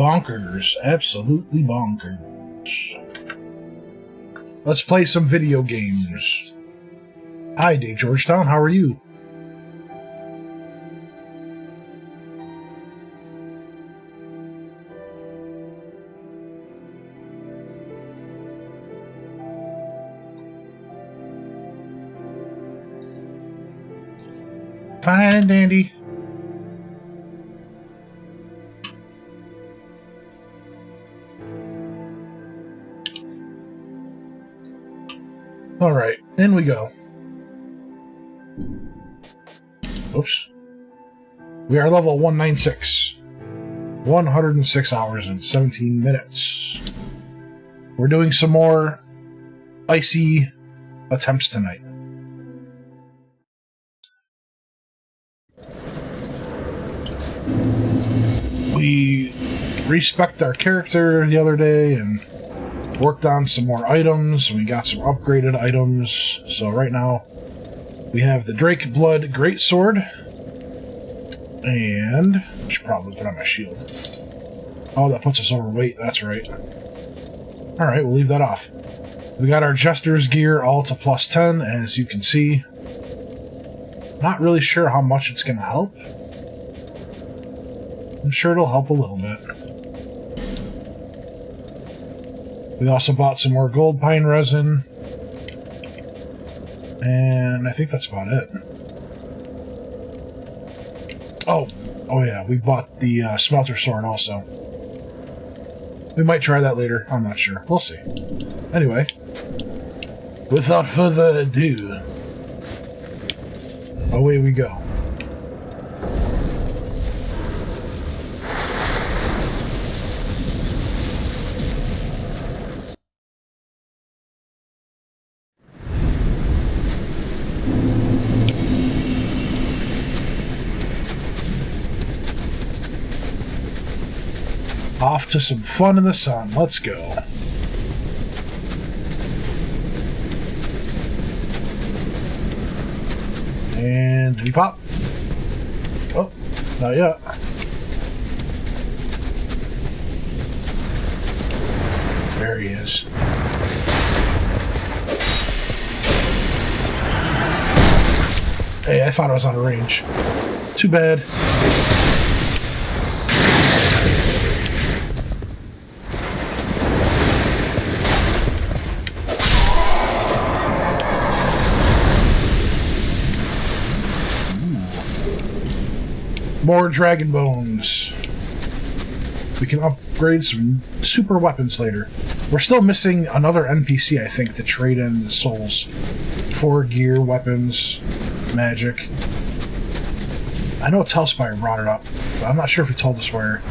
bonkers. Absolutely bonkers. Let's play some video games. Hi, Day Georgetown. How are you? Fine and dandy. All right, in we go. Oops. We are level 196. 106 hours and 17 minutes. We're doing some more icy attempts tonight. We respec'd our character the other day and worked on some more items. We got some upgraded items. So right now we have the Drake Blood Greatsword. And I should probably put on my shield. Oh, that puts us overweight. That's right. Alright, we'll leave that off. We got our Jester's gear all to plus 10, as you can see. Not really sure how much it's going to help. I'm sure it'll help a little bit. We also bought some more gold pine resin. And I think that's about it. Oh yeah, we bought the smelter sword also. We might try that later. I'm not sure. We'll see. Anyway, without further ado, away we go. Off to some fun in the sun. Let's go. And did he pop? Oh, not yet. There he is. Hey, I thought I was out of range. Too bad. More dragon bones. We can upgrade some super weapons later. We're still missing another NPC, I think, to trade in souls for gear, weapons, magic. I know Telspire brought it up, but I'm not sure if he told us where.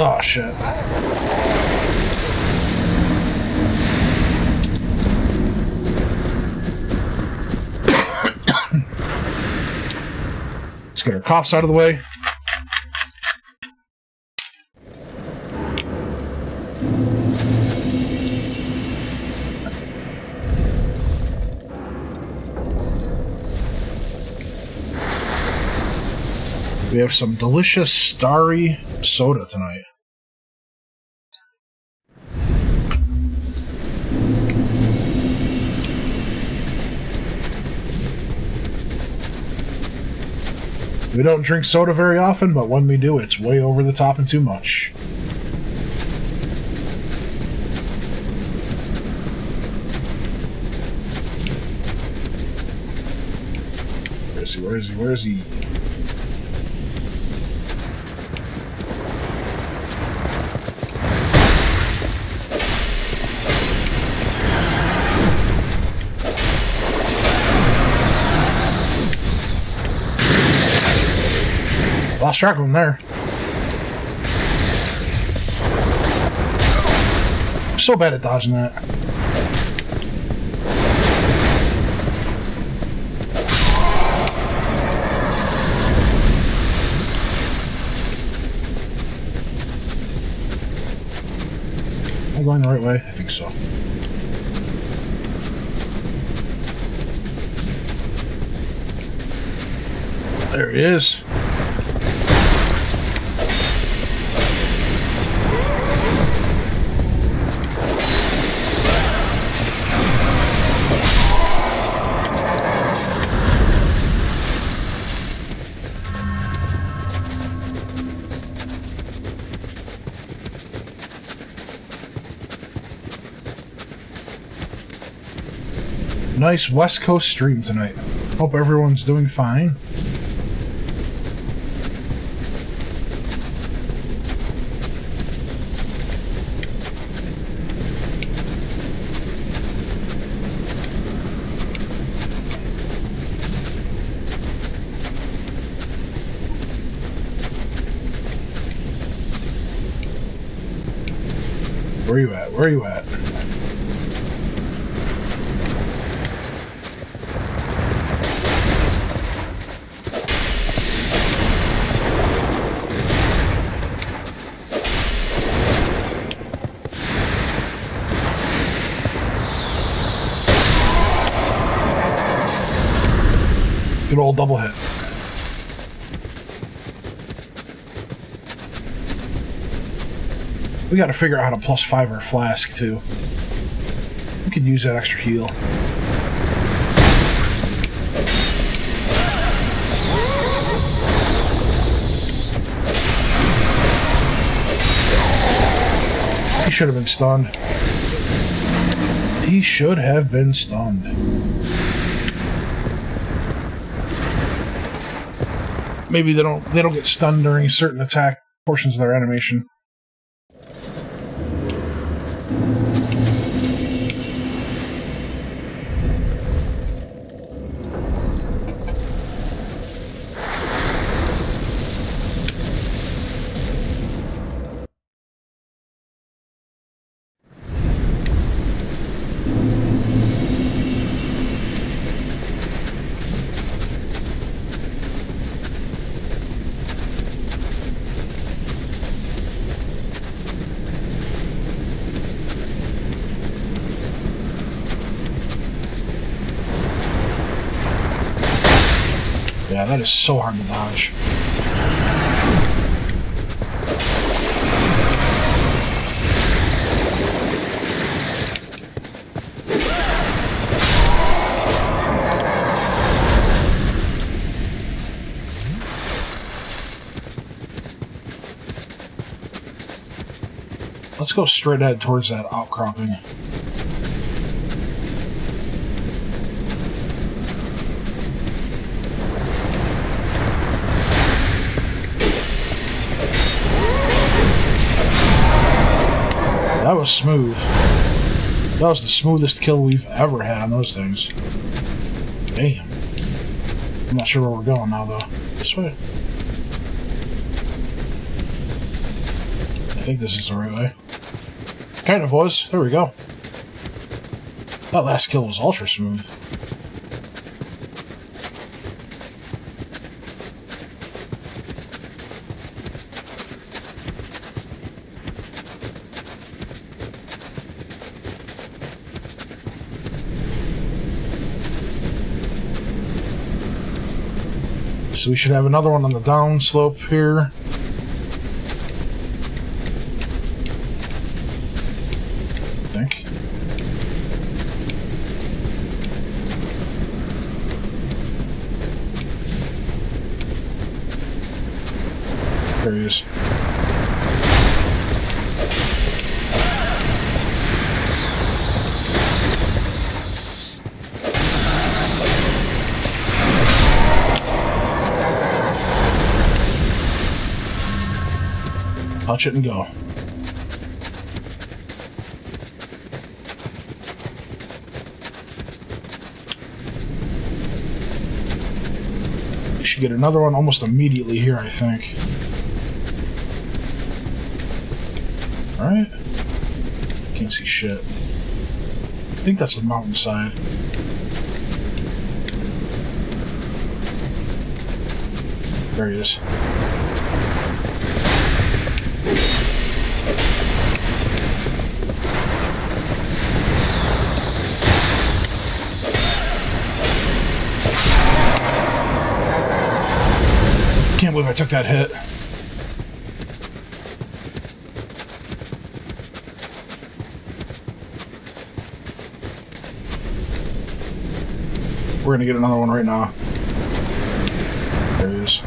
Oh, shit. Let's get our coughs out of the way. We have some delicious starry soda tonight. We don't drink soda very often, but when we do, it's way over the top and too much. Where is he? Where is he? Where is he? Lost track of him there. I'm so bad at dodging that. I going the right way? I think so. There he is. Nice West Coast stream tonight. Hope everyone's doing fine. Where are you at? Where are you at? Good old double hit. We gotta figure out how to +5 our flask, too. We could use that extra heal. He should have been stunned. He should have been stunned. Maybe they don't get stunned during certain attack portions of their animation. Yeah, that is so hard to dodge. Let's go straight ahead towards that outcropping. That was smooth. That was the smoothest kill we've ever had on those things. Damn. I'm not sure where we're going now, though. This way? I think this is the right way. Kind of was. There we go. That last kill was ultra smooth. So we should have another one on the down slope here. I think. There he is. Touch it and go. We should get another one almost immediately here, I think. Alright. Can't see shit. I think that's the mountainside. There he is. took that hit. We're gonna get another one right now. There he is.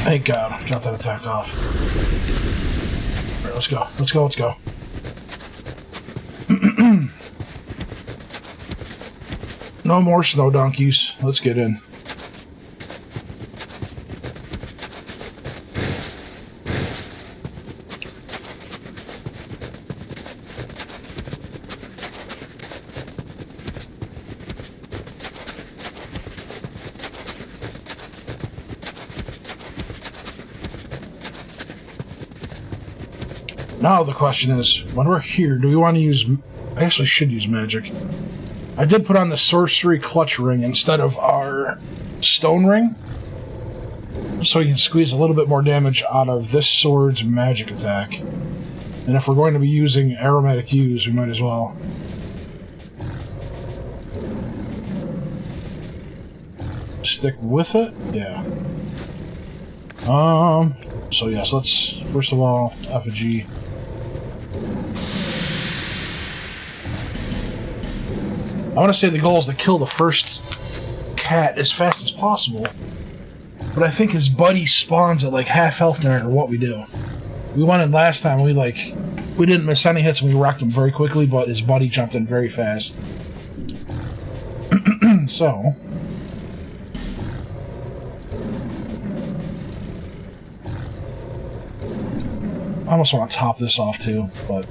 Thank God, got that attack off. Alright, let's go. Let's go, let's go. No more snow donkeys. Let's get in. Now the question is, when we're here, do we want to use... I actually should use magic. I did put on the sorcery clutch ring instead of our stone ring, so we can squeeze a little bit more damage out of this sword's magic attack. And if we're going to be using aromatic use, we might as well. Stick with it? Yeah. So yes, let's, first of all, effigy. I want to say the goal is to kill the first cat as fast as possible, but I think his buddy spawns at like half health no matter what we do. We won it last time, we didn't miss any hits and we rocked him very quickly, but his buddy jumped in very fast. So... I almost want to top this off too, but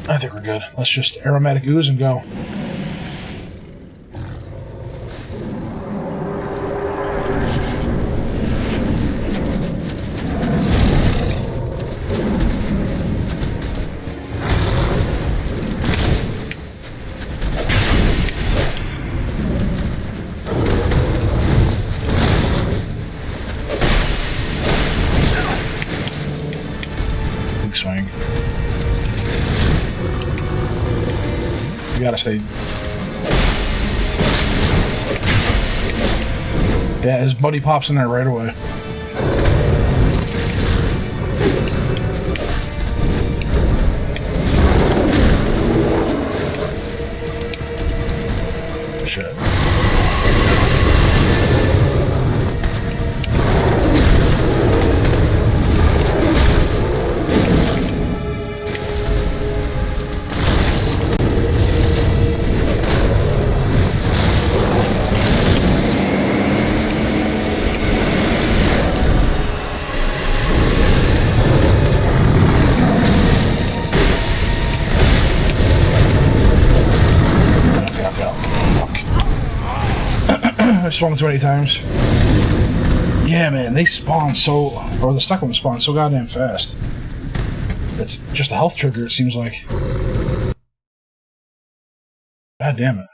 I think we're good. Let's just aromatic ooze and go. Big swing. You gotta stay. Yeah, his buddy pops in there right away. Shit. I swung too many times. Yeah, man, they spawn so... Or the stuck ones spawn so goddamn fast. It's just a health trigger, it seems like. God damn it.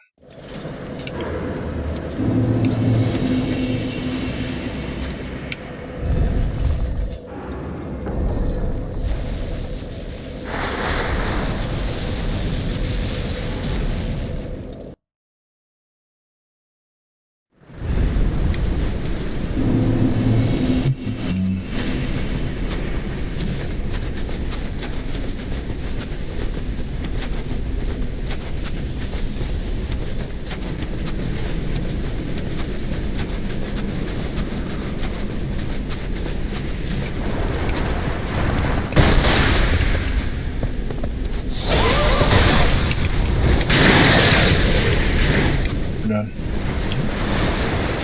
Done.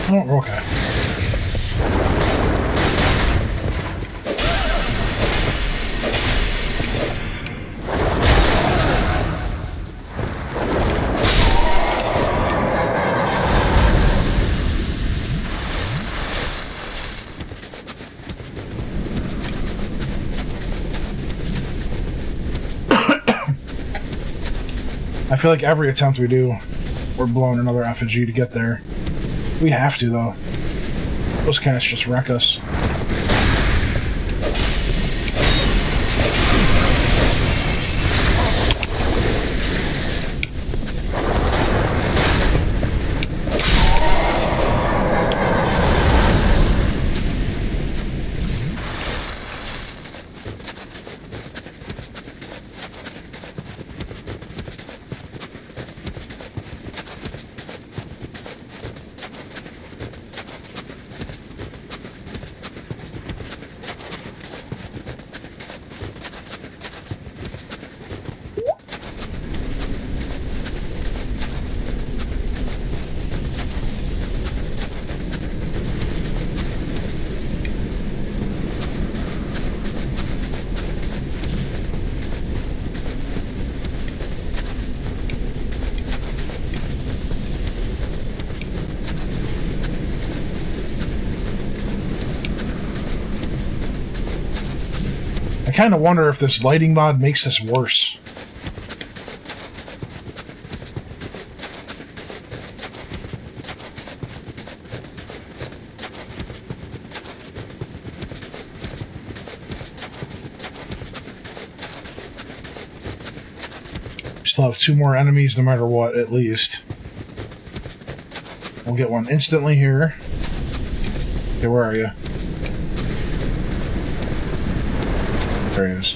Oh, okay. I feel like every attempt we do, we're blowing another effigy to get there. We have to, though. Those cats just wreck us. kind of wonder if this lighting mod makes this worse. Still have 2 more enemies no matter what, at least. We'll get one instantly here. Okay, where are you? There he is.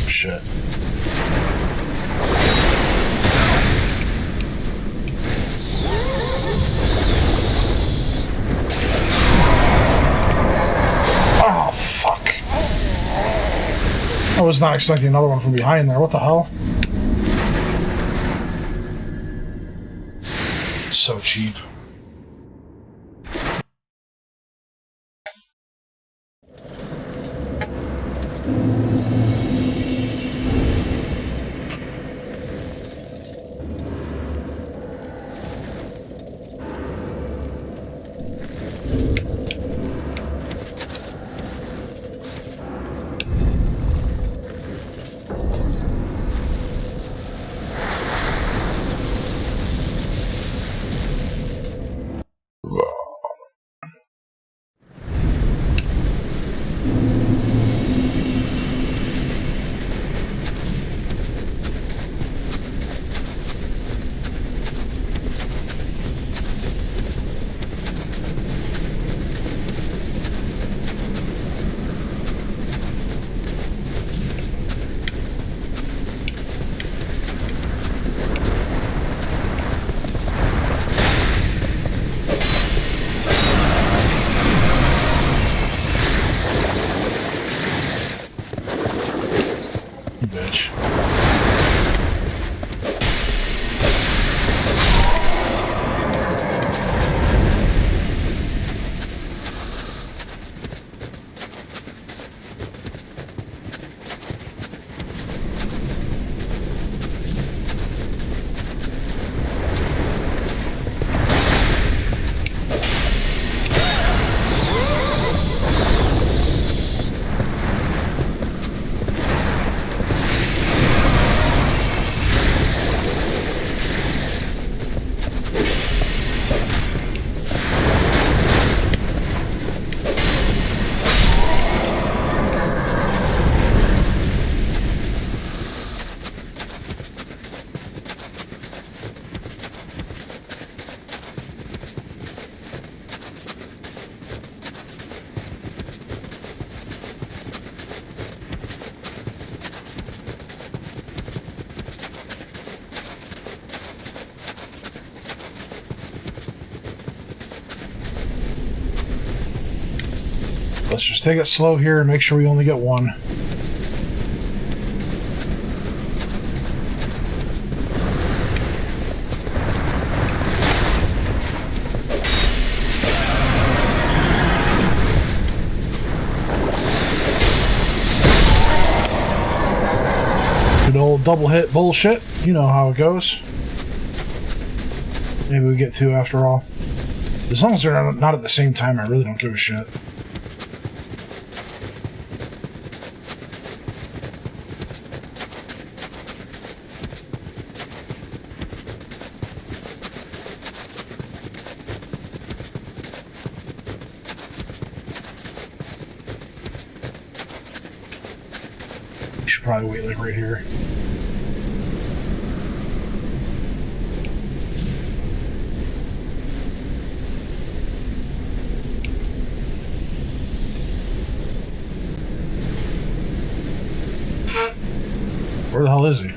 Shit. Oh, fuck. I was not expecting another one from behind there. What the hell? So cheap. Bitch. Let's just take it slow here and make sure we only get one. Good old double hit bullshit. You know how it goes. Maybe we get 2 after all. As long as they're not at the same time, I really don't give a shit. Probably wait like right here. Where the hell is he?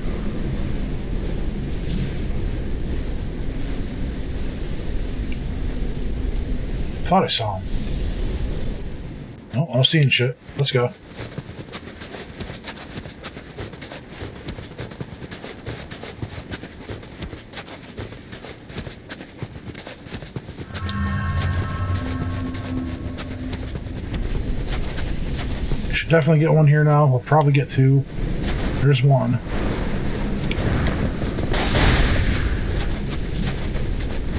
Thought I saw him. No, I'm seeing shit. Let's go. Definitely get one here now. We'll probably get 2. There's one.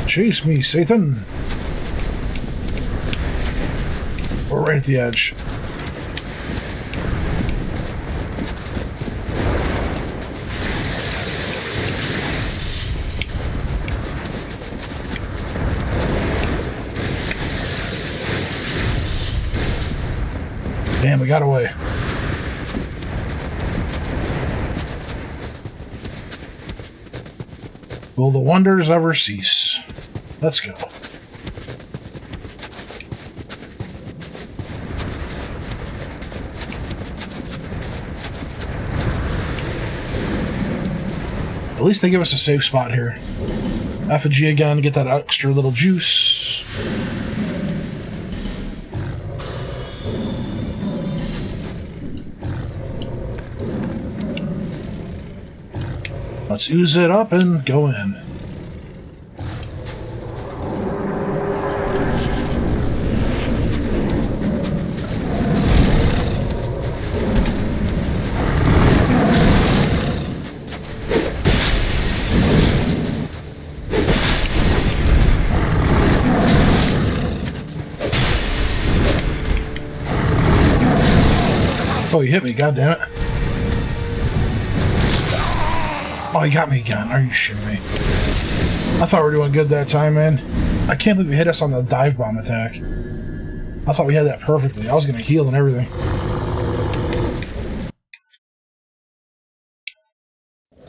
Chase me, Satan! We're right at the edge. Damn, we got away. Will the wonders ever cease? Let's go. At least they give us a safe spot here. Effigy again, get that extra little juice. Let's ooze it up and go in. Oh, you hit me, goddammit. Oh, you got me again. Are you shitting me? I thought we were doing good that time, man. I can't believe you hit us on the dive bomb attack. I thought we had that perfectly. I was going to heal and everything.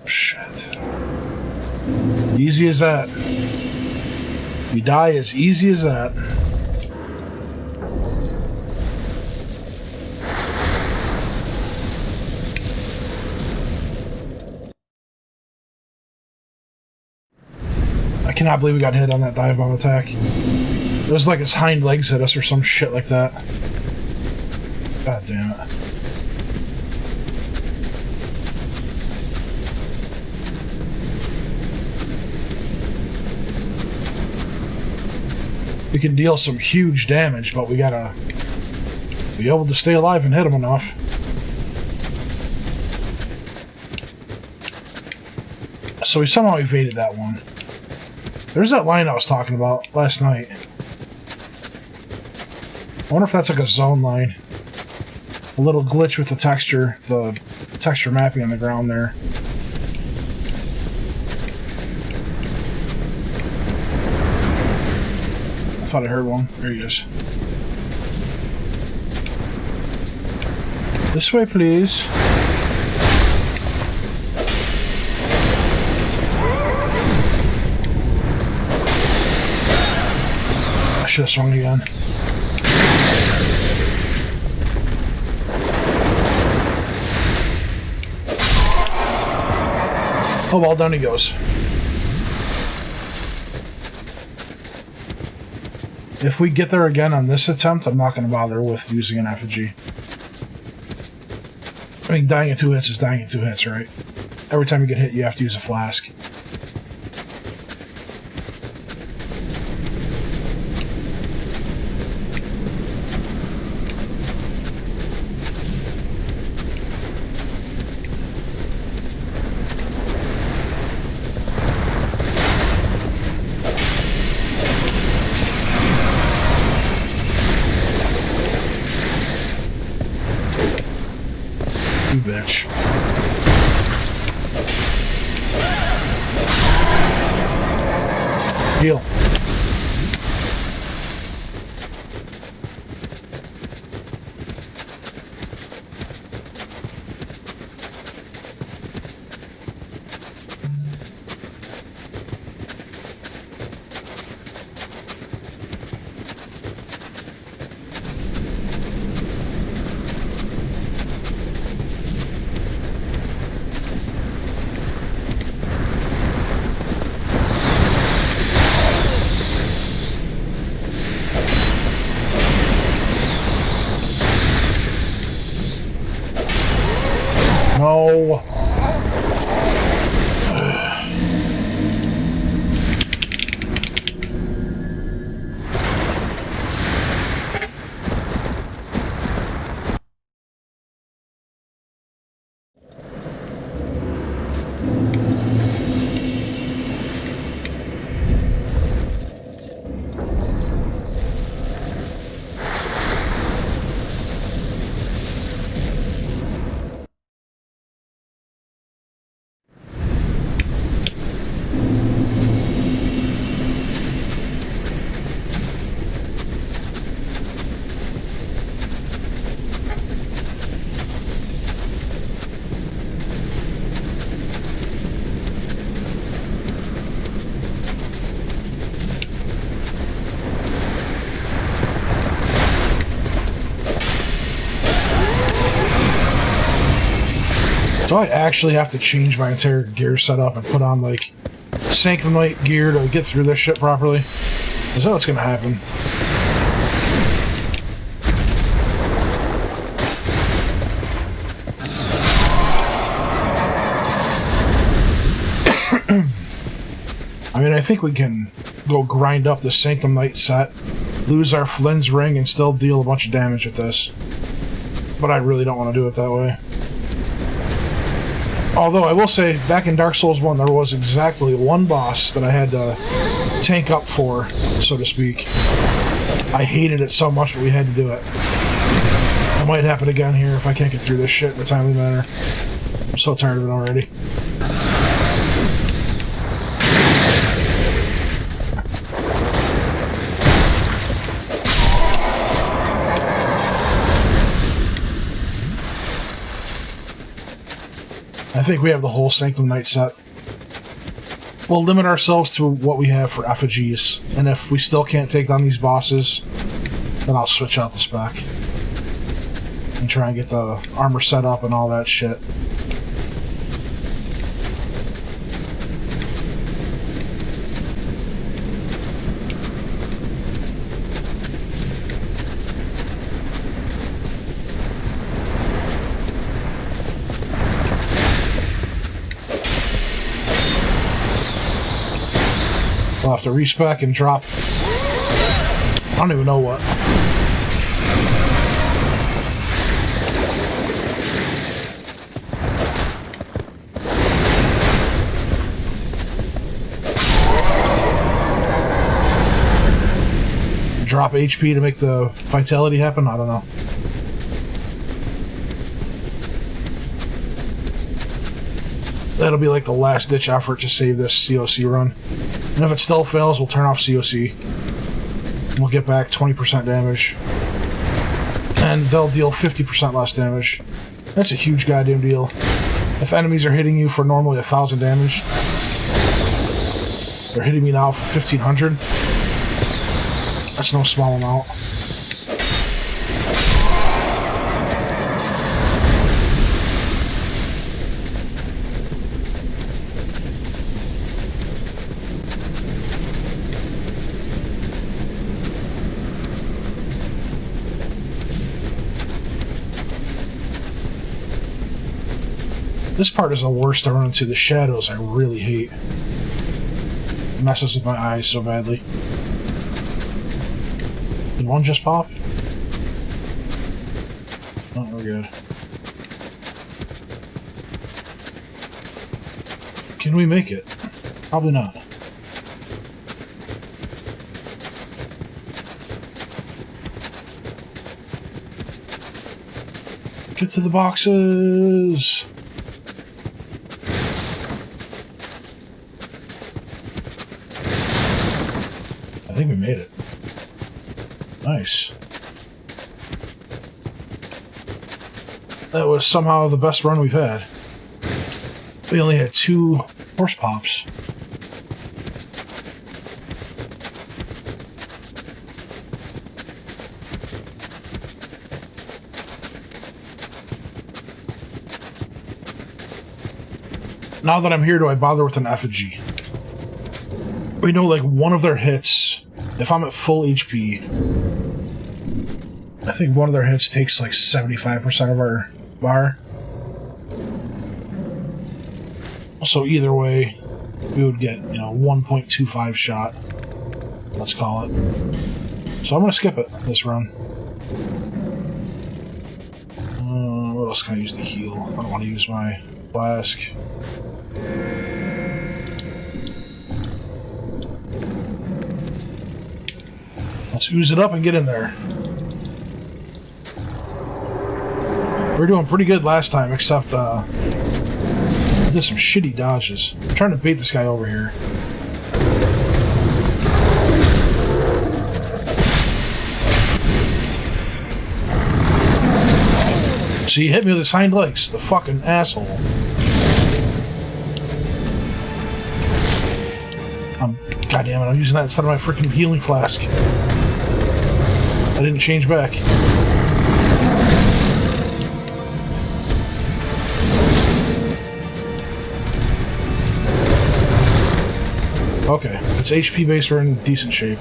Shit. Easy as that. You die as easy as that. I cannot believe we got hit on that dive bomb attack. It was like his hind legs hit us or some shit like that. God damn it. We can deal some huge damage, but we gotta be able to stay alive and hit him enough. So we somehow evaded that one. There's that line I was talking about last night. I wonder if that's like a zone line. A little glitch with the texture mapping on the ground there. I thought I heard one. There he is. This way, please. I should have swung again. Oh well, down he goes. If we get there again on this attempt, I'm not going to bother with using an effigy. I mean, dying in 2 hits is dying in 2 hits, right? Every time you get hit, you have to use a flask. You bitch. Heal. No. Do I actually have to change my entire gear setup and put on, like, Sanctum Knight gear to get through this shit properly? Is that what's gonna happen? I mean, I think we can go grind up the Sanctum Knight set, lose our Flynn's ring, and still deal a bunch of damage with this. But I really don't want to do it that way. Although, I will say, back in Dark Souls 1, there was exactly one boss that I had to tank up for, so to speak. I hated it so much, but we had to do it. It might happen again here if I can't get through this shit in a timely manner. I'm so tired of it already. I think we have the whole Sanctum Knight set. We'll limit ourselves to what we have for effigies, and if we still can't take down these bosses, then I'll switch out the spec and try and get the armor set up and all that shit. We'll have to respec and drop. I don't even know what. Drop HP to make the vitality happen? I don't know. That'll be like the last ditch effort to save this COC run. And if it still fails, we'll turn off COC. We'll get back 20% damage. And they'll deal 50% less damage. That's a huge goddamn deal. If enemies are hitting you for normally 1,000 damage, they're hitting me now for 1,500. That's no small amount. This part is the worst to run into. The shadows I really hate. It messes with my eyes so badly. Did one just pop? Oh, we're good. Can we make it? Probably not. Get to the boxes! I think we made it. Nice. That was somehow the best run we've had. We only had 2 horse pops. Now that I'm here, do I bother with an effigy? We know like one of their hits, if I'm at full HP, I think one of their hits takes like 75% of our bar. So either way, we would get, 1.25 shot, let's call it. So I'm going to skip it this run. What else can I use to heal? I don't want to use my flask. Let's ooze it up and get in there. We were doing pretty good last time, except I did some shitty dodges. I'm trying to bait this guy over here. So he hit me with his hind legs, the fucking asshole. Goddamn it, I'm using that instead of my freaking healing flask. I didn't change back. Okay, it's HP based, we're in decent shape.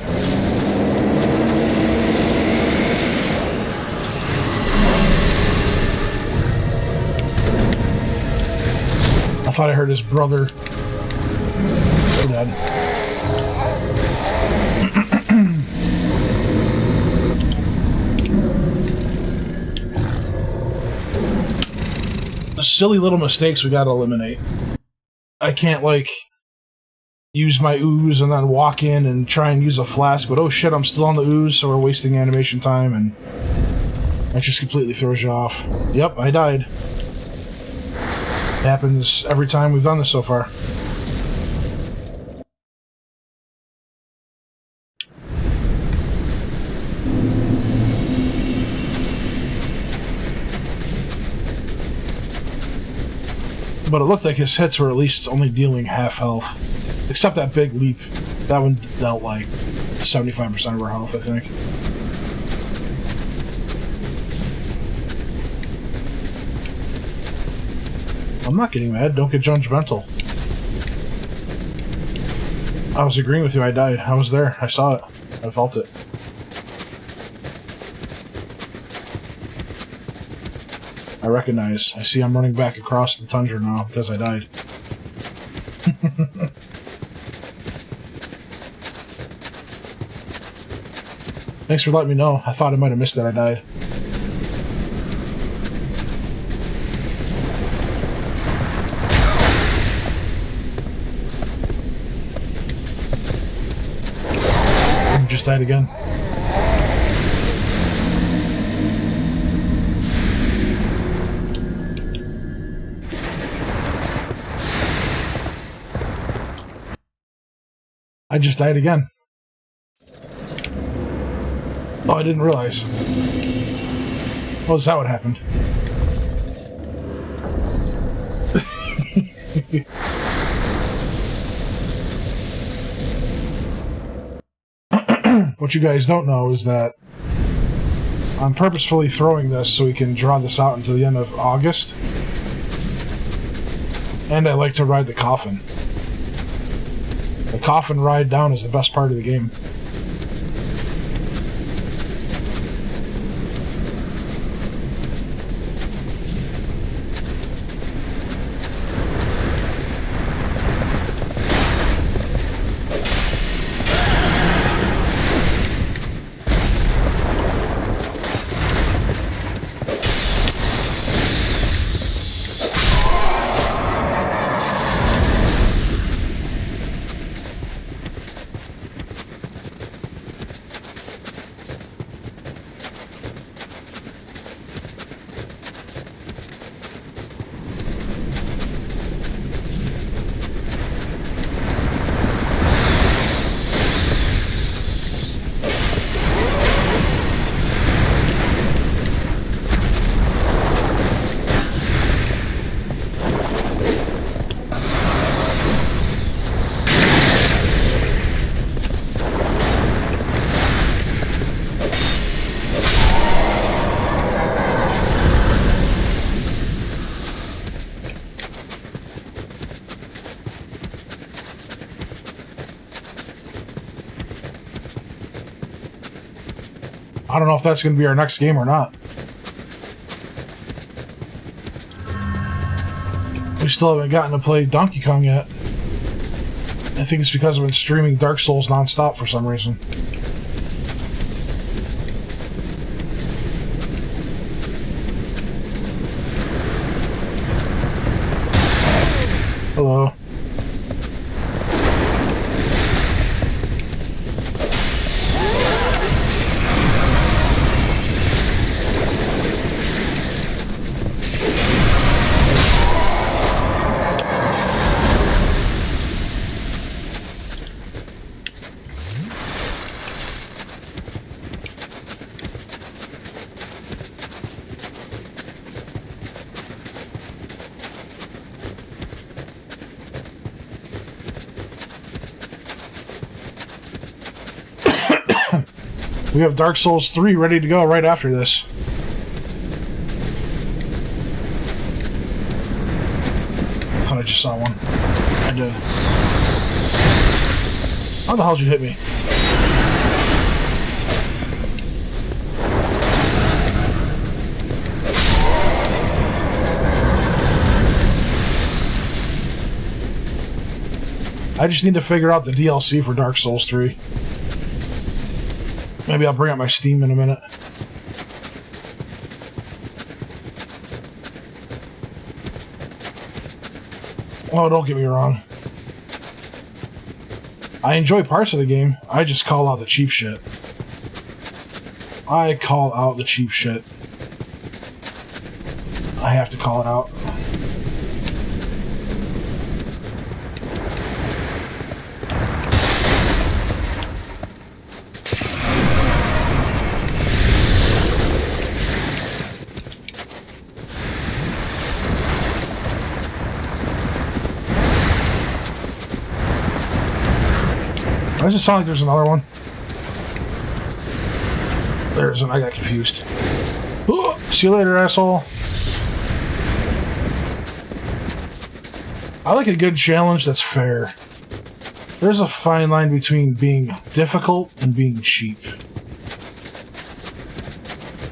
I thought I heard his brother. So dead. The silly little mistakes we gotta eliminate. I can't, like, use my ooze and then walk in and try and use a flask, but oh shit, I'm still on the ooze, so we're wasting animation time, and that just completely throws you off. Yep, I died. Happens every time we've done this so far. But it looked like his hits were at least only dealing half health. Except that big leap. That one dealt like 75% of our health, I think. I'm not getting mad. Don't get judgmental. I was agreeing with you. I died. I was there. I saw it. I felt it. I recognize. I see I'm running back across the tundra now because I died. Thanks for letting me know. I thought I might have missed that I died. I just died again. I just died again. Oh, I didn't realize. Oh, is that what happened? What you guys don't know is that I'm purposefully throwing this so we can draw this out until the end of August. And I like to ride the coffin. The coffin ride down is the best part of the game. I don't know if that's going to be our next game or not. We still haven't gotten to play Donkey Kong yet. I think it's because I've been streaming Dark Souls nonstop for some reason. Hello. We have Dark Souls 3 ready to go right after this. I thought I just saw one. I did. How the hell did you hit me? I just need to figure out the DLC for Dark Souls 3. Maybe I'll bring up my Steam in a minute. Oh, don't get me wrong. I enjoy parts of the game. I just call out the cheap shit. I call out the cheap shit. I have to call it out. Does it sound like there's another one? There isn't. I got confused. Ooh, see you later, asshole. I like a good challenge that's fair. There's a fine line between being difficult and being cheap.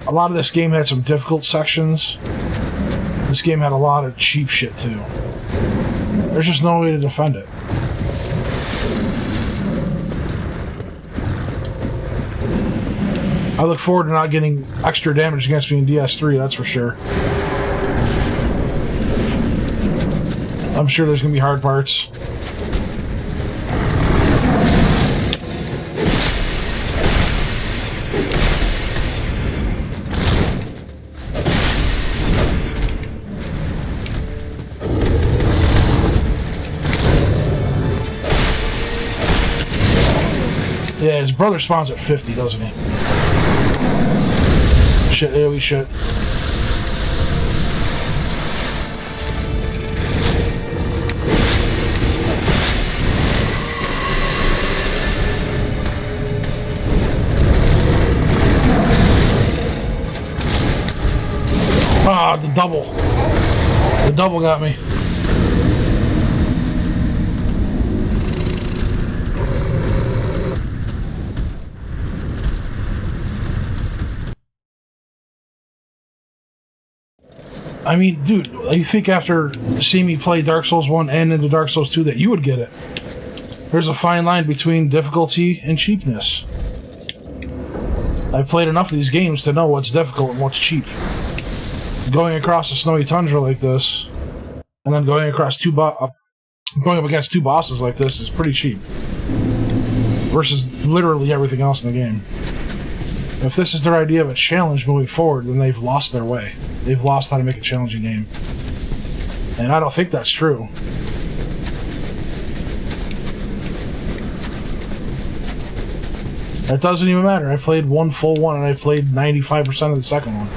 A lot of this game had some difficult sections. This game had a lot of cheap shit too. There's just no way to defend it. I look forward to not getting extra damage against me in DS3, that's for sure. I'm sure there's going to be hard parts. Yeah, his brother spawns at 50, doesn't he? Shit, AoE shit. Ah, the double. The double got me. I mean, dude, you think after seeing me play Dark Souls 1 and into Dark Souls 2 that you would get it. There's a fine line between difficulty and cheapness. I've played enough of these games to know what's difficult and what's cheap. Going across a snowy tundra like this, and then going across going up against two bosses like this is pretty cheap. Versus literally everything else in the game. If this is their idea of a challenge moving forward, then they've lost their way. They've lost how to make a challenging game. And I don't think that's true. That doesn't even matter. I played one full one and I played 95% of the second one.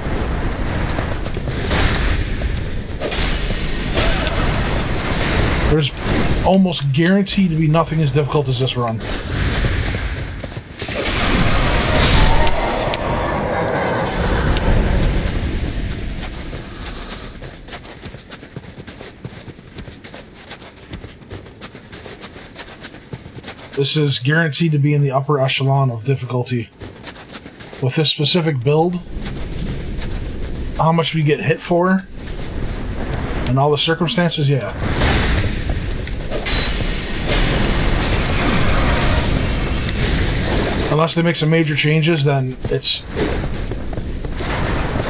There's almost guaranteed to be nothing as difficult as this run. This is guaranteed to be in the upper echelon of difficulty. With this specific build, how much we get hit for, and all the circumstances, yeah. Unless they make some major changes, then it's...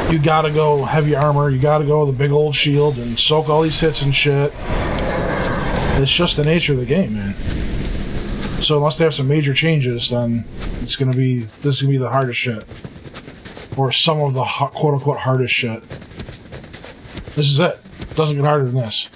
You gotta go heavy armor, you gotta go the big old shield, and soak all these hits and shit. It's just the nature of the game, man. So unless they have some major changes, then this is gonna be the hardest shit, or some of the quote unquote hardest shit. This is it. It doesn't get harder than this.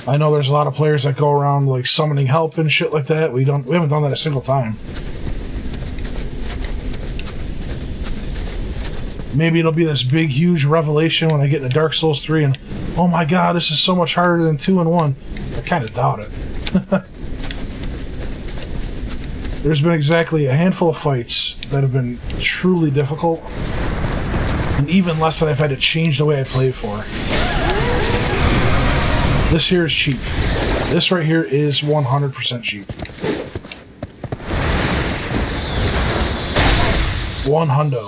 I know there's a lot of players that go around like summoning help and shit like that. We haven't done that a single time. Maybe it'll be this big, huge revelation when I get into Dark Souls 3 and, oh my god, this is so much harder than 2 and 1. I kind of doubt it. There's been exactly a handful of fights that have been truly difficult. And even less that I've had to change the way I play for. This here is cheap. This right here is 100% cheap. 100.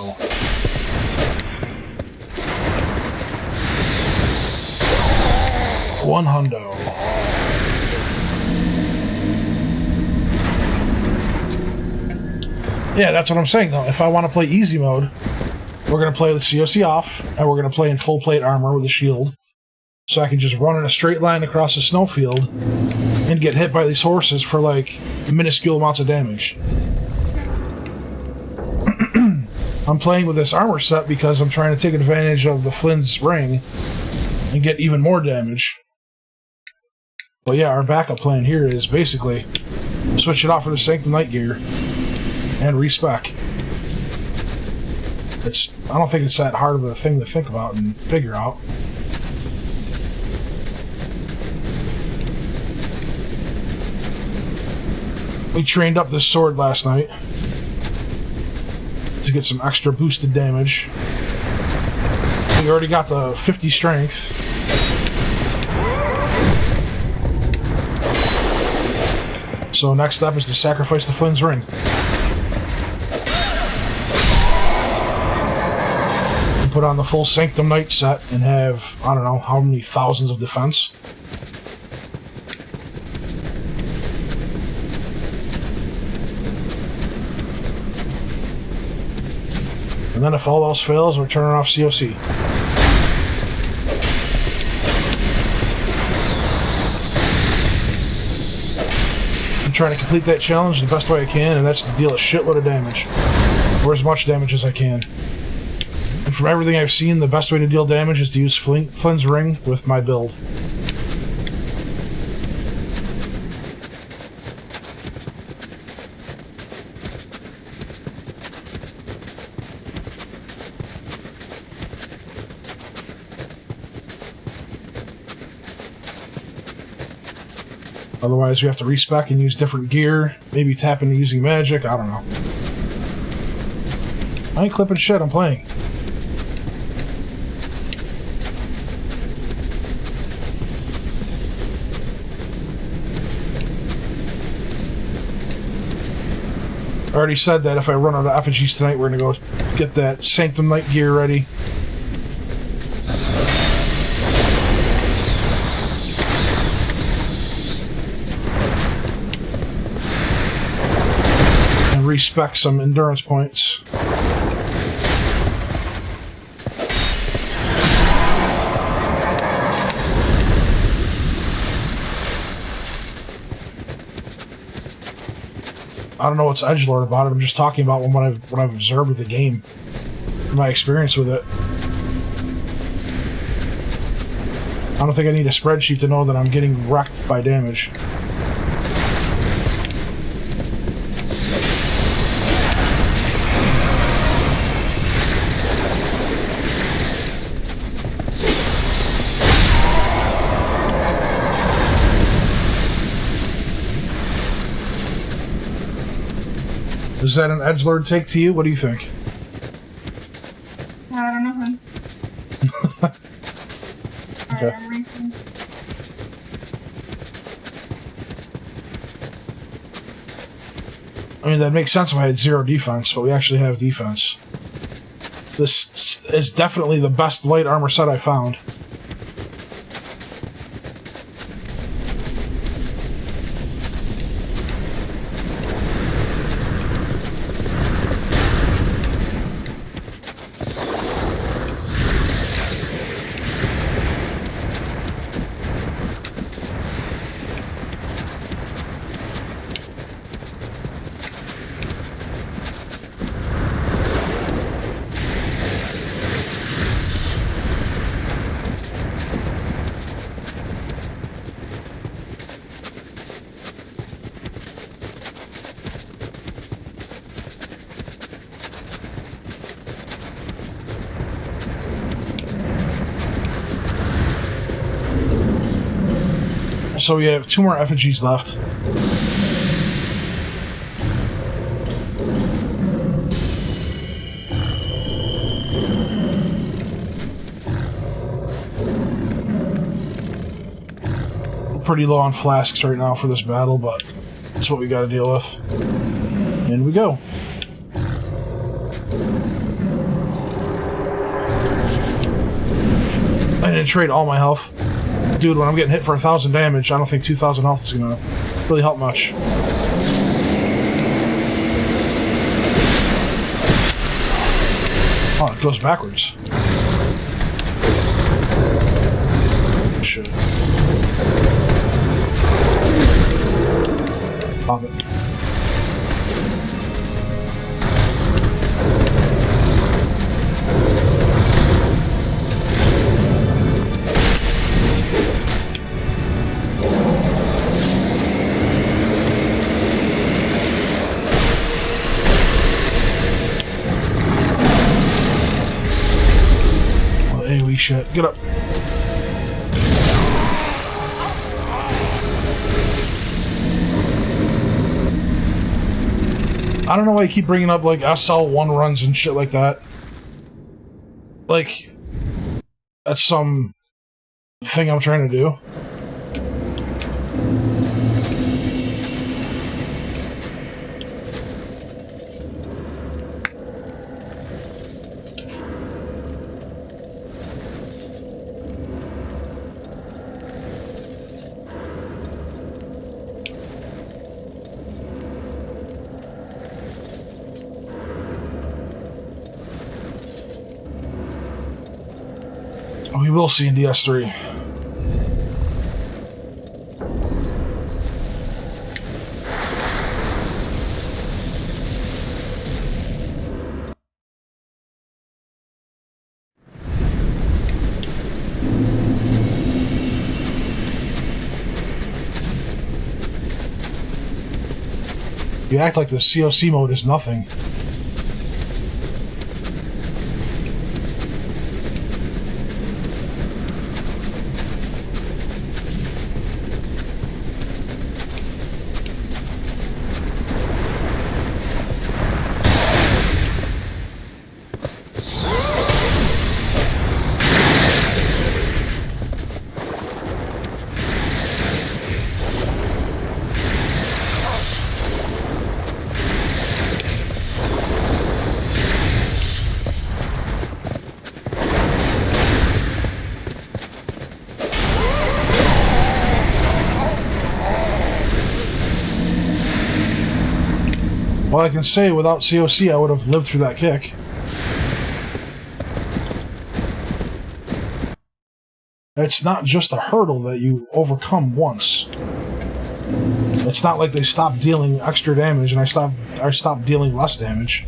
Yeah, that's what I'm saying though. If I want to play easy mode, we're going to play with COC off, and we're going to play in full plate armor with a shield. So I can just run in a straight line across a snowfield and get hit by these horses for like minuscule amounts of damage. I'm playing with this armor set because I'm trying to take advantage of the Flynn's ring and get even more damage. But yeah, our backup plan here is basically switch it off for the Sanctum Night gear and respec. I don't think it's that hard of a thing to think about and figure out. We trained up this sword last night to get some extra boosted damage. We already got the 50 strength. So next step is to sacrifice the Flynn's ring. And put on the full Sanctum Night set and have, I don't know, how many thousands of defense. And then if all else fails, we're turning off COC. I'm trying to complete that challenge the best way I can, and that's to deal a shitload of damage. Or as much damage as I can. And from everything I've seen, the best way to deal damage is to use Flynn's ring with my build. Otherwise, we have to respec and use different gear. Maybe tap into using magic. I don't know. I ain't clipping shit. I'm playing. I already said that if I run out of effigies tonight, we're going to go get that Sanctum Night gear ready. Respec some endurance points. I don't know what's edgelord about it. I'm just talking about what I've observed with the game, my experience with it. I don't think I need a spreadsheet to know that I'm getting wrecked by damage. Is that an edgelord take to you? What do you think? I don't know. Okay. I mean, that makes sense if I had 0 defense, but we actually have defense. This is definitely the best light armor set I found. So we have 2 more effigies left. pretty low on flasks right now for this battle, but that's what we gotta deal with. In we go. I didn't trade all my health. Dude, when I'm getting hit for 1,000 damage, I don't think 2,000 health is gonna really help much. Oh, it goes backwards. Shit. Pop it. AoE shit. Get up. I don't know why you keep bringing up, like, SL1 runs and shit like that. Like, that's some thing I'm trying to do. We will see in DS3. You act like the COC mode is nothing. Well, I can say without COC I would have lived through that kick. It's not just a hurdle that you overcome once. It's not like they stopped dealing extra damage and I stopped dealing less damage.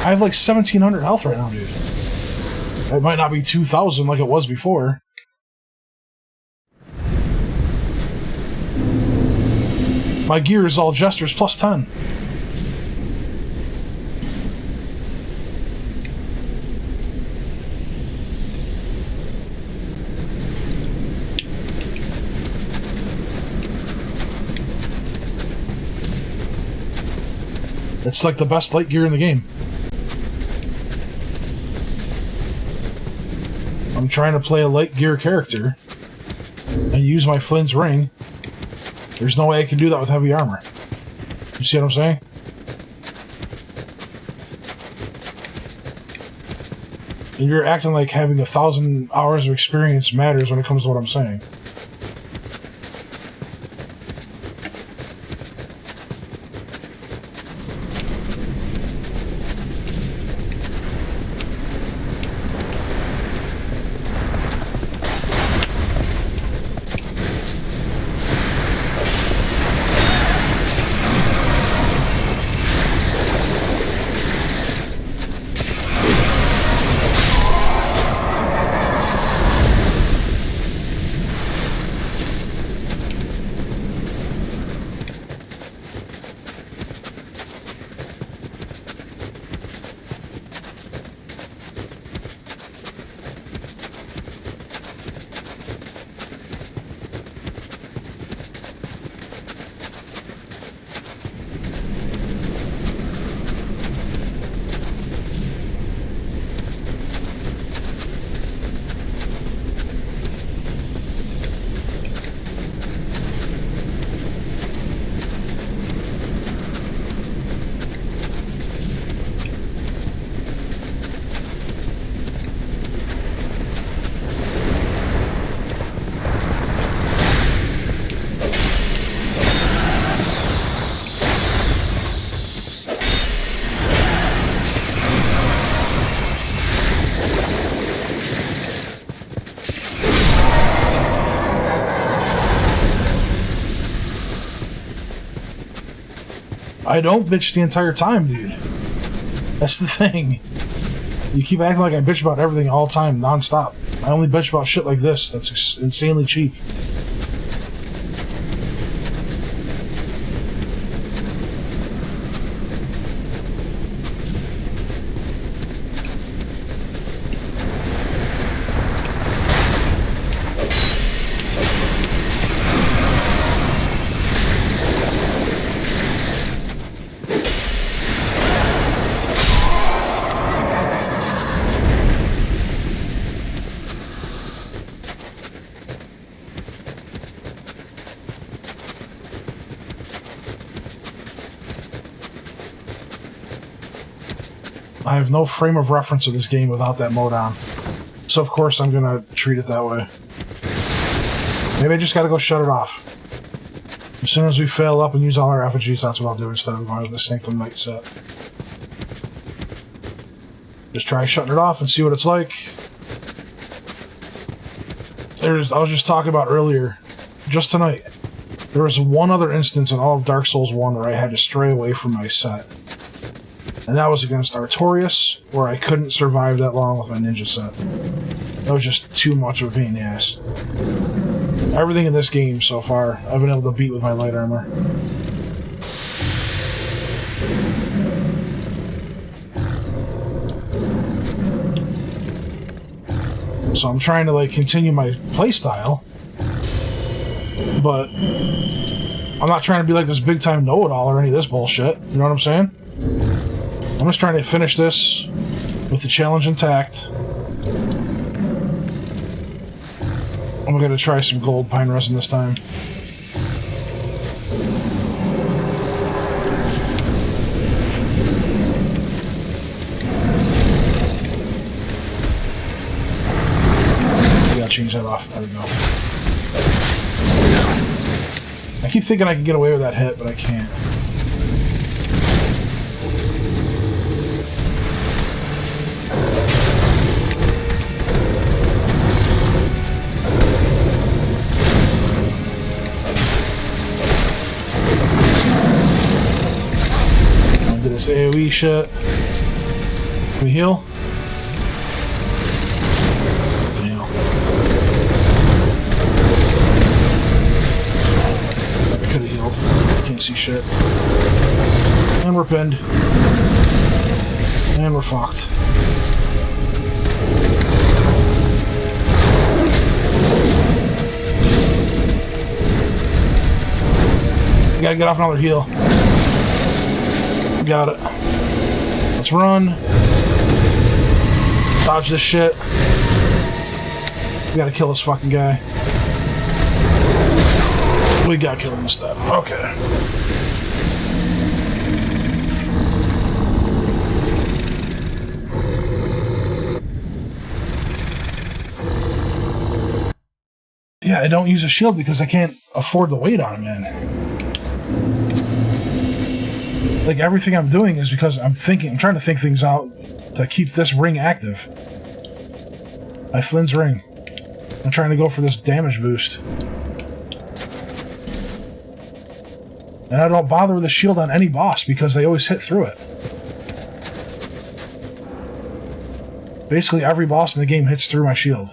I have like 1,700 health right now, dude. It might not be 2,000 like it was before. My gear is all gestures plus 10. It's like the best light gear in the game. I'm trying to play a light gear character and use my Flynn's ring. There's no way I can do that with heavy armor. You see what I'm saying? And you're acting like having 1,000 hours of experience matters when it comes to what I'm saying. I don't bitch the entire time, dude. That's the thing. You keep acting like I bitch about everything all the time, non-stop. I only bitch about shit like this that's insanely cheap. I have no frame of reference of this game without that mode on. So of course I'm gonna treat it that way. Maybe I just gotta go shut it off. As soon as we fail up and use all our effigies, that's what I'll do instead of going with the Sanctum Knight set. Just try shutting it off and see what it's like. I was just talking about earlier, just tonight, there was one other instance in all of Dark Souls 1 where I had to stray away from my set. And that was against Artorias, where I couldn't survive that long with my ninja set. That was just too much of a pain in the ass. Everything in this game so far, I've been able to beat with my light armor. So I'm trying to like continue my playstyle, but I'm not trying to be like this big time know-it-all or any of this bullshit. You know what I'm saying? I'm just trying to finish this with the challenge intact. I'm going to try some gold pine resin this time. We gotta change that off. There we go. I keep thinking I can get away with that hit, but I can't. This AoE shit. Can we heal? Yeah. I could have healed. I can't see shit. And we're pinned. And we're fucked. We gotta get off another heal. Got it. Let's run. Dodge this shit. We gotta kill this fucking guy. We gotta kill him instead. Okay. Yeah, I don't use a shield because I can't afford the weight on him, man. Like, everything I'm doing is because I'm trying to think things out to keep this ring active. My Flynn's ring. I'm trying to go for this damage boost. And I don't bother with a shield on any boss because they always hit through it. Basically, every boss in the game hits through my shield.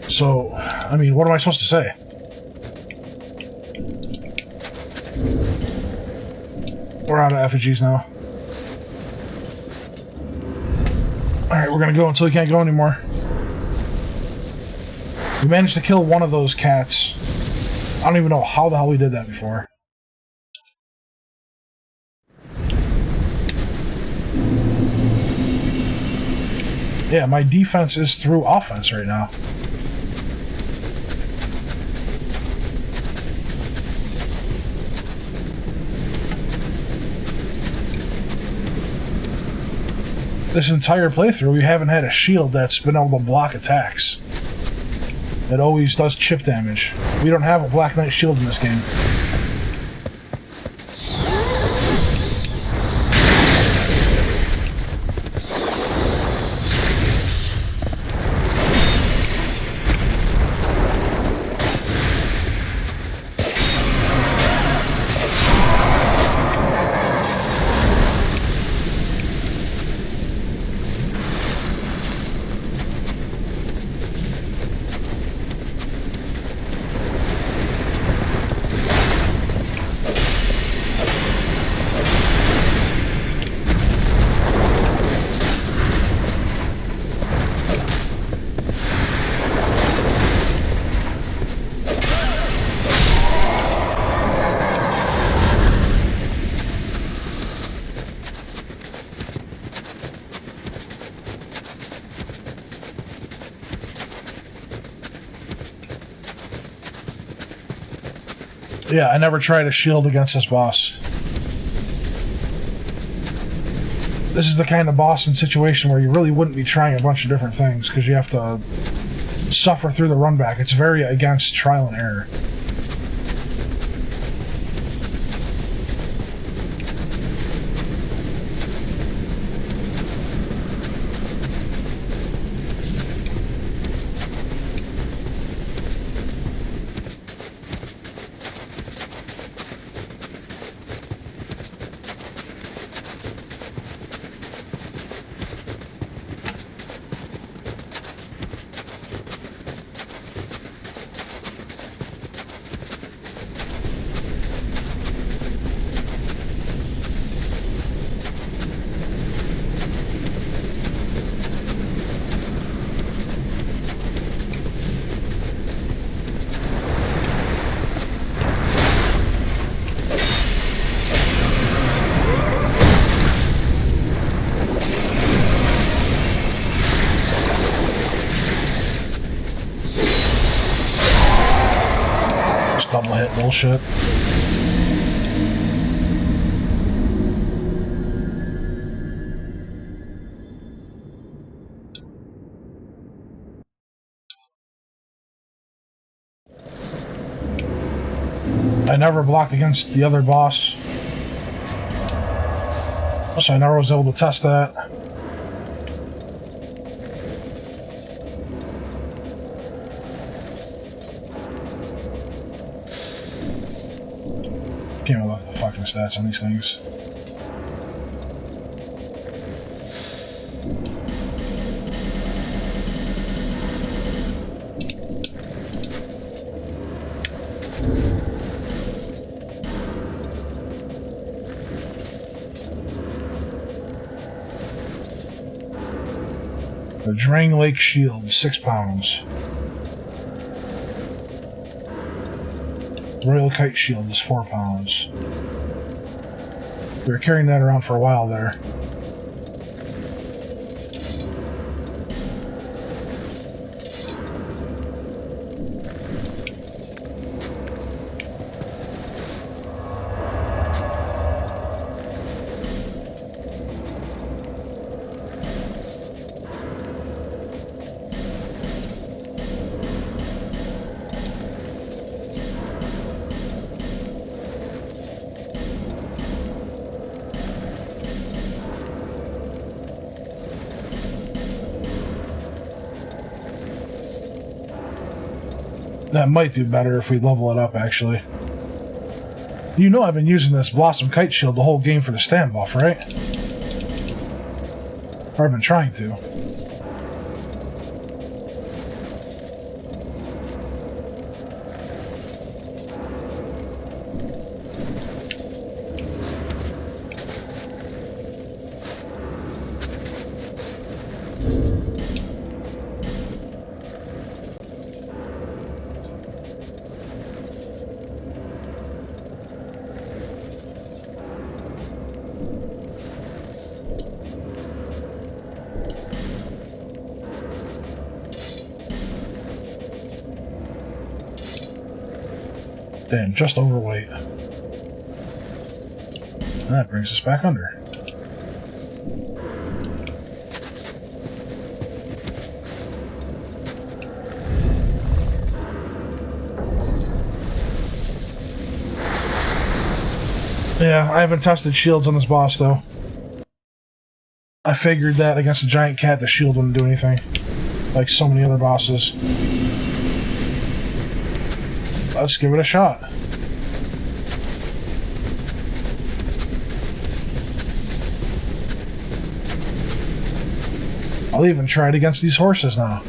So, I mean, what am I supposed to say? We're out of effigies now. Alright, we're gonna go until we can't go anymore. We managed to kill one of those cats. I don't even know how the hell we did that before. Yeah, my defense is through offense right now. This entire playthrough, we haven't had a shield that's been able to block attacks. It always does chip damage. We don't have a Black Knight shield in this game. Yeah, I never tried a shield against this boss. This is the kind of boss and situation where you really wouldn't be trying a bunch of different things because you have to suffer through the run back. It's very against trial and error. Double hit bullshit. I never blocked against the other boss, so I never was able to test that. Can't look at the fucking stats on these things. The Drang Lake Shield, 6 pounds. Royal Kite Shield is 4 pounds. We were carrying that around for a while there. That might do better if we level it up, actually. You know I've been using this Blossom Kite Shield the whole game for the stand buff, right? Or I've been trying to. Damn, just overweight. And that brings us back under. Yeah, I haven't tested shields on this boss, though. I figured that against a giant cat, the shield wouldn't do anything. Like so many other bosses. Let's give it a shot. I'll even try it against these horses now.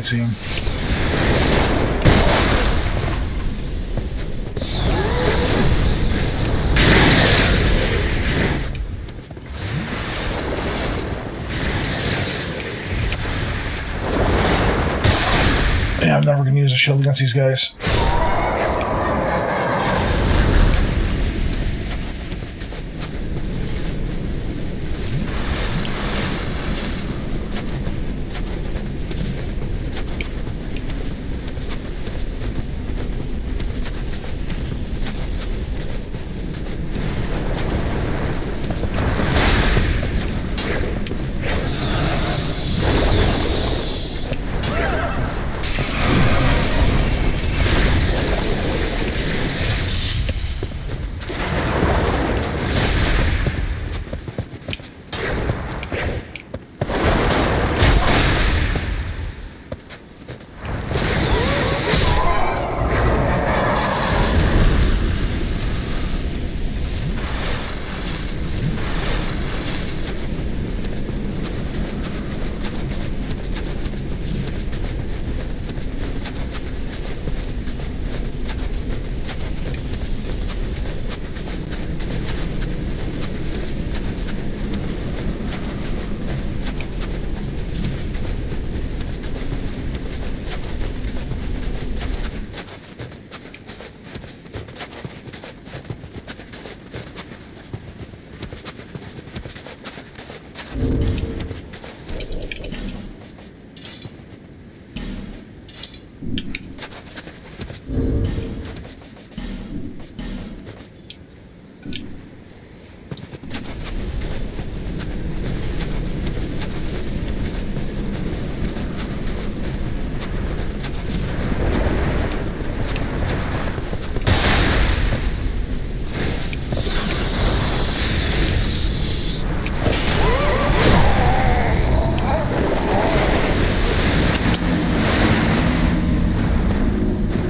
can't see him. Yeah, I'm never going to use a shield against these guys.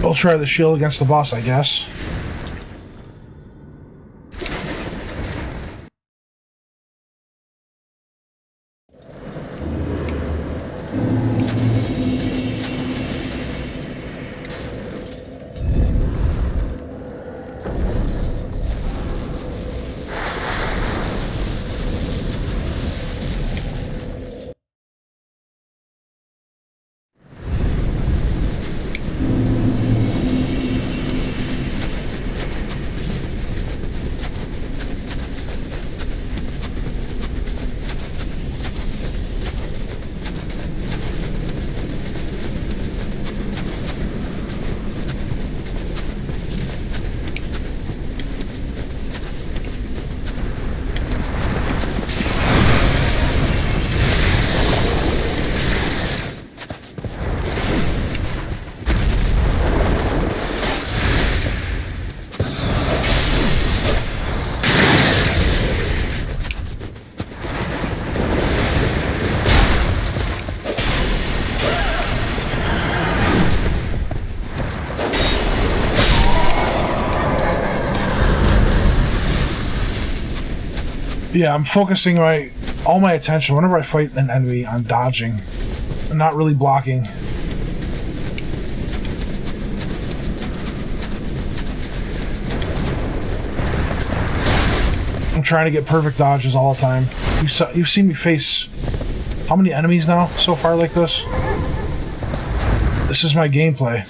We'll try the shield against the boss, I guess. Yeah, I'm focusing all my attention whenever I fight an enemy on dodging and not really blocking. I'm trying to get perfect dodges all the time. You've seen me face how many enemies now so far like this? This is my gameplay.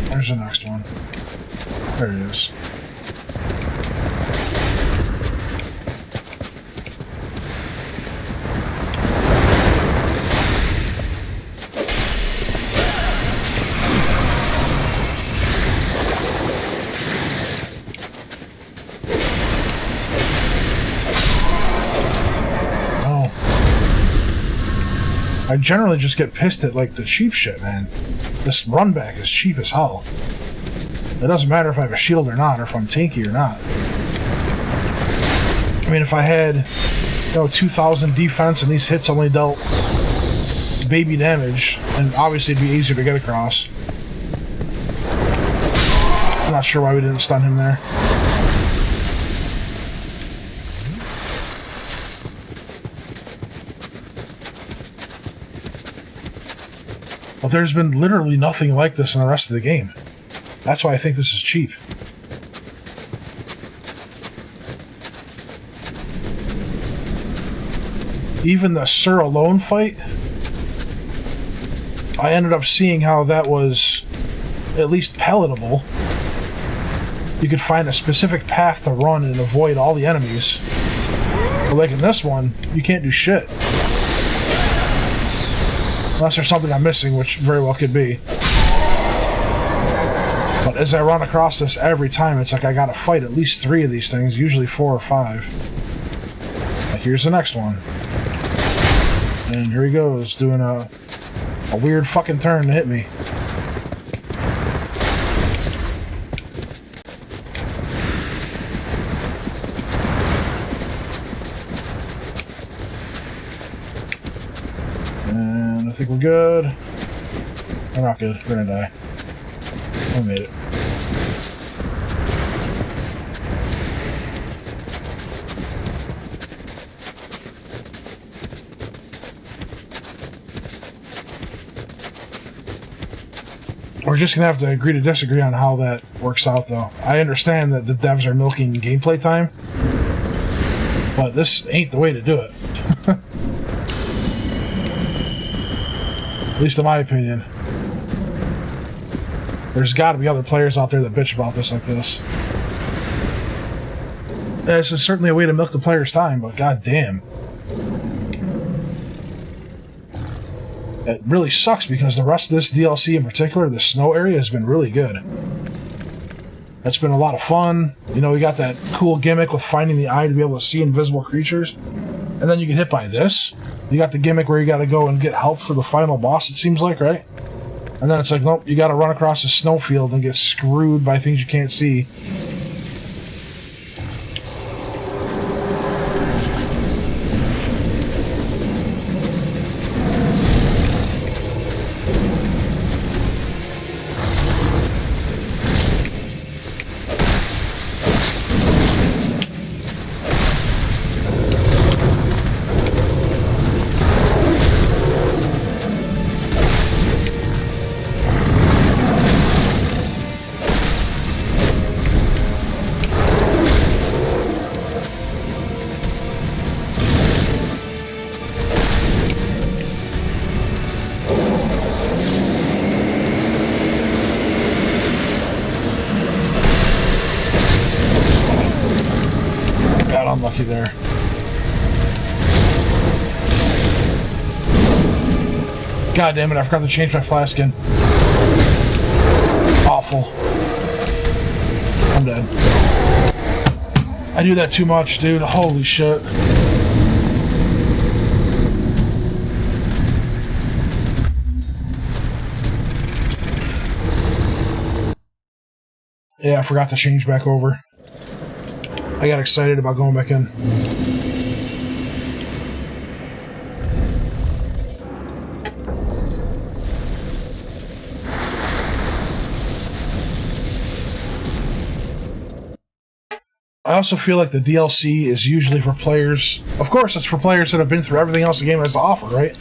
There's the next one. There it is. I generally just get pissed at, like, the cheap shit, man. This run back is cheap as hell. It doesn't matter if I have a shield or not, or if I'm tanky or not. I mean, if I had, 2,000 defense and these hits only dealt baby damage, and obviously it'd be easier to get across. I'm not sure why we didn't stun him there. But there's been literally nothing like this in the rest of the game. That's why I think this is cheap. Even the Sir alone fight, I ended up seeing how that was at least palatable. You could find a specific path to run and avoid all the enemies. But like in this one, you can't do shit. Unless there's something I'm missing, which very well could be. But as I run across this every time, it's like I gotta fight at least 3 of these things, usually 4 or 5. Like here's the next one. And here he goes, doing a weird fucking turn to hit me. And I think we're good. We're not good. We're gonna die. I made it. We're just gonna have to agree to disagree on how that works out, though. I understand that the devs are milking gameplay time, but this ain't the way to do it. At least in my opinion. There's got to be other players out there that bitch about this like this. This is certainly a way to milk the player's time, but goddamn. It really sucks because the rest of this DLC in particular, the snow area, has been really good. It's been a lot of fun. We got that cool gimmick with finding the eye to be able to see invisible creatures. And then you get hit by this. You got the gimmick where you got to go and get help for the final boss, it seems like, right? And then it's like, nope, you got to run across a snowfield and get screwed by things you can't see. Unlucky there. God damn it, I forgot to change my flask in. Awful. I'm dead. I do that too much, dude. Holy shit. Yeah, I forgot to change back over. I got excited about going back in. I also feel like the DLC is usually for players. Of course, it's for players that have been through everything else the game has to offer, right?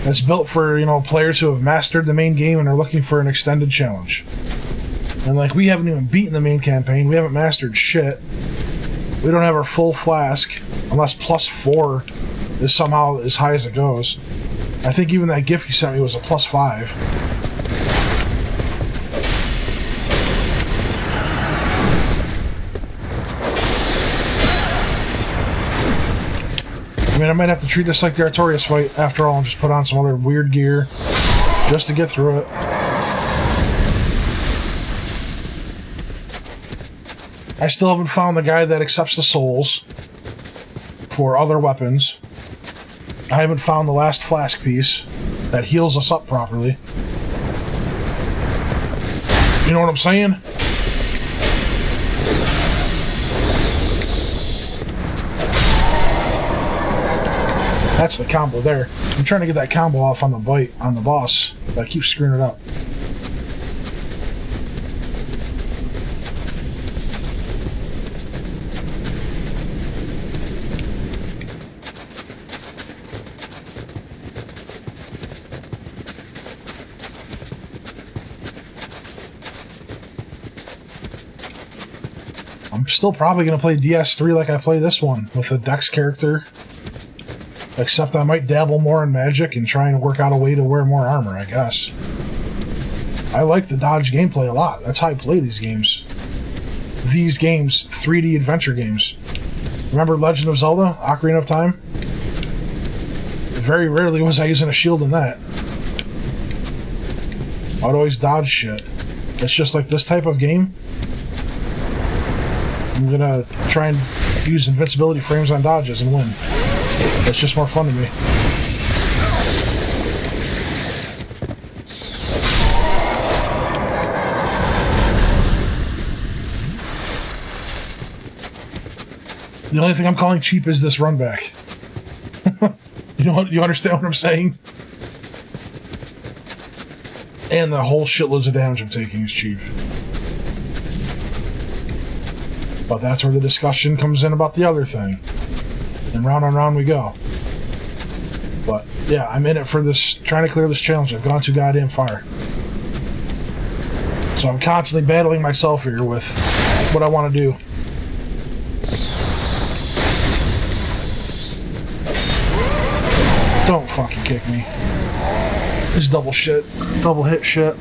It's built for, players who have mastered the main game and are looking for an extended challenge. And we haven't even beaten the main campaign. We haven't mastered shit. We don't have our full flask, unless +4 is somehow as high as it goes. I think even that gift you sent me was a +5. I mean, I might have to treat this like the Artorias fight after all and just put on some other weird gear just to get through it. I still haven't found the guy that accepts the souls for other weapons. I haven't found the last flask piece that heals us up properly. You know what I'm saying? That's the combo there. I'm trying to get that combo off on the bite on the boss, but I keep screwing it up. I'm still probably going to play DS3 like I play this one, with a Dex character. Except I might dabble more in magic and try and work out a way to wear more armor, I guess. I like the dodge gameplay a lot. That's how I play these games. These games, 3D adventure games. Remember Legend of Zelda, Ocarina of Time? Very rarely was I using a shield in that. I'd always dodge shit. It's just like this type of game. I'm gonna try and use invincibility frames on dodges and win. It's just more fun to me. The only thing I'm calling cheap is this run back. You understand what I'm saying? And the whole shitloads of damage I'm taking is cheap. But that's where the discussion comes in about the other thing. And round and round we go. But yeah, I'm in it for this, trying to clear this challenge. I've gone too goddamn far. So I'm constantly battling myself here with what I want to do. Don't fucking kick me. This double shit. Double hit shit.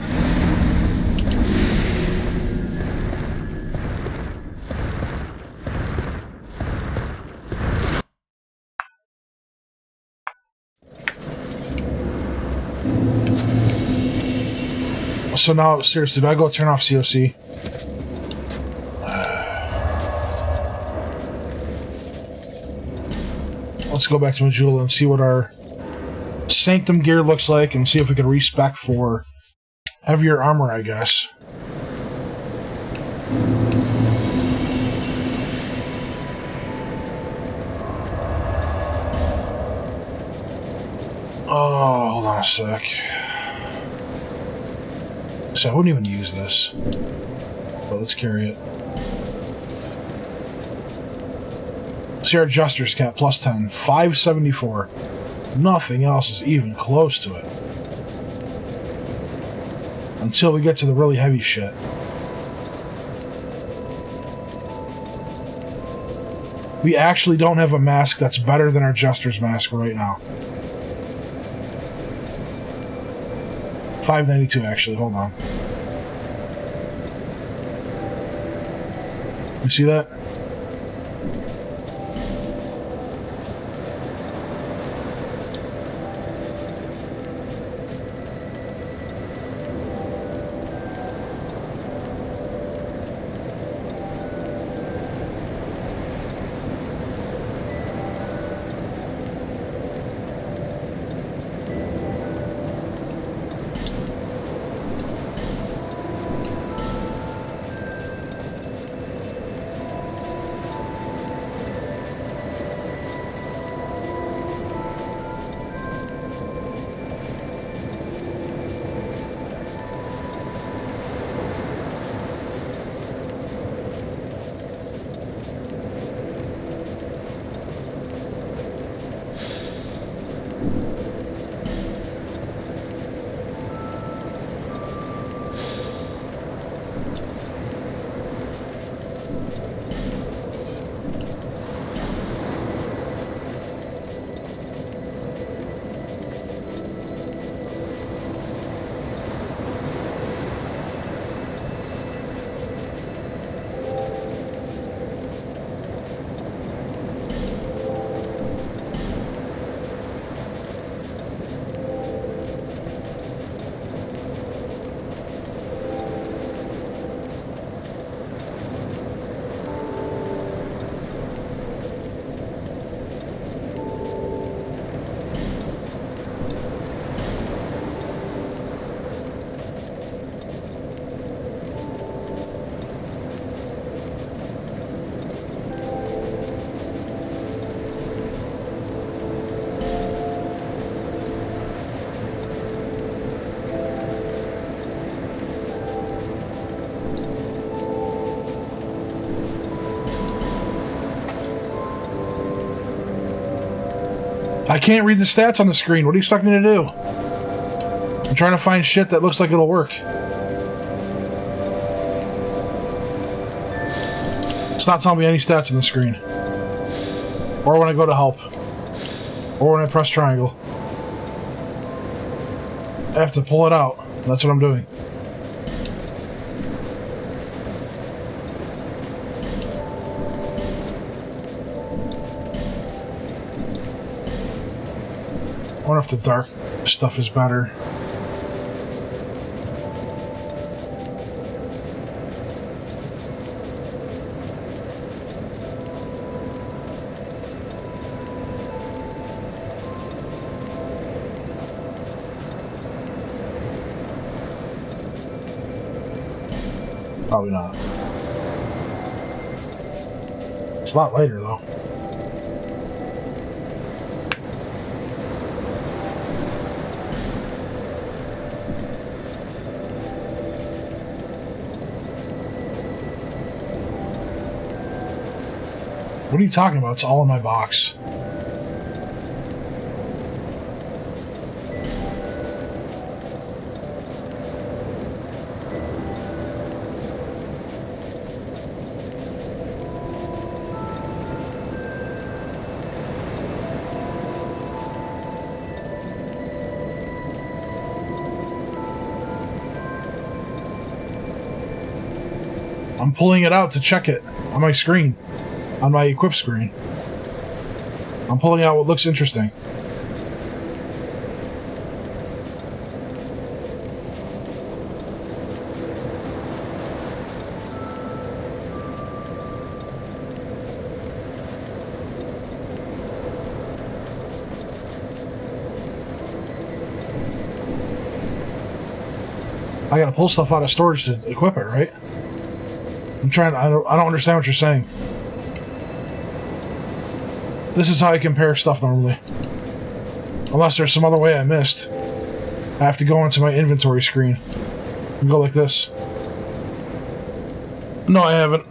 So now, seriously, do I go turn off COC? Let's go back to Majula and see what our Sanctum gear looks like and see if we can respec for heavier armor, I guess. Oh, hold on a sec. So I wouldn't even use this, but let's carry it. See our adjuster's cap, plus 10, 574. Nothing else is even close to it. Until we get to the really heavy shit. We actually don't have a mask that's better than our Jester's mask right now. 592 actually, hold on. You see that? I can't read the stats on the screen. What do you expect me to do? I'm trying to find shit that looks like it'll work. It's not telling me any stats on the screen. Or when I go to help. Or when I press triangle. I have to pull it out. That's what I'm doing. I wonder if the dark stuff is better. Probably not. It's a lot later, though. What are you talking about? It's all in my box. I'm pulling it out to check it on my screen, on my equip screen. I'm pulling out what looks interesting. I gotta pull stuff out of storage to equip it, right? I'm trying. I don't understand what you're saying. This is how I compare stuff normally. Unless there's some other way I missed. I have to go into my inventory screen and go like this. No, I haven't.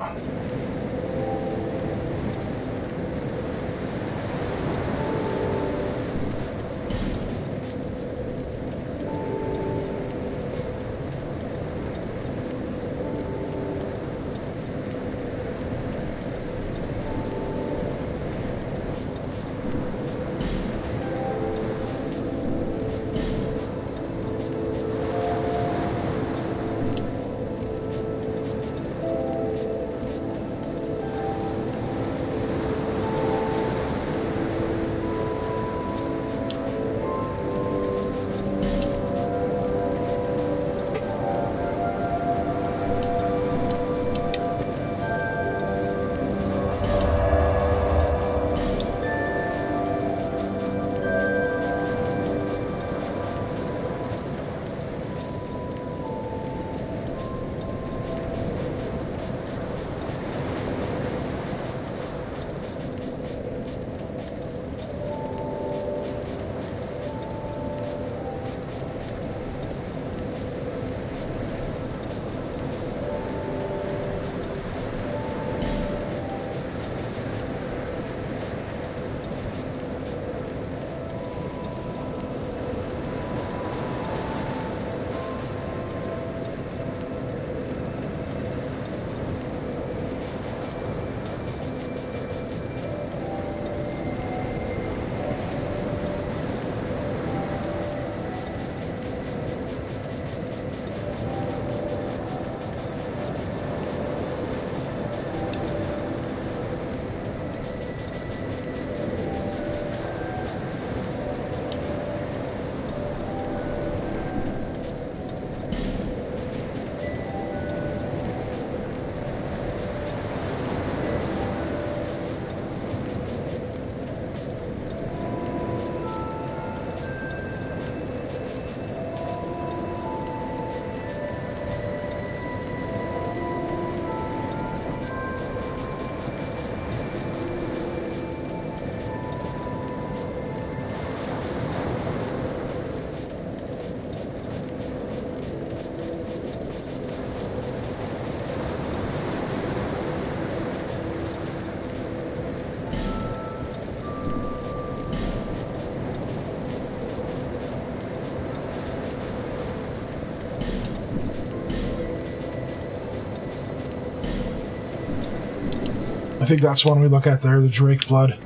I think that's one we look at there, the Drake blood.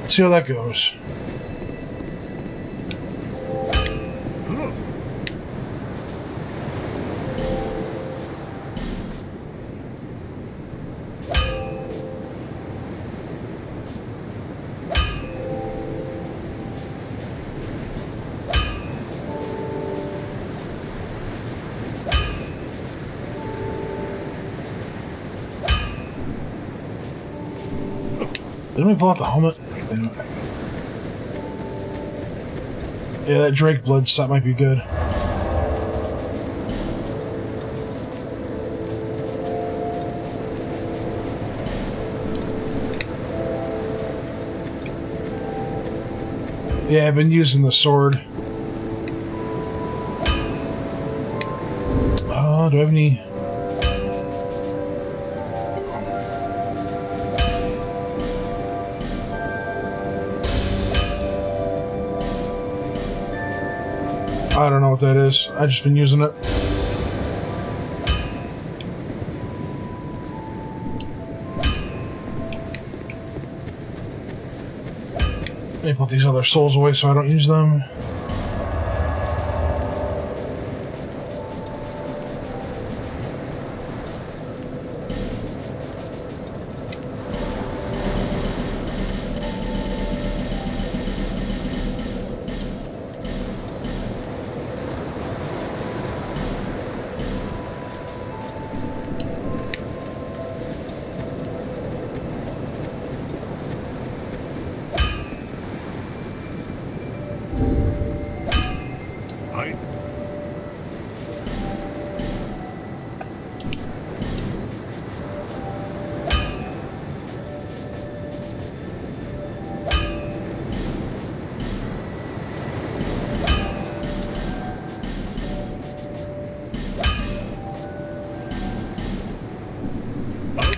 Let's see how that goes. Didn't we pull out the helmet? Yeah, that Drake blood set might be good. Yeah, I've been using the sword. Do I have any... I don't know what that is. I've just been using it. Let me put these other souls away so I don't use them.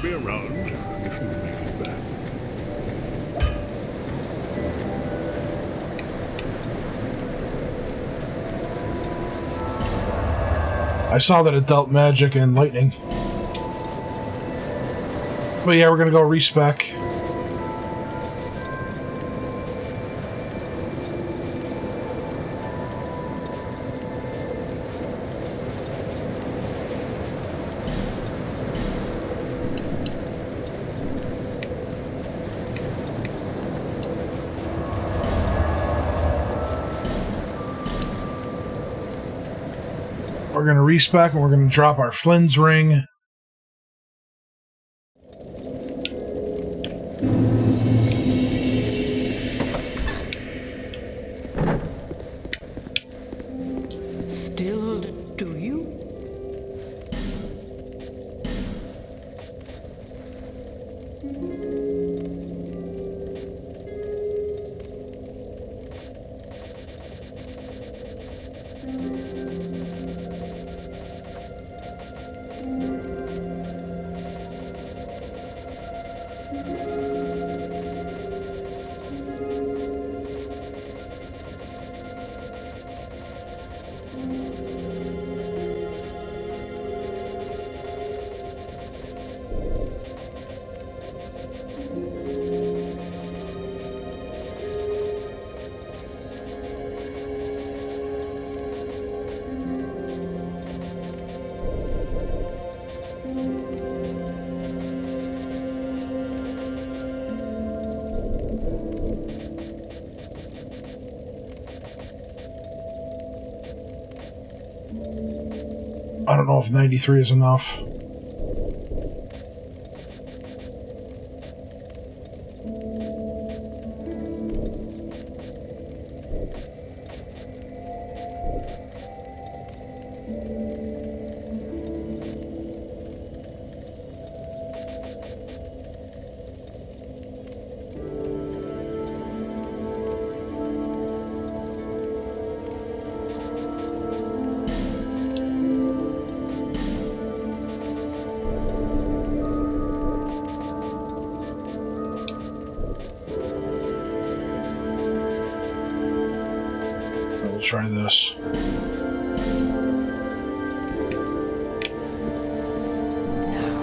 Be around if you make it back. I saw that it dealt magic and lightning. But yeah, we're gonna go respec. We're going to respec and we're going to drop our Flynn's ring. Still do you? I don't know if 93 is enough. We'll try this. Now.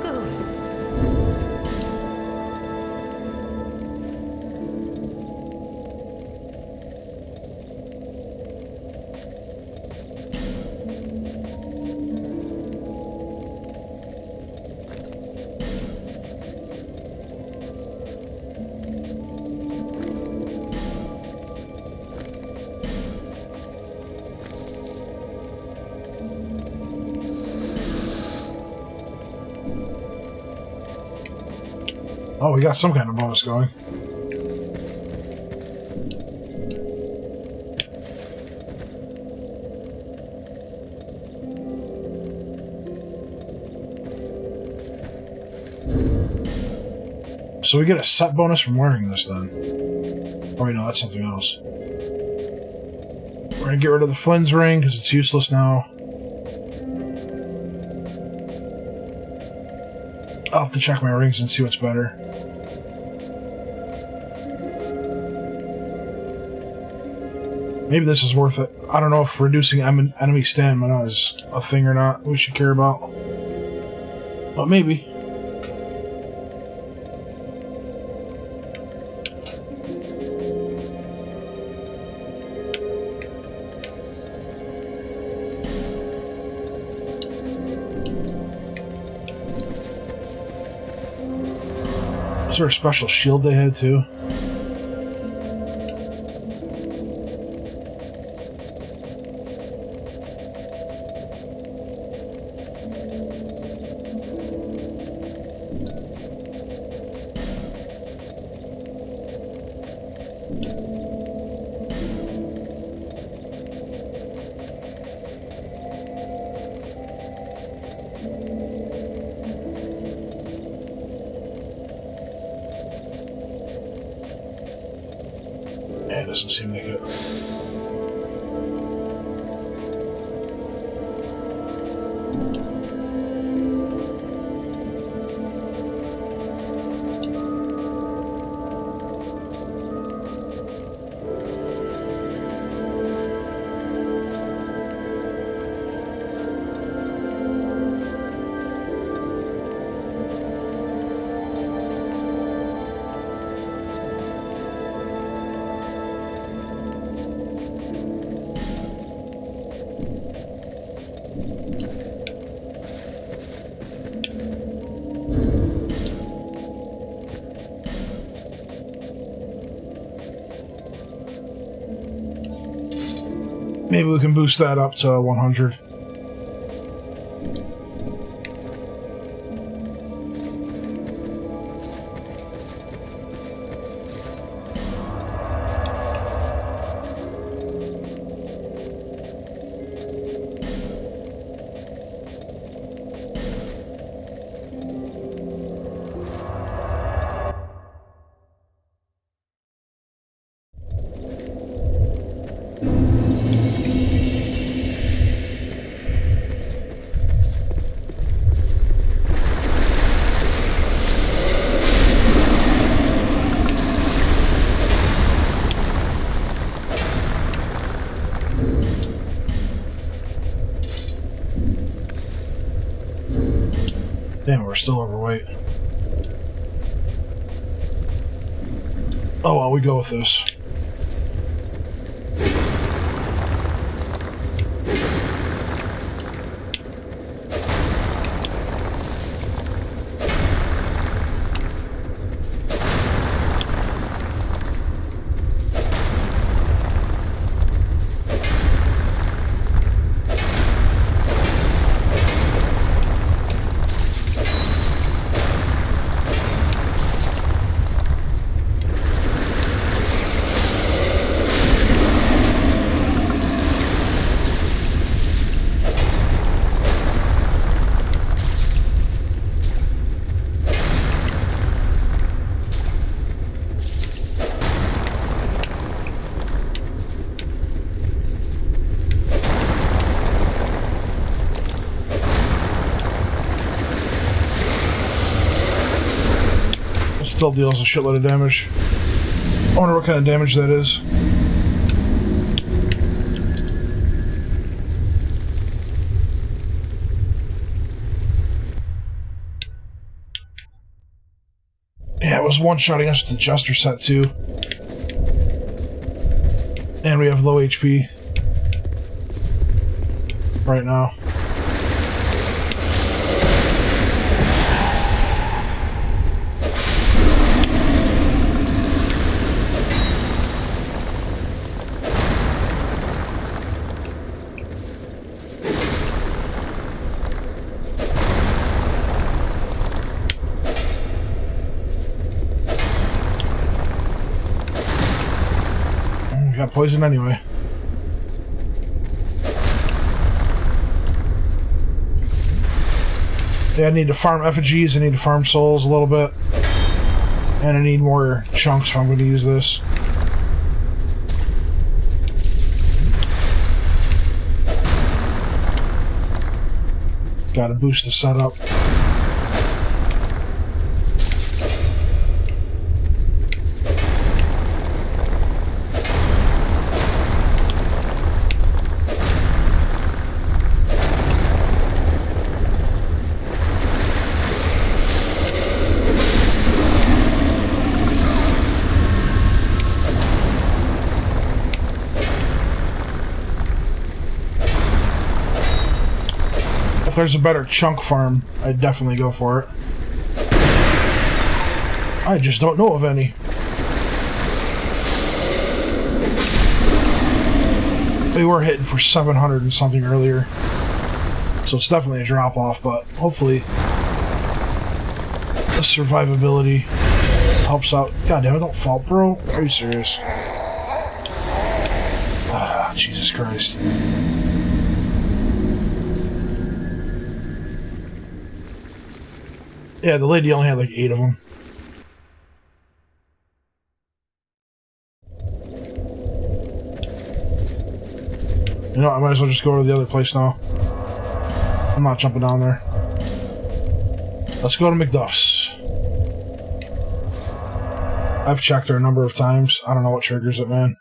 Good. Oh, we got some kind of bonus going. So we get a set bonus from wearing this then. Oh wait, no, that's something else. We're gonna get rid of the Flynn's ring because it's useless now. I'll have to check my rings and see what's better. Maybe this is worth it. I don't know if reducing enemy stamina is a thing or not we should care about. But maybe. Is there a special shield they had too? Yeah, it doesn't seem like it. Maybe we can boost that up to 100. Damn, we're still overweight. Oh well, we go with this. Still deals a shitload of damage. I wonder what kind of damage that is. Yeah, it was one-shotting us with the Jester set too. And we have low HP right now. got poisoned anyway. Yeah, I need to farm effigies, I need to farm souls a little bit. And I need more chunks if I'm going to use this. Gotta boost the setup. If there's a better chunk farm, I'd definitely go for it. I just don't know of any. We were hitting for 700 and something earlier. So it's definitely a drop off, but hopefully the survivability helps out. God damn it, don't fall, bro. Are you serious? Ah, Jesus Christ. Yeah, the lady only had like 8 of them. You know, I might as well just go to the other place now. I'm not jumping down there. Let's go to McDuff's. I've checked her a number of times. I don't know what triggers it, man.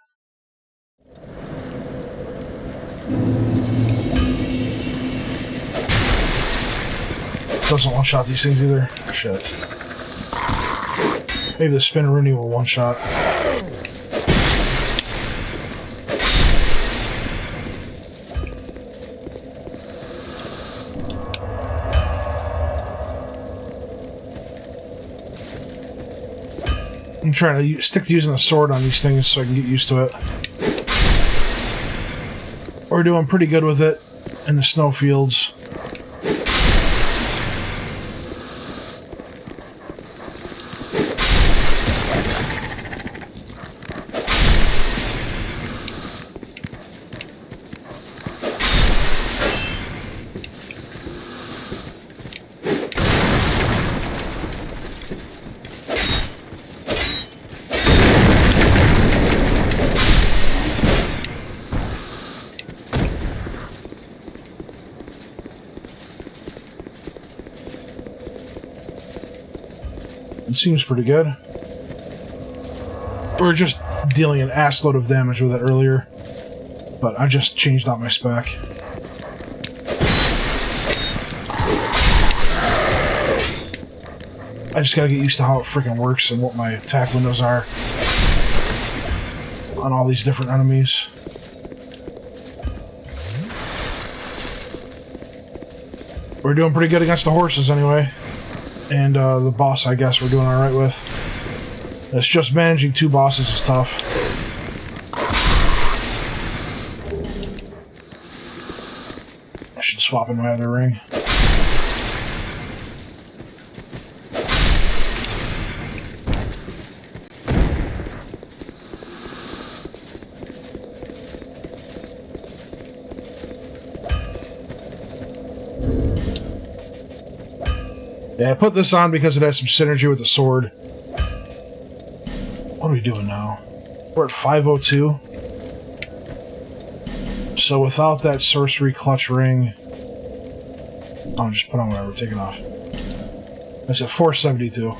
Doesn't one-shot these things either. Shit. Maybe the Spinneroonie will one-shot. I'm trying to stick to using a sword on these things so I can get used to it. We're doing pretty good with it in the snowfields. It seems pretty good. We were just dealing an assload of damage with it earlier, but I just changed out my spec. I just gotta get used to how it freaking works and what my attack windows are on all these different enemies. We're doing pretty good against the horses anyway. And the boss, I guess, we're doing alright with. It's just managing 2 bosses is tough. I should swap in my other ring. Yeah, I put this on because it has some synergy with the sword. What are we doing now? We're at 502. So without that sorcery clutch ring... I'll just put on whatever, take it off. That's at 472.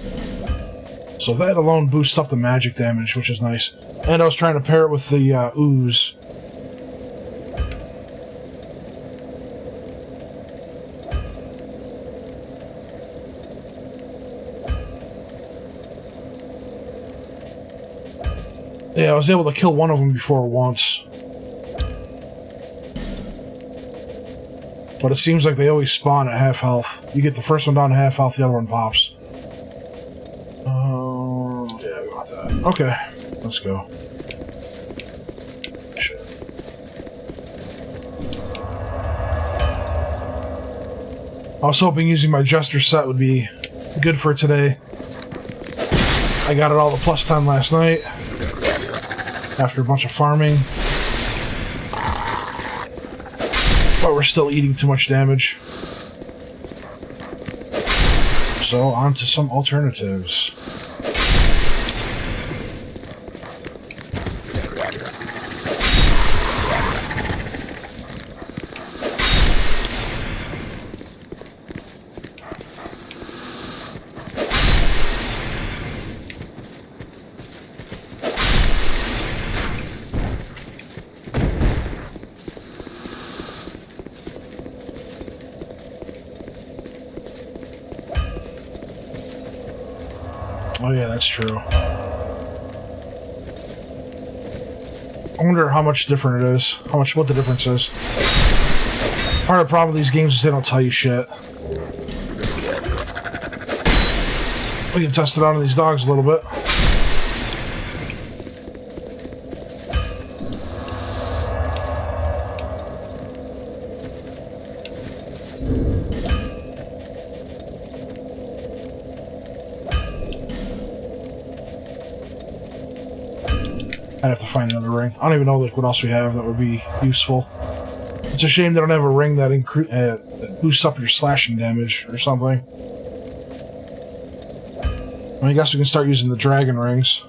So that alone boosts up the magic damage, which is nice. And I was trying to pair it with the ooze. Yeah, I was able to kill one of them before once. But it seems like they always spawn at half health. You get the first one down to half health, the other one pops. Yeah, we want that. Okay, let's go. Shit. I was hoping using my Jester set would be good for today. I got it all the plus 10 last night. after a bunch of farming. But we're still eating too much damage. So, on to some alternatives. Oh yeah, that's true. I wonder how much different it is. What the difference is. Part of the problem with these games is they don't tell you shit. We can test it out on these dogs a little bit. I'd have to find another ring. I don't even know like what else we have that would be useful. It's a shame they don't have a ring that, that boosts up your slashing damage or something. I guess we can start using the dragon rings.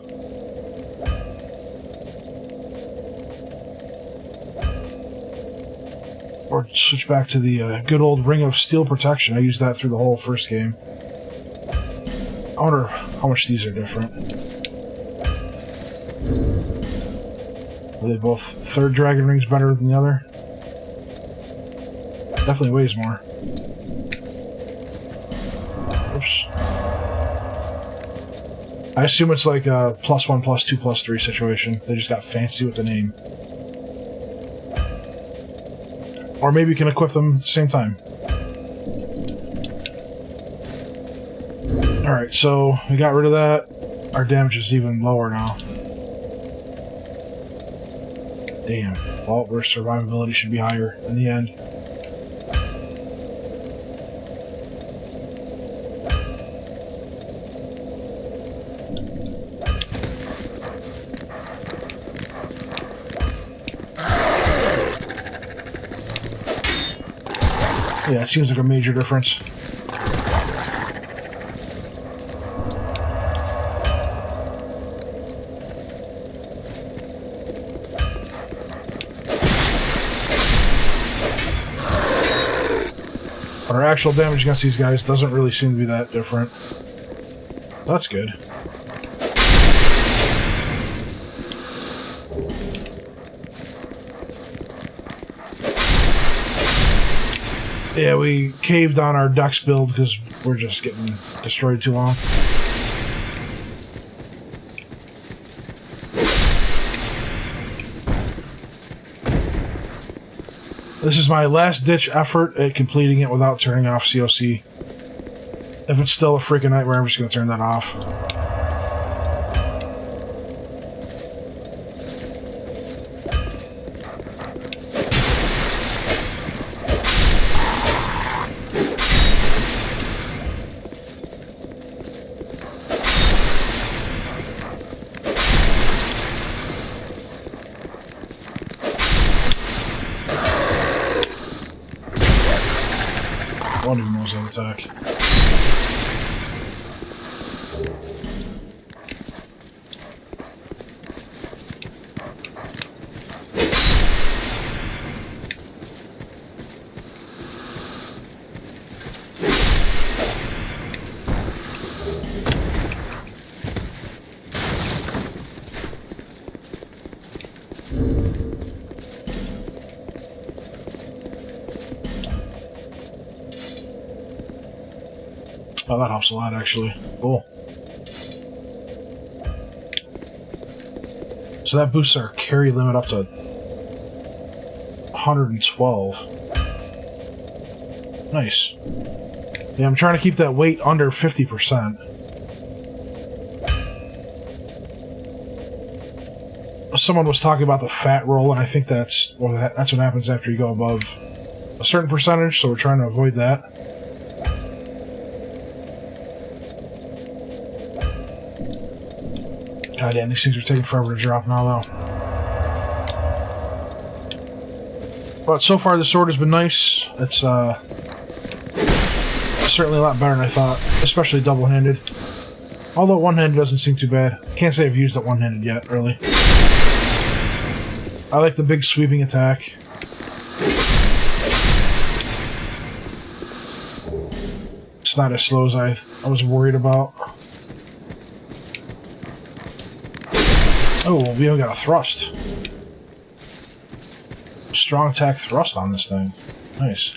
Or switch back to the good old Ring of Steel Protection. I used that through the whole first game. I wonder how much these are different. Are they both third dragon rings better than the other? Definitely weighs more. Oops. I assume it's like a +1, +2, +3 situation. They just got fancy with the name. Or maybe you can equip them at the same time. Alright, so we got rid of that. Our damage is even lower now. Damn. Well, our survivability should be higher in the end. Yeah, it seems like a major difference. But our actual damage against these guys doesn't really seem to be that different. That's good. Yeah, we caved on our Dex build because we're just getting destroyed too long. This is my last-ditch effort at completing it without turning off COC. If it's still a freaking nightmare, I'm just going to turn that off. One of them was on attack. Oh, that helps a lot, actually. Cool. So that boosts our carry limit up to 112. Nice. Yeah, I'm trying to keep that weight under 50%. Someone was talking about the fat roll, and I think that's what happens after you go above a certain percentage, so we're trying to avoid that. God damn, these things are taking forever to drop now, though. But so far, the sword has been nice. It's certainly a lot better than I thought, especially double-handed. Although one-handed doesn't seem too bad. Can't say I've used it one-handed yet, really. I like the big sweeping attack. It's not as slow as I was worried about. Oh, we even got a thrust. Strong attack thrust on this thing. Nice.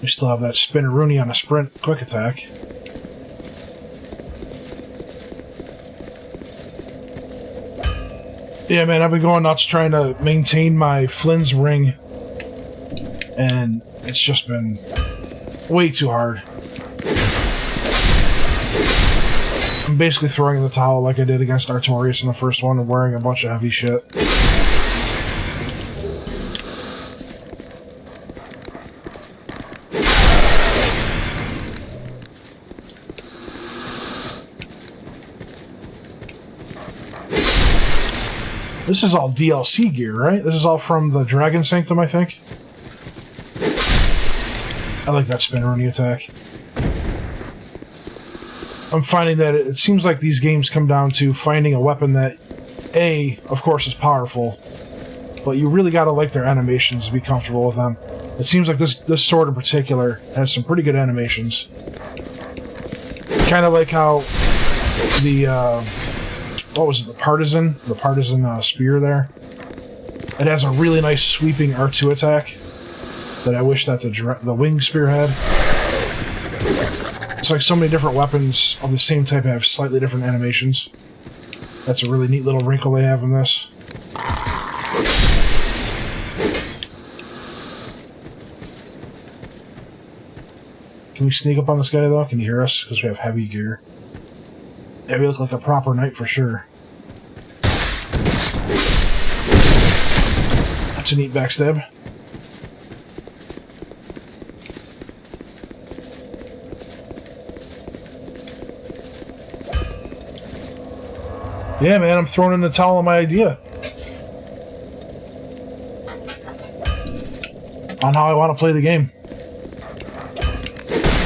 We still have that spinneroonie on a sprint quick attack. Yeah, man, I've been going nuts trying to maintain my Flynn's ring, and it's just been way too hard. I'm basically throwing in the towel like I did against Artorias in the first one and wearing a bunch of heavy shit. This is all DLC gear, right? This is all from the Dragon Sanctum, I think. I like that spinneroonie attack. I'm finding that it seems like these games come down to finding a weapon that, A, of course, is powerful, but you really gotta like their animations to be comfortable with them. It seems like this sword in particular has some pretty good animations. Kind of like how the, what was it, the partisan spear there? It has a really nice sweeping R2 attack that I wish that the wing spear had. It's like so many different weapons of the same type have slightly different animations. That's a really neat little wrinkle they have in this. Can we sneak up on this guy, though? Can you hear us? Because we have heavy gear. Yeah, we look like a proper knight for sure. That's a neat backstab. Yeah, man, I'm throwing in the towel on my idea. On how I want to play the game.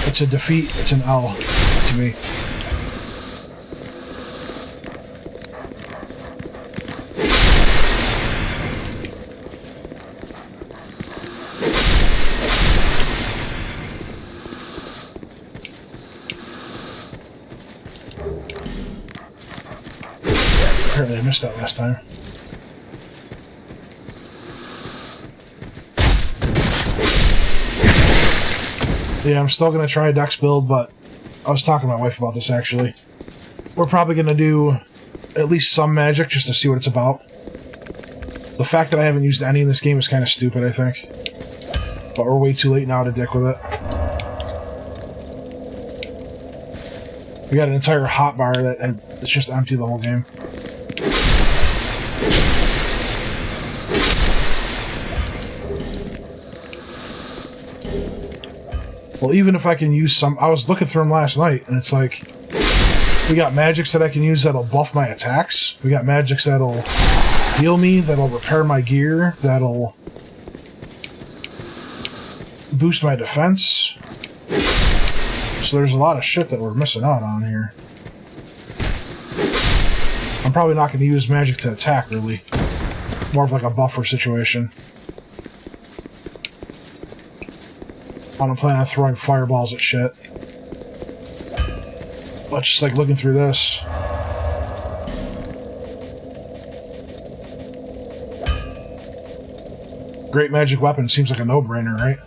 It's a defeat, it's an L to me. Apparently I missed that last time. Yeah, I'm still going to try a Dex build, but I was talking to my wife about this, actually. We're probably going to do at least some magic just to see what it's about. The fact that I haven't used any in this game is kind of stupid, I think. But we're way too late now to dick with it. We got an entire hotbar that it's just empty the whole game. Well, even if I can use some... I was looking through them last night, and it's like... We got magics that I can use that'll buff my attacks. We got magics that'll heal me, that'll repair my gear, that'll boost my defense. So there's a lot of shit that we're missing out on here. I'm probably not going to use magic to attack, really. More of like a buffer situation. I don't plan on throwing fireballs at shit. But just like looking through this. Great magic weapon seems like a no-brainer, right?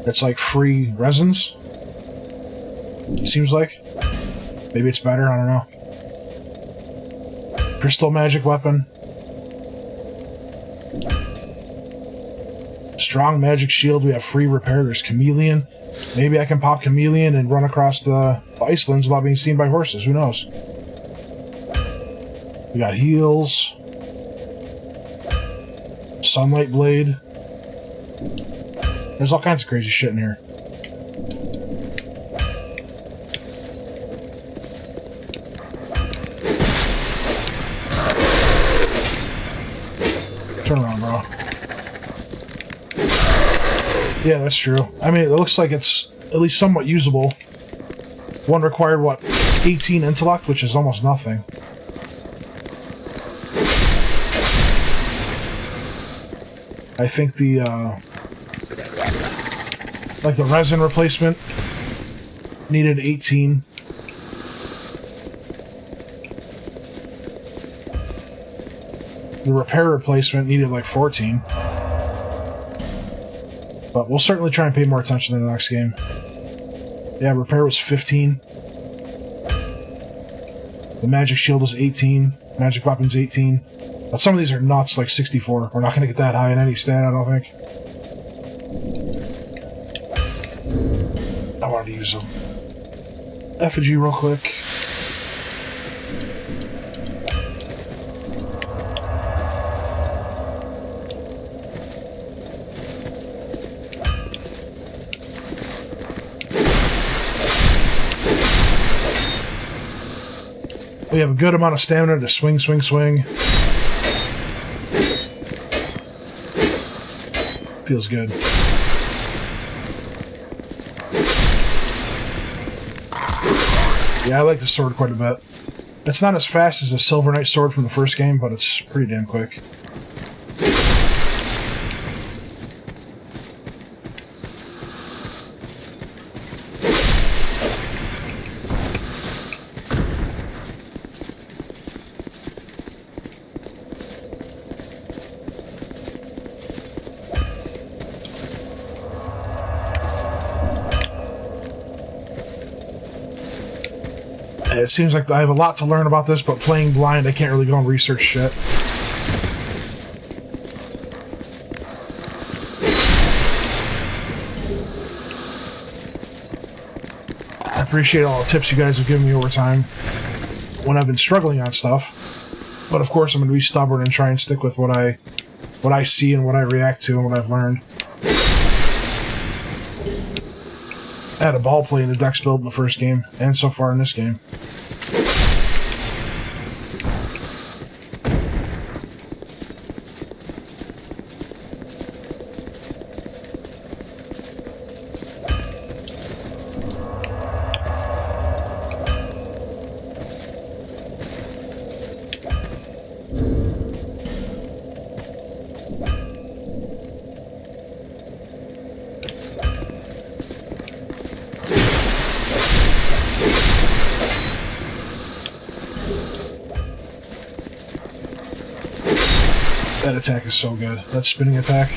It's like free resins. Seems like. Maybe it's better, I don't know. Crystal magic weapon. Strong magic shield, we have free repair, there's chameleon. Maybe I can pop chameleon and run across the Icelands without being seen by horses, who knows? We got heals. Sunlight blade. There's all kinds of crazy shit in here. Turn around, bro. Yeah, that's true. I mean, it looks like it's at least somewhat usable. One required, what, 18 intellect, which is almost nothing. I think the, like the resin replacement needed 18. The repair replacement needed like 14. But we'll certainly try and pay more attention in the next game. Yeah, repair was 15. The magic shield was 18. Magic weapons 18. But some of these are nuts, like 64. We're not going to get that high in any stat, I don't think. I wanted to use them. Effigy real quick. We have a good amount of stamina to swing, swing, swing. Feels good. Yeah, I like the sword quite a bit. It's not as fast as the Silver Knight sword from the first game, but it's pretty damn quick. It seems like I have a lot to learn about this, but playing blind, I can't really go and research shit. I appreciate all the tips you guys have given me over time when I've been struggling on stuff. But of course, I'm going to be stubborn and try and stick with what I see and what I react to and what I've learned. I had a ball play in the Dex build in the first game, and so far in this game. That attack is so good. That spinning attack.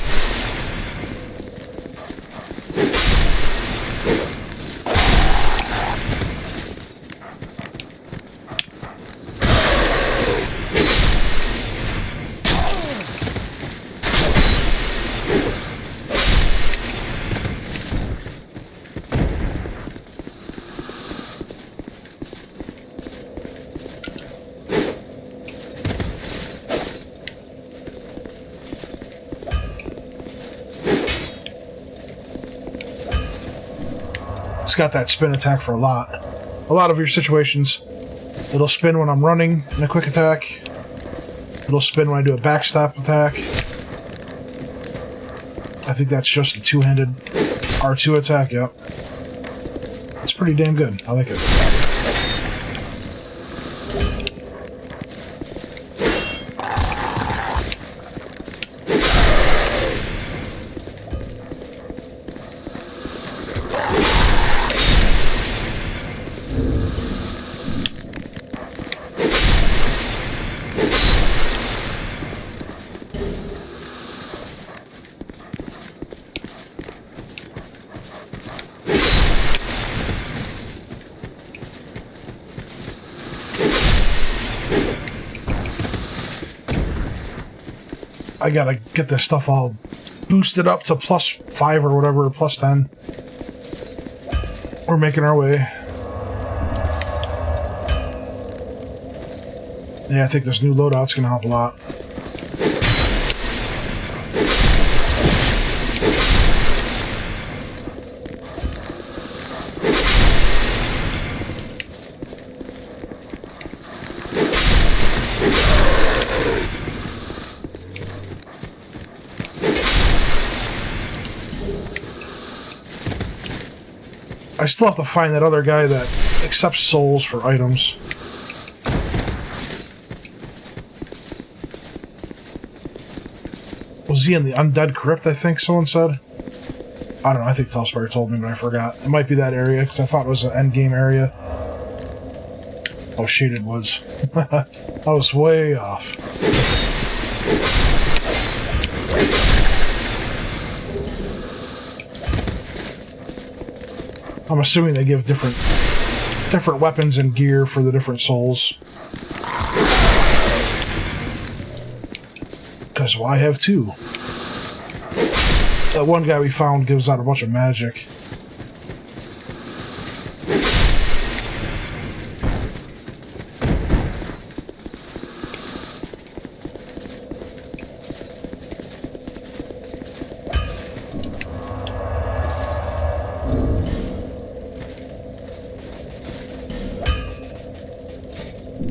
It's got that spin attack for a lot of your situations. It'll spin when I'm running in a quick attack. It'll spin when I do a backstop attack. I think that's just a two-handed R2 attack, yep. It's pretty damn good. I like it. I gotta get this stuff all boosted up to +5 or whatever, +10. We're making our way. Yeah, I think this new loadout's gonna help a lot. I still have to find that other guy that accepts souls for items. Was he in the Undead Crypt, I think someone said? I don't know, I think Telspire told me, but I forgot. It might be that area, because I thought it was an endgame area. Oh, Shaded Woods. I was way off. I'm assuming they give different weapons and gear for the different souls. Because why have two? That one guy we found gives out a bunch of magic.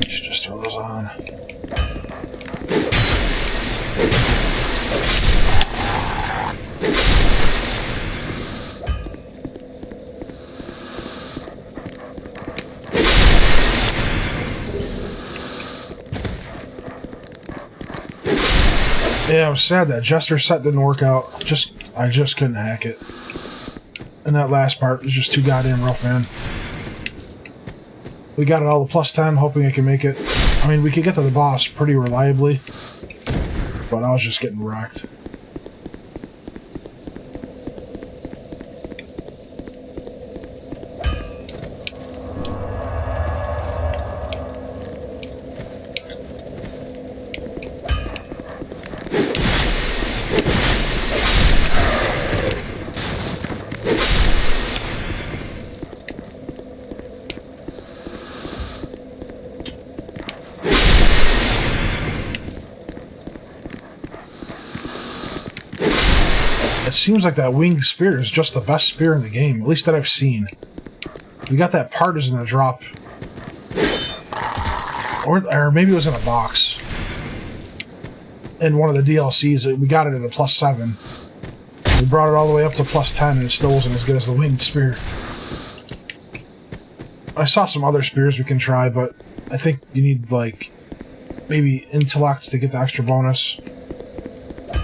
Should just throw those on. Yeah, I'm sad that Jester set didn't work out. I just couldn't hack it. And that last part was just too goddamn rough, man. We got it all to +10, hoping I can make it. I mean, we could get to the boss pretty reliably, but I was just getting wrecked. It seems like that winged spear is just the best spear in the game, at least that I've seen. We got that part in the drop. Or maybe it was in a box. In one of the DLCs, we got it at a +7. We brought it all the way up to +10 and it still wasn't as good as the winged spear. I saw some other spears we can try, but I think you need, like, maybe intellect to get the extra bonus.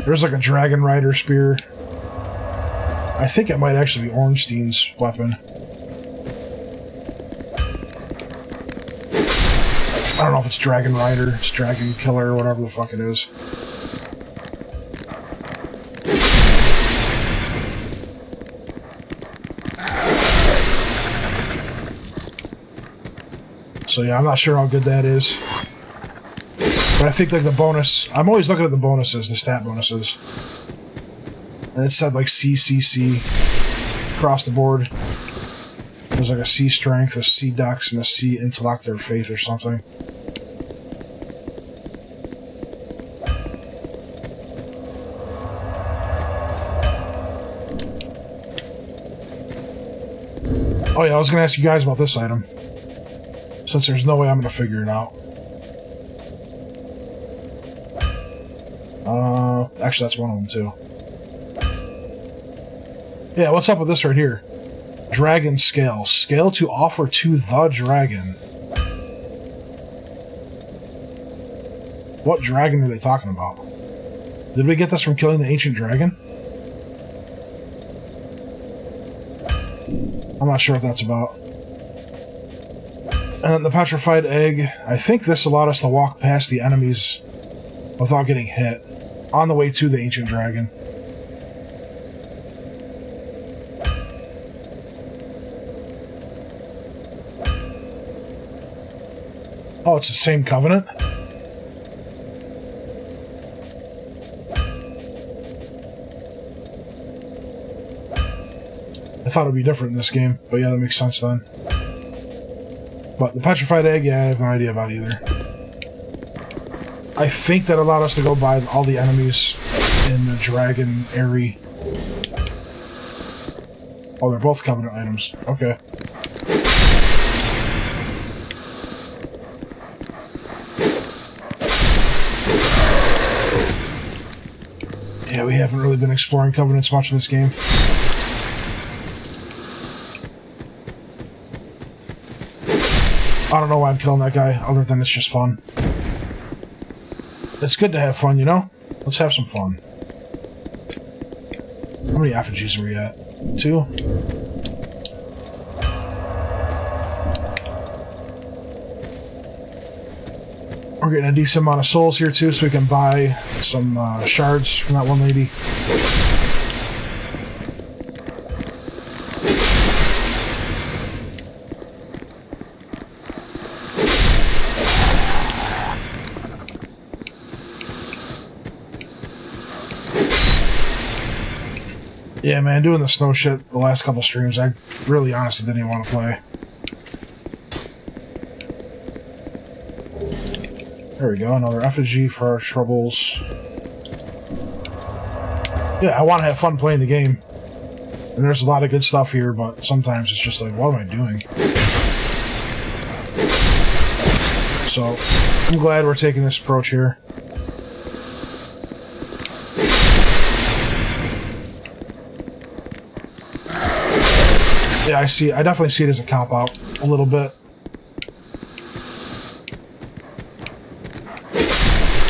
There's like a Dragon Rider spear. I think it might actually be Ornstein's weapon. I don't know if it's Dragon Rider, it's Dragon Killer, whatever the fuck it is. So yeah, I'm not sure how good that is. But I think like the bonus, I'm always looking at the bonuses, the stat bonuses. And it said like CCC across the board. There's like a C strength, a C dex, and a C intellect or faith or something. Oh yeah, I was going to ask you guys about this item. Since there's no way I'm going to figure it out. Actually that's one of them too. Yeah, what's up with this right here? Dragon Scale. Scale to offer to the dragon. What dragon are they talking about? Did we get this from killing the ancient dragon? I'm not sure what that's about. And the petrified egg. I think this allowed us to walk past the enemies without getting hit on the way to the ancient dragon. Oh, it's the same covenant? I thought it would be different in this game, but yeah, that makes sense then. But the petrified egg, yeah, I have no idea about either. I think that allowed us to go by all the enemies in the dragon area. Oh, they're both covenant items. Okay. Yeah, we haven't really been exploring covenants much in this game. I don't know why I'm killing that guy, other than it's just fun. It's good to have fun, you know? Let's have some fun. How many effigies are we at? 2? We're getting a decent amount of souls here, too, so we can buy some shards from that one lady. Yeah, man, doing the snow shit the last couple streams, I really honestly didn't even want to play. There we go, another effigy for our troubles. Yeah, I want to have fun playing the game. And there's a lot of good stuff here, but sometimes it's just like, what am I doing? So, I'm glad we're taking this approach here. Yeah, I definitely see it as a cop-out a little bit.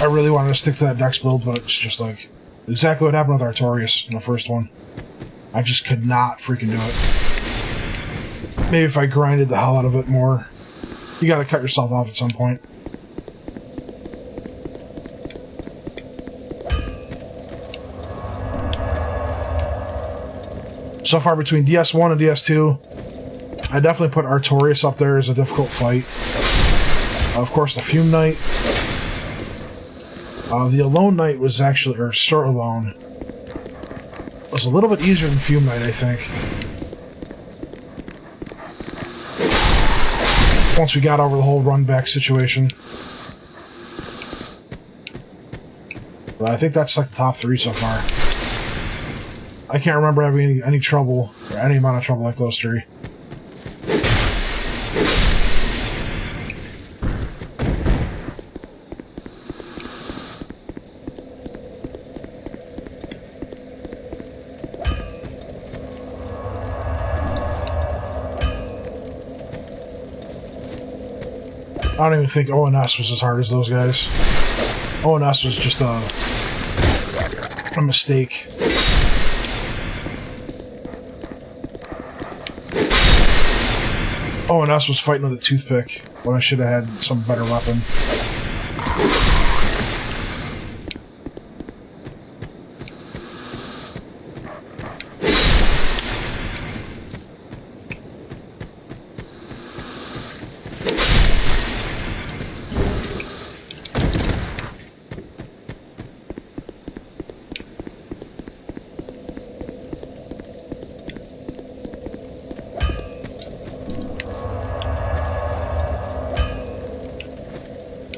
I really wanted to stick to that dex build, but it's just like exactly what happened with Artorias in the first one. I just could not freaking do it. Maybe if I grinded the hell out of it more. You gotta cut yourself off at some point. So far between DS1 and DS2, I definitely put Artorias up there as a difficult fight. Of course, the Fume Knight. The Alone Knight was actually, or Sir Alone, was a little bit easier than Fume Knight, I think. Once we got over the whole run back situation. But I think that's like the top 3 so far. I can't remember having any trouble, or any amount of trouble like those 3. I don't even think ONS was as hard as those guys. ONS was just a mistake. ONS was fighting with a toothpick when I should have had some better weapon.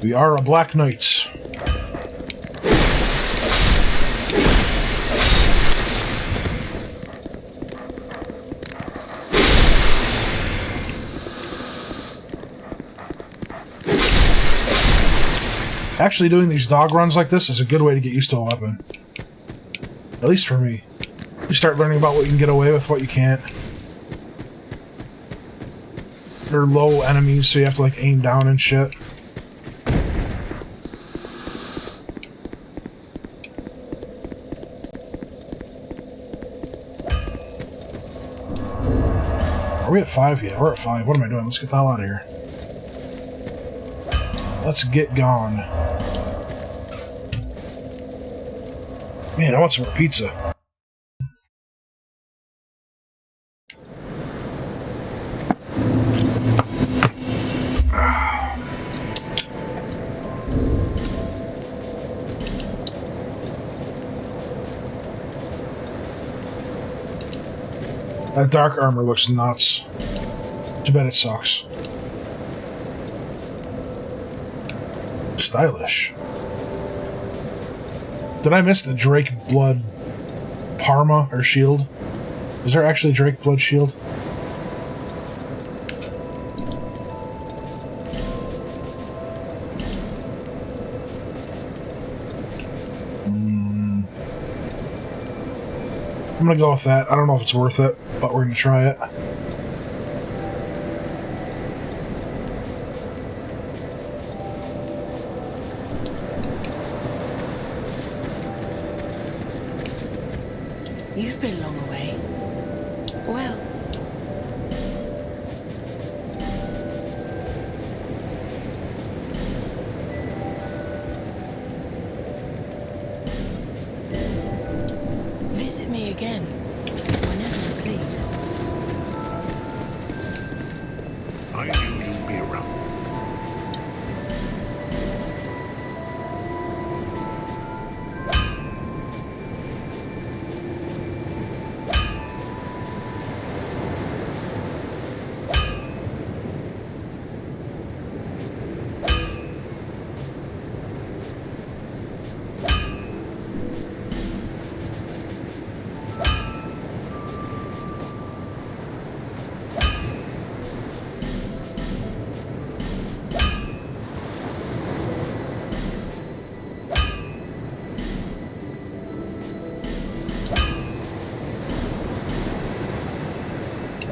We are a Black Knights. Actually, doing these dog runs like this is a good way to get used to a weapon. At least for me. You start learning about what you can get away with, what you can't. They're low enemies, so you have to like aim down and shit. Are we at 5? Yeah, we're at 5. What am I doing? Let's get the hell out of here. Let's get gone. Man, I want some more pizza. That dark armor looks nuts. Too bad it sucks. Stylish. Did I miss the Drake Blood Parma or shield? Is there actually a Drake Blood shield? I'm gonna go with that. I don't know if it's worth it, but we're gonna try it. You've been long away. Well, visit me again, whenever you please. I knew you'd be around.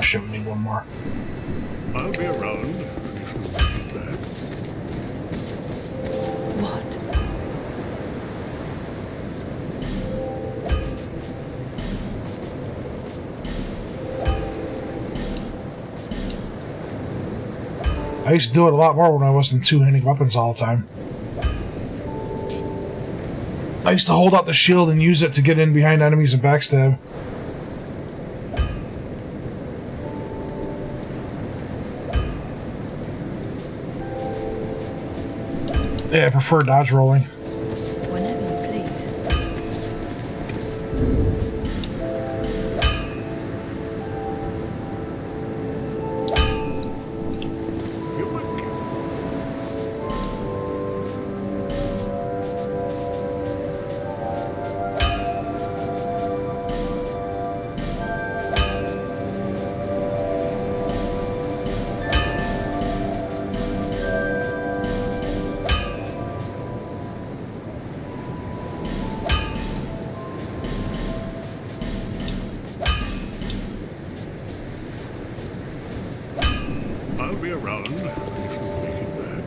Should need one more. I'll be around if you make it back. What? I used to do it a lot more when I wasn't two-handing weapons all the time. I used to hold out the shield and use it to get in behind enemies and backstab. Yeah, I prefer dodge rolling. Whenever you please. You would. I'll be around if you make it back.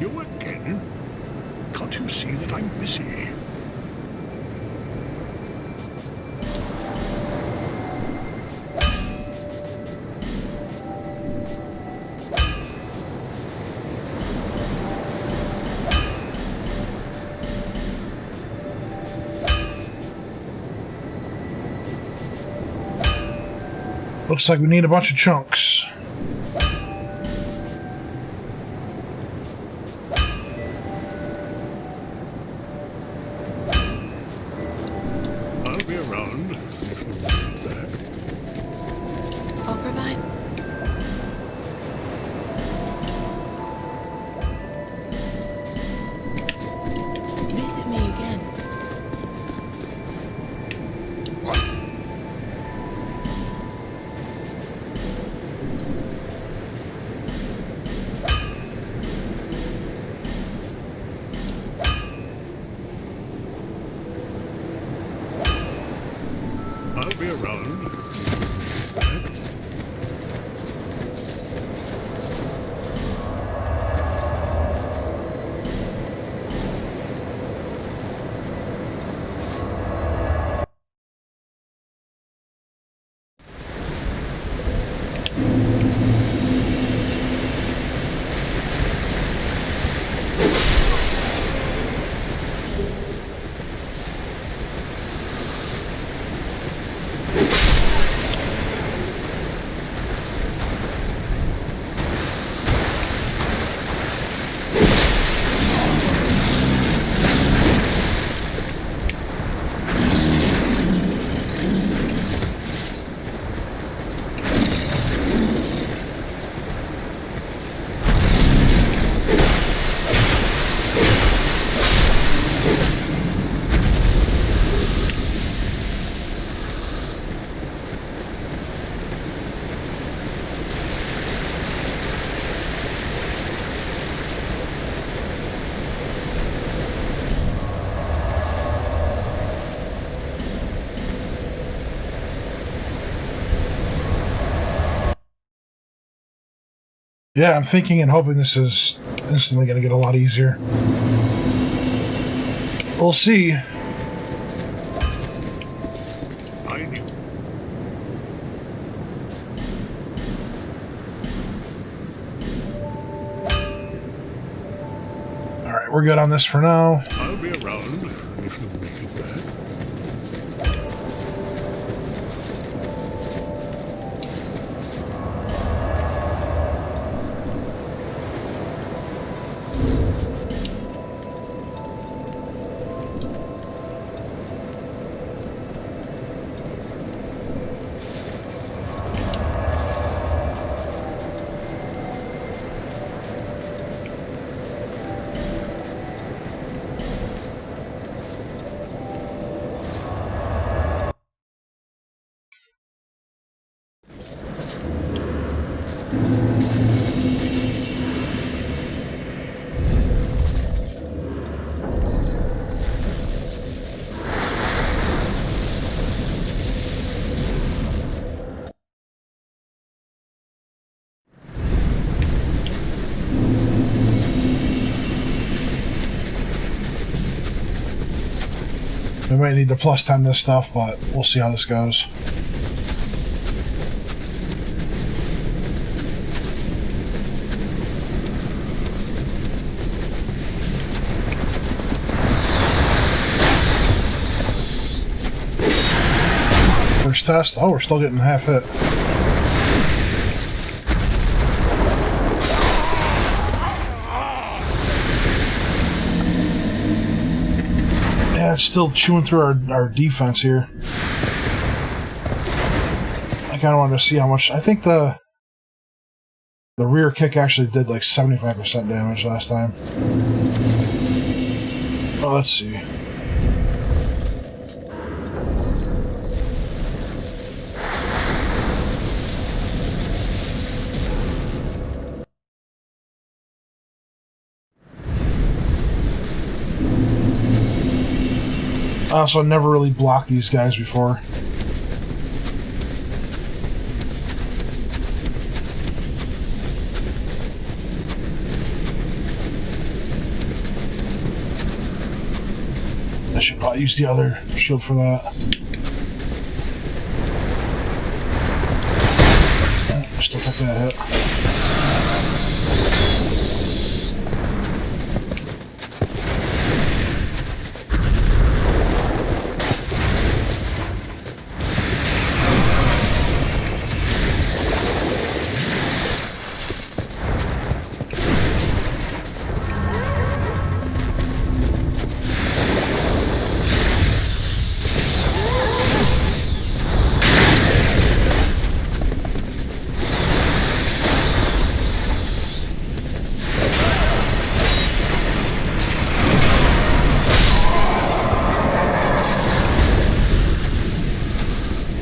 You again? Can't you see that I'm busy? Looks like we need a bunch of chunks. I'll be around if you make it back. I'll provide. Visit me again. What? Yeah, I'm thinking and hoping this is instantly going to get a lot easier. We'll see. I knew. Alright, we're good on this for now. I'll be around if you make it back. We might need to plus 10 this stuff, but we'll see how this goes. First test. Oh, we're still getting half hit. Yeah, it's still chewing through our defense here. I kind of wanted to see how much. I think the rear kick actually did like 75% damage last time. Oh, let's see. I also never really blocked these guys before. I should probably use the other shield for that. Still take that hit.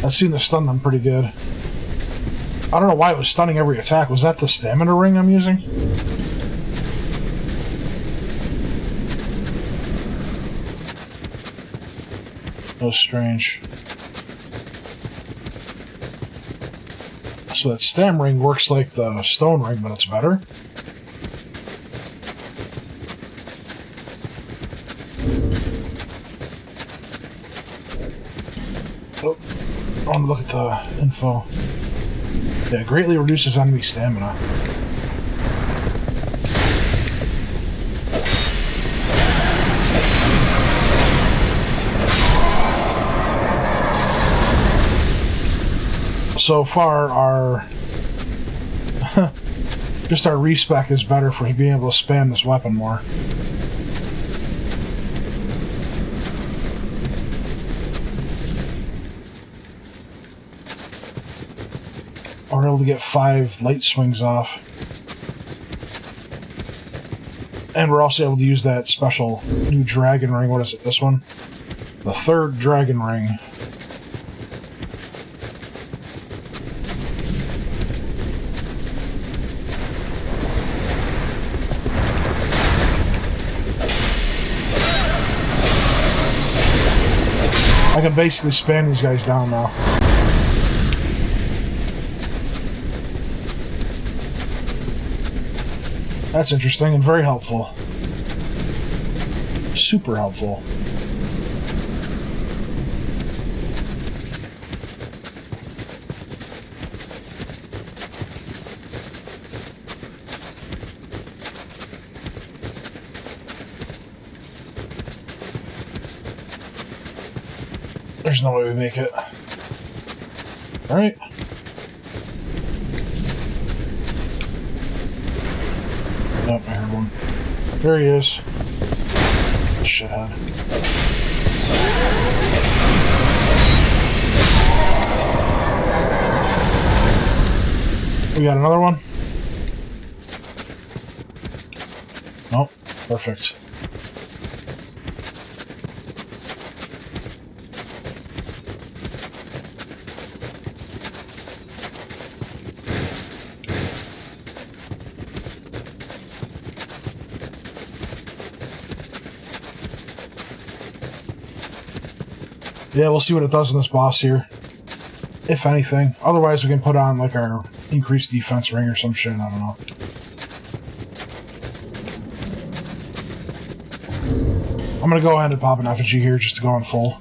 That seemed to stun them pretty good. I don't know why it was stunning every attack. Was that the stamina ring I'm using? That was strange. So that stam ring works like the stone ring, but it's better. Oh, I want to look at the info. Yeah, greatly reduces enemy stamina. So far, our just our respec is better for being able to spam this weapon more. We're able to get 5 light swings off. And we're also able to use that special new dragon ring. What is it, this one? The 3rd dragon ring. I can basically spam these guys down now. That's interesting and very helpful. Super helpful. There's no way we make it. Alright. Oh, I heard one. There he is. Shithead. We got another one? Nope. Perfect. Yeah, we'll see what it does in this boss here. If anything. Otherwise, we can put on, like, our increased defense ring or some shit. I don't know. I'm gonna go ahead and pop an effigy here just to go on full.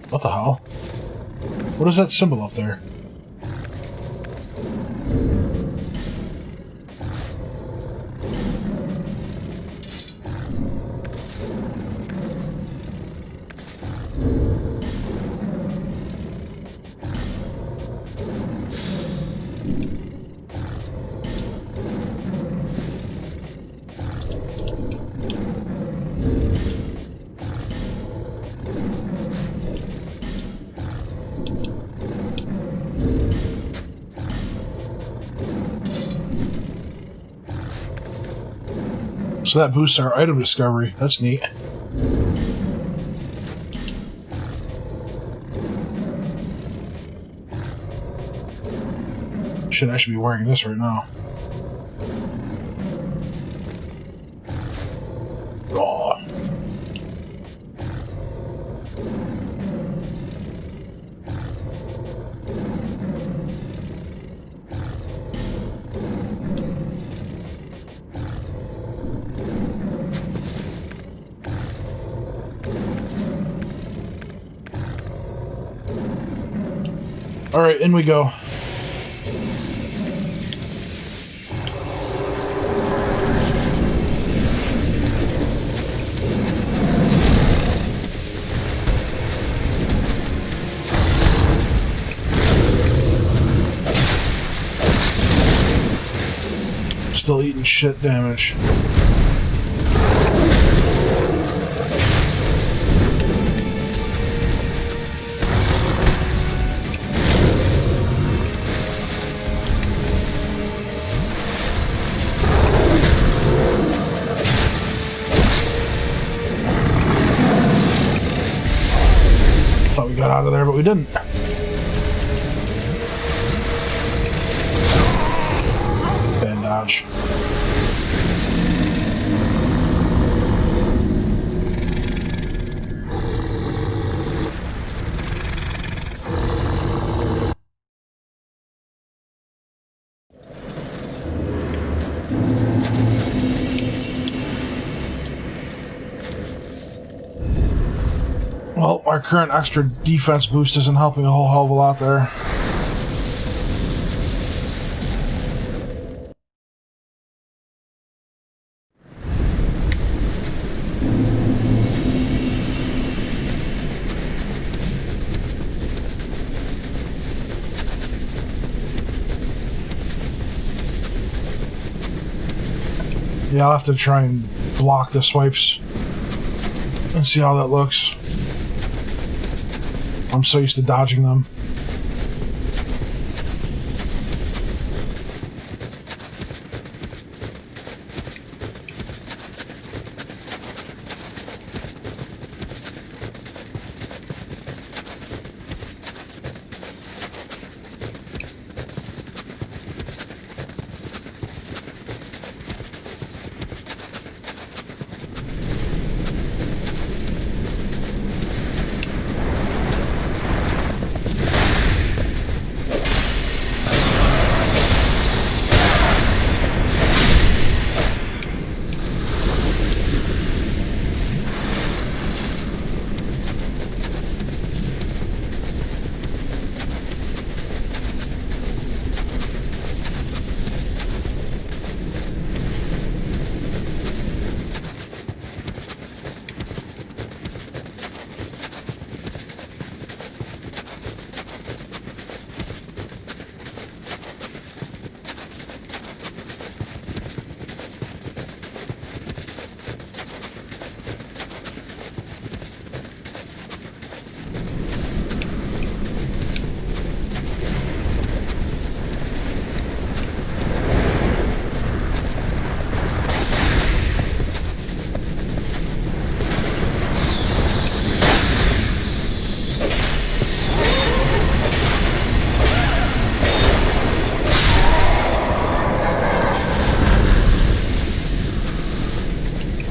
What the hell? What is that symbol up there? So that boosts our item discovery. That's neat. Shit, I should be wearing this right now. Oh. Alright, in we go. Still eating shit damage. Thought we got out of there, but we didn't. Bad dodge. Well, our current extra defense boost isn't helping a whole hell of a lot there. Yeah, I'll have to try and block the swipes and see how that looks. I'm so used to dodging them.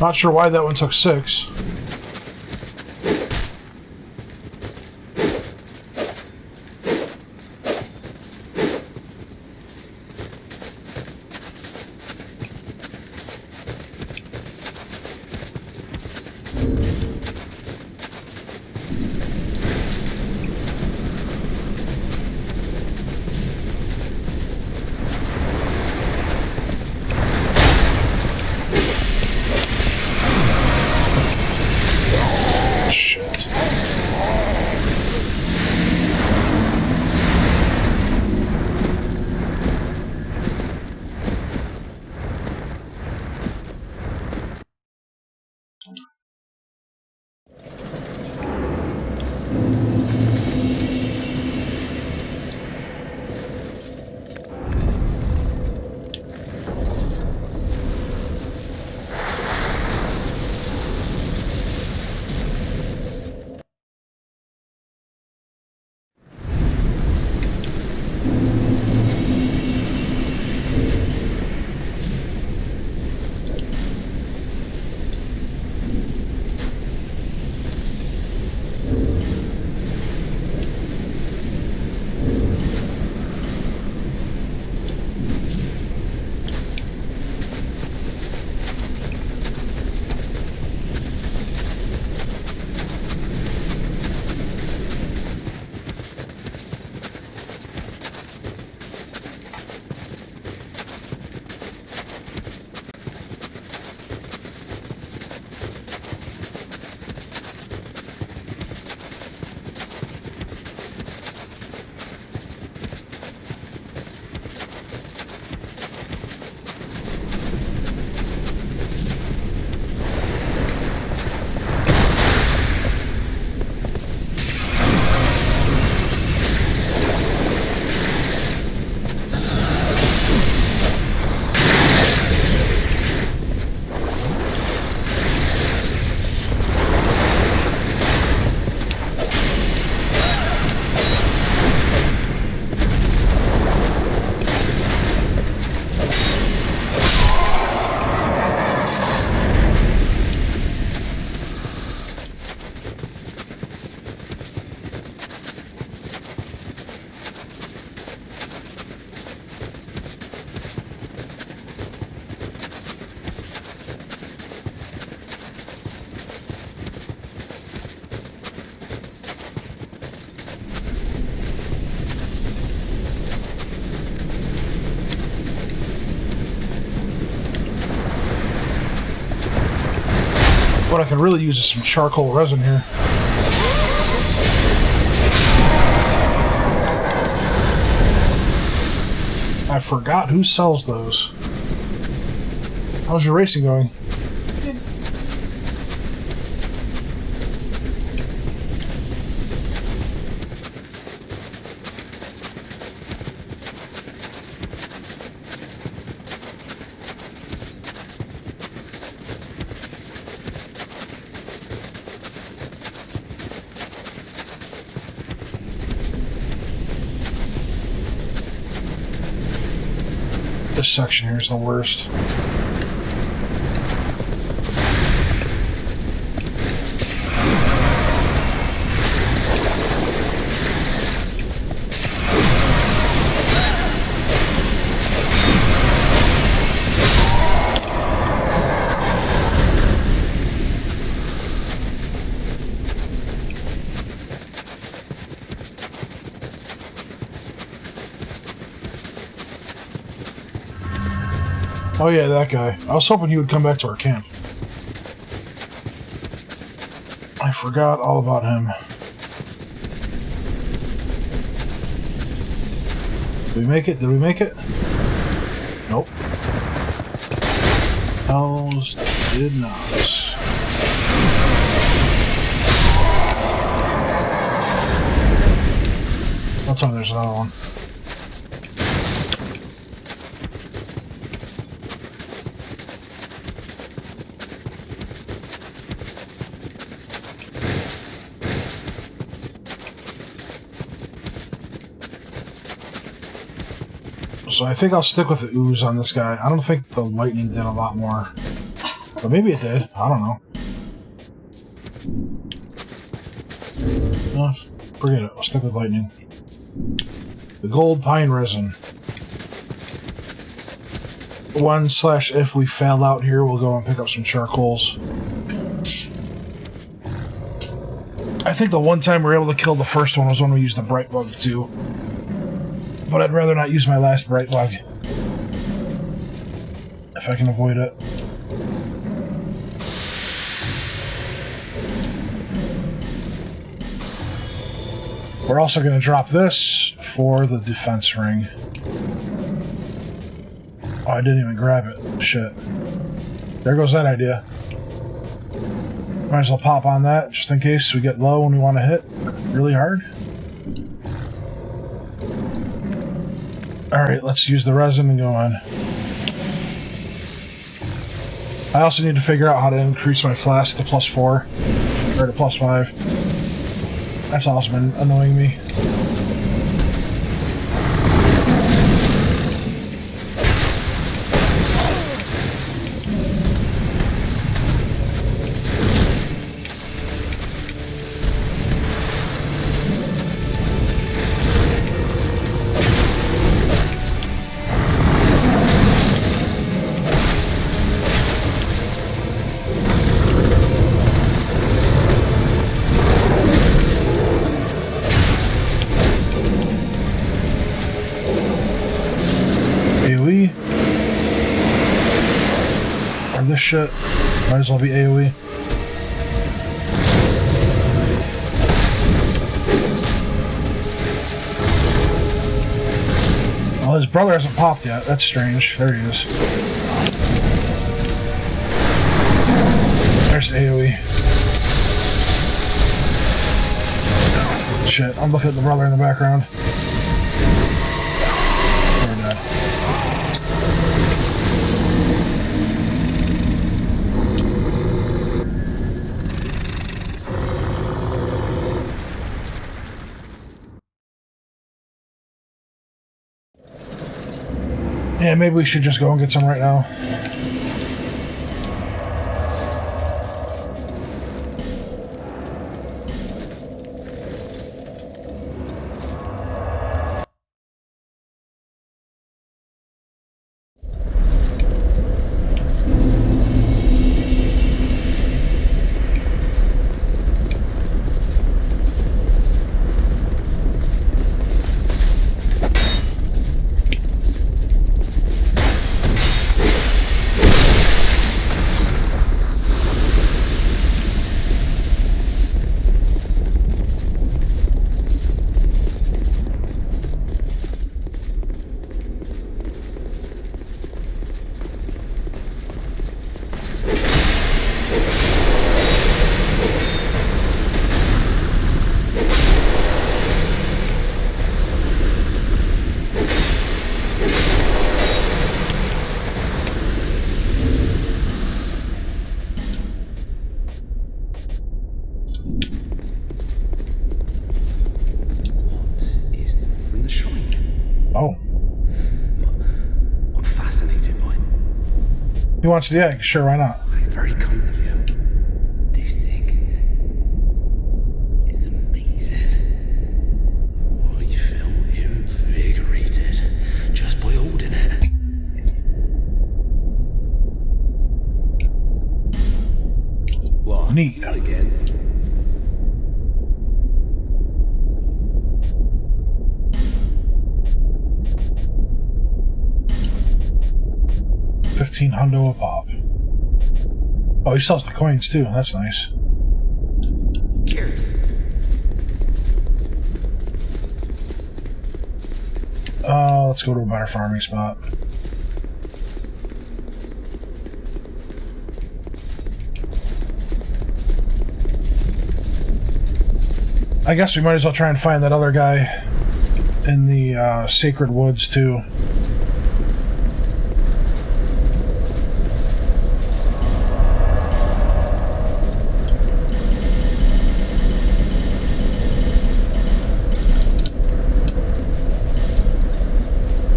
Not sure why that one took 6. What I could really use is some charcoal resin here. I forgot who sells those. How's your racing going? Good. This section here is the worst. Oh yeah, that guy. I was hoping he would come back to our camp. I forgot all about him. Did we make it? Did we make it? Nope. Hells did not. I'll tell you there's another one. So I think I'll stick with the ooze on this guy. I don't think the lightning did a lot more. But maybe it did. I don't know. No, forget it. I'll stick with lightning. The gold pine resin. 1/if we fail out here, we'll go and pick up some charcoals. I think the one time we were able to kill the first one was when we used the bright bug too. But I'd rather not use my last bright bug. If I can avoid it. We're also going to drop this for the defense ring. Oh, I didn't even grab it. Shit. There goes that idea. Might as well pop on that, just in case we get low when we want to hit really hard. Alright, let's use the resin and go on. I also need to figure out how to increase my flask to +4, or to +5. That's also been annoying me. This shit might as well be AoE. Well, his brother hasn't popped yet. That's strange. There he is. There's AoE. Shit, I'm looking at the brother in the background. We're dead. Yeah, maybe we should just go and get some right now. He wants the egg. Sure, why not? Very kind of you. This thing is amazing. I feel invigorated just by holding it. What? Neat. Not again. $1,500 a pop. Oh, he sells the coins too. That's nice. Cheers. Let's go to a better farming spot. I guess we might as well try and find that other guy in the Sacred Woods too.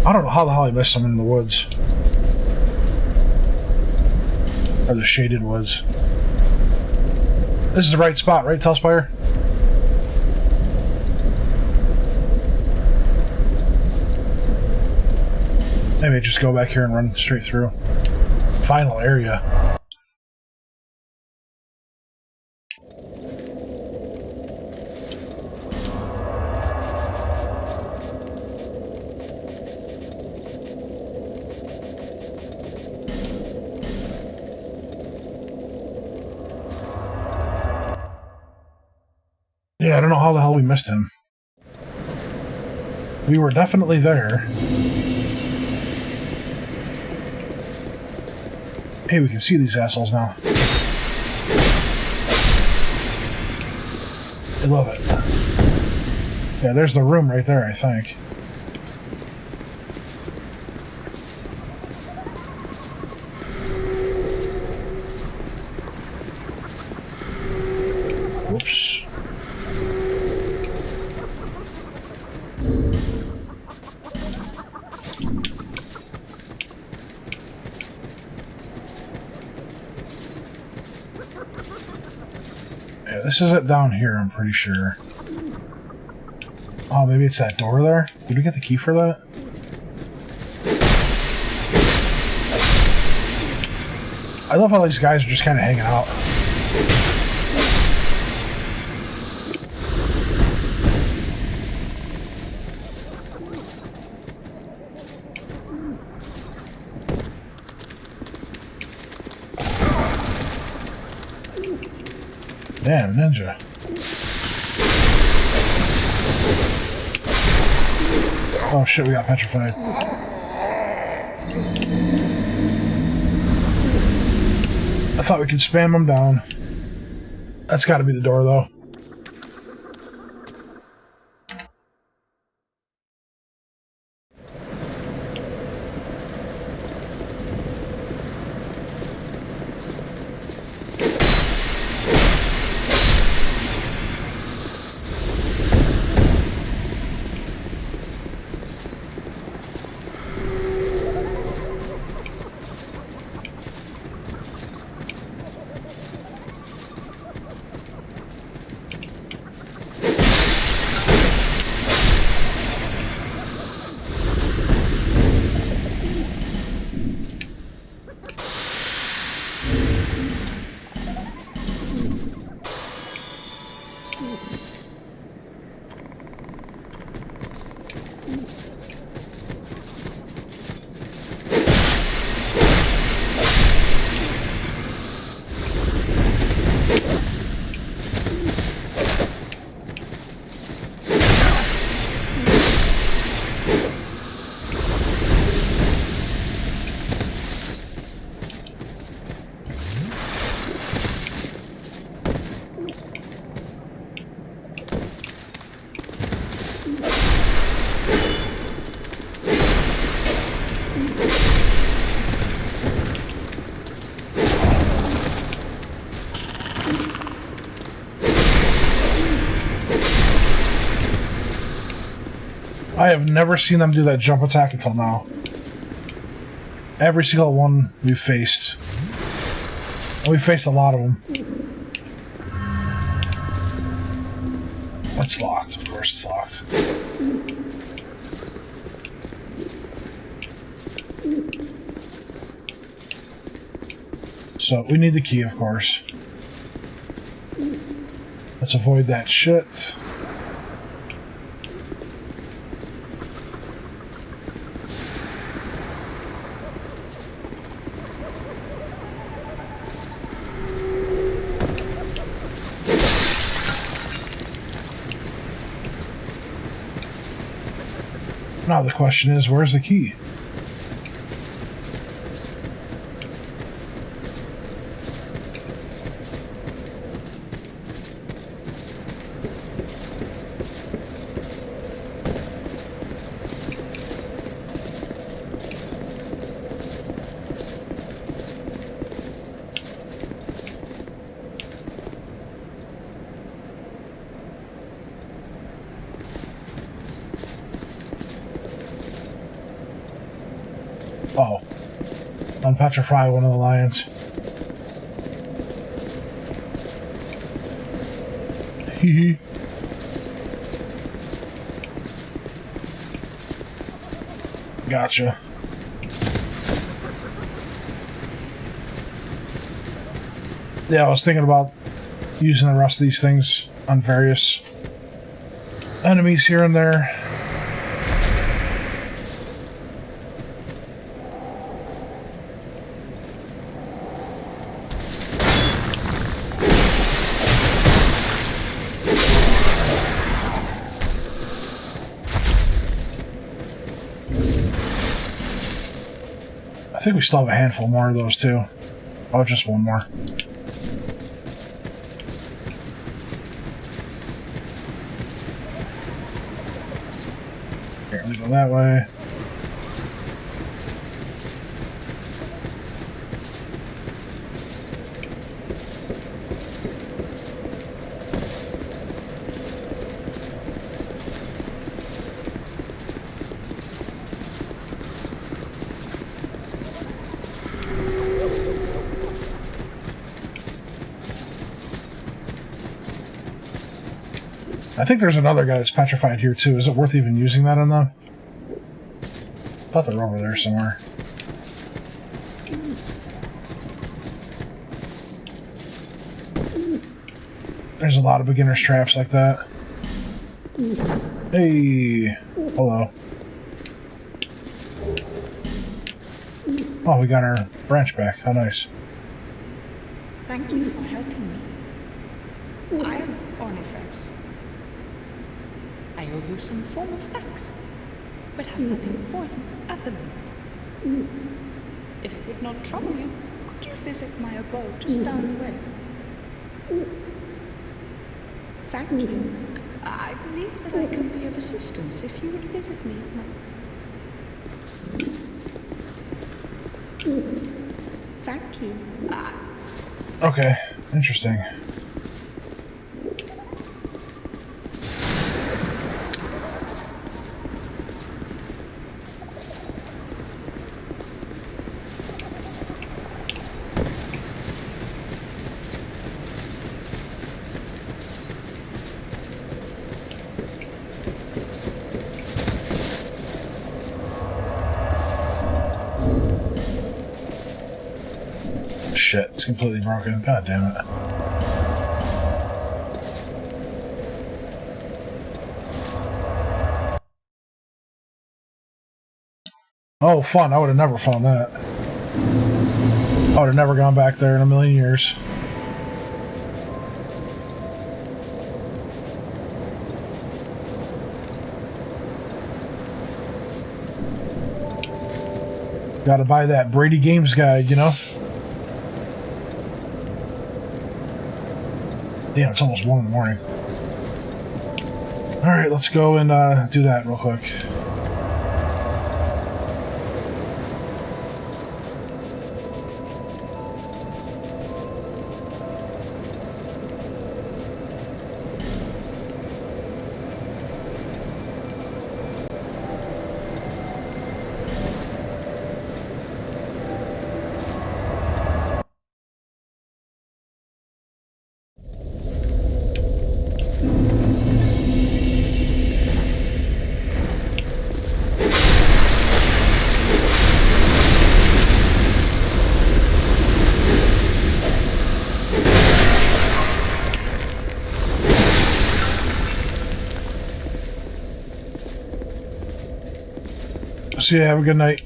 I don't know how the hell I missed him in the woods. Or the shaded woods. This is the right spot, right, Telspire? Maybe just go back here and run straight through. Final area. Yeah, I don't know how the hell we missed him. We were definitely there. Hey, we can see these assholes now. I love it. Yeah, there's the room right there, I think. Whoops. Yeah, this is it down here, I'm pretty sure. Oh, maybe it's that door there? Did we get the key for that? I love how these guys are just kind of hanging out. Damn, ninja. Oh shit, we got petrified. I thought we could spam them down. That's gotta be the door, though. I have never seen them do that jump attack until now. Every single one we've faced. And we've faced a lot of them. It's locked. Of course it's locked. So, we need the key, of course. Let's avoid that shit. Now the question is, where's the key? Oh. Unpetrify one of the lions. Hee. Gotcha. Yeah, I was thinking about using the rest of these things on various enemies here and there. I think we still have a handful more of those too. Oh, just one more. Here, we go that way. I think there's another guy that's petrified here too. Is it worth even using that on them? I thought they were over there somewhere. There's a lot of beginner's traps like that. Hey! Hello. Oh, we got our branch back. How nice. Thank you for helping me. I am Ornifex. I owe you some form of thanks, but have nothing for you at the moment. If it would not trouble you, could you visit my abode just down the way? Thank you. I believe that I can be of assistance if you would visit me at my... Thank you. Okay, interesting. Shit, it's completely broken. God damn it. Oh, fun. I would have never found that. I would have never gone back there in a million years. Gotta buy that Brady Games guide, you know? Damn, it's almost 1 in the morning. Alright, let's go and do that real quick. See you. Have a good night.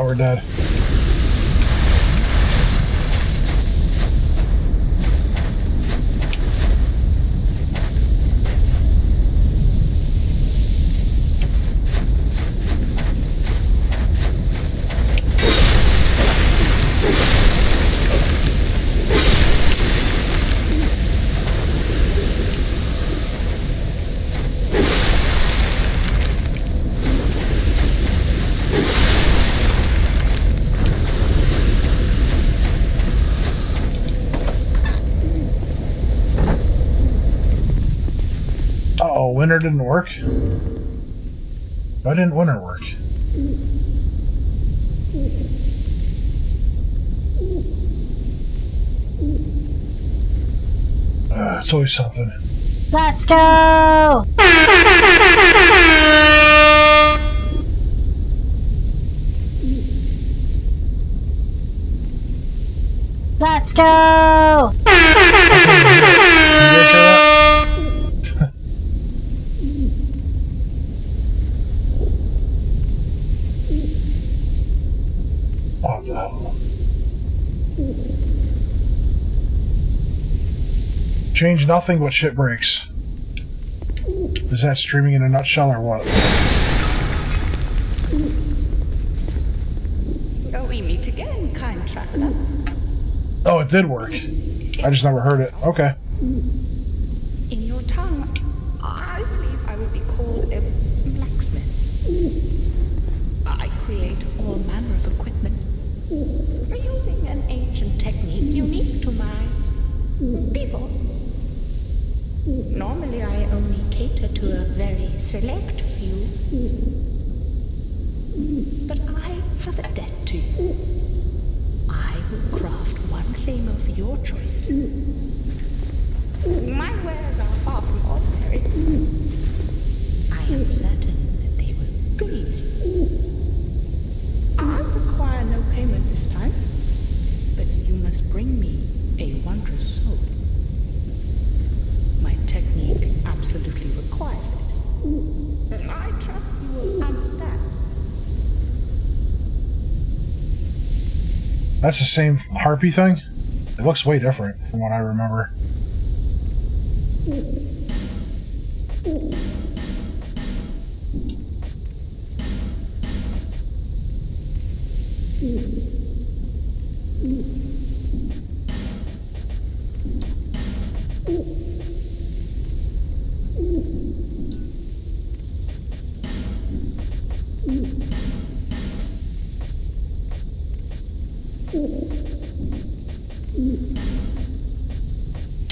we're dead. Uh-oh, winter didn't work? Why didn't winter work? It's always something. Let's go! Let's go! What the hell? Change nothing but shit breaks. Is that streaming in a nutshell or what? Oh, we meet again, kind traveler. Oh, it did work. I just never heard it. Okay. In your tongue, I believe I would be called a blacksmith. I create all manner of equipment using an ancient technique unique to my people. Normally, I only cater to a very select few. But I have a debt to you. I will craft one thing of your choice. My wares are far from ordinary. I am certain that they will please you. I require no payment this time, but you must bring me a wondrous soul. My technique absolutely requires it. I trust you will understand. That's the same harpy thing? It looks way different from what I remember.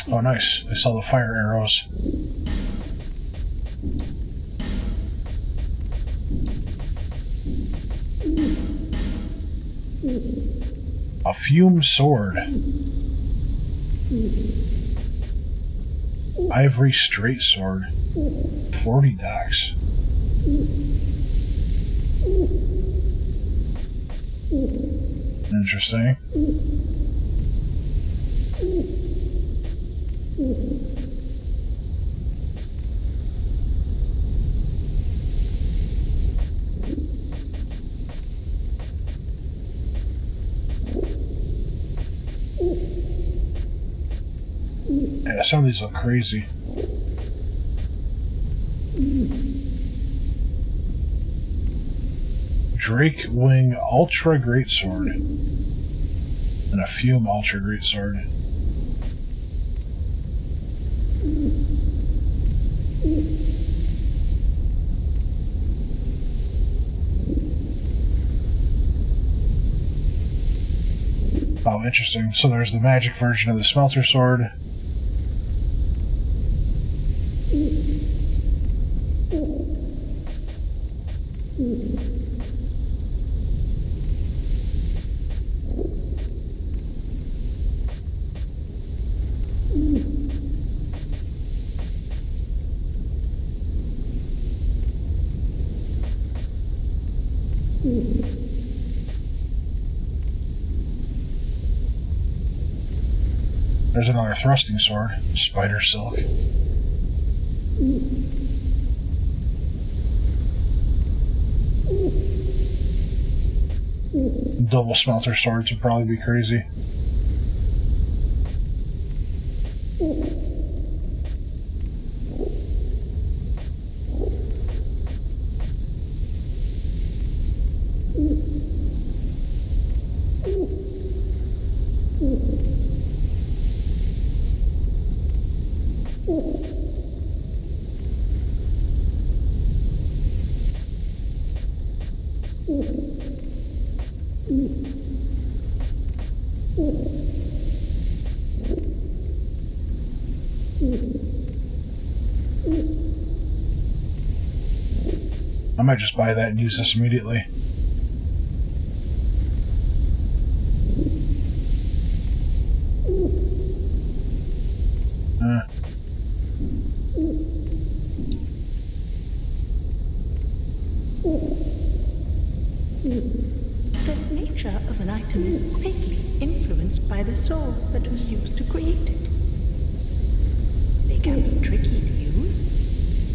Oh, nice. I saw the fire arrows. A fume sword. Ivory straight sword. 40 dex. Interesting. Yeah, some of these look crazy. Drake Wing Ultra Greatsword. And a Fume Ultra Greatsword. Oh, interesting. So there's the magic version of the Smelter Sword. There's another thrusting sword, Spider Silk. Double smelter swords would probably be crazy. I might just buy that and use this immediately. The nature of an item is greatly influenced by the soul that was used to create it. They can be tricky to use,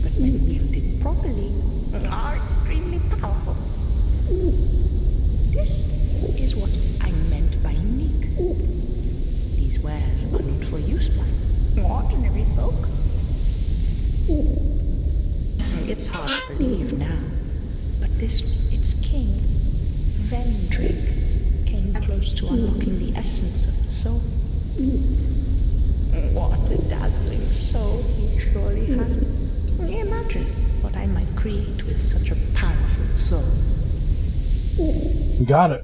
but when wielded properly, are extremely powerful. This is what I meant by unique. These wares are not for use by ordinary folk. It's hard to believe now, but its king, Vendrick, came close to unlocking the essence of the soul. What a dazzling soul he surely had. Imagine what I might create with such a powerful soul. We got it.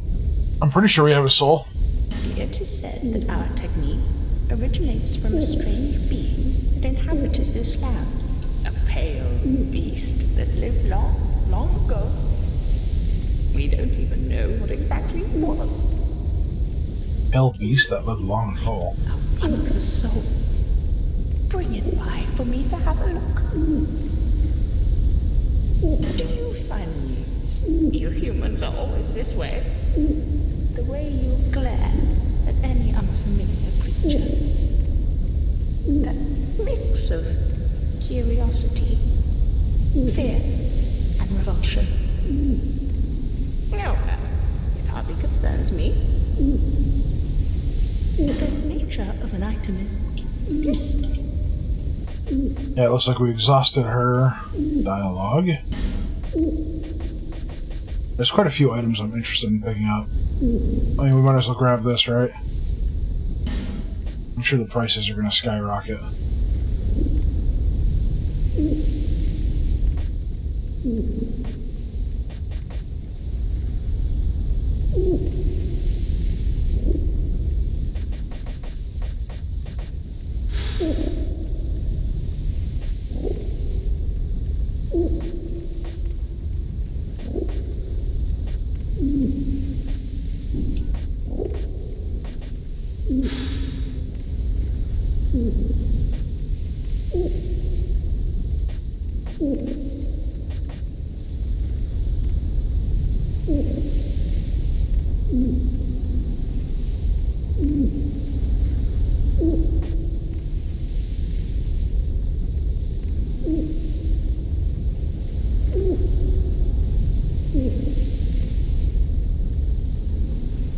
I'm pretty sure we have a soul. It is said that our technique originates from a strange being that inhabited this land. A pale beast that lived long, long ago. We don't even know what exactly it was. Pale beast that lived long ago. A wondrous soul. Bring it by for me to have a look. Do you find you humans are always this way? The way you glare at any unfamiliar creature. That mix of curiosity, fear, and revulsion. Oh, well, it hardly concerns me. The nature of an item is this. Yeah, it looks like we exhausted her dialogue. There's quite a few items I'm interested in picking up. I mean, we might as well grab this, right? I'm sure the prices are going to skyrocket.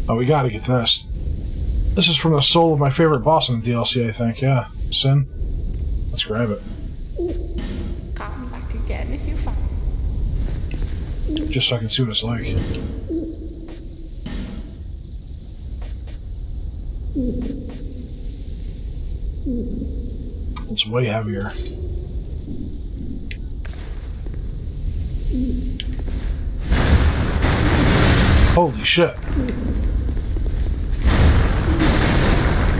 Oh, we gotta get this. This is from the soul of my favorite boss in the DLC, I think. Yeah, Sin. Let's grab it. Come back again if you find. Just so I can see what it's like. It's way heavier. Holy shit.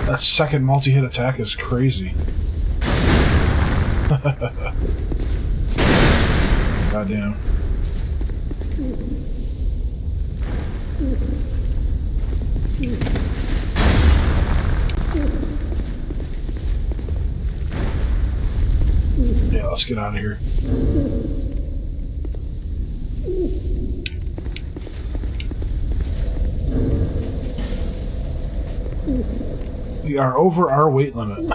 That second multi-hit attack is crazy. Goddamn. Yeah, let's get out of here. We are over our weight limit.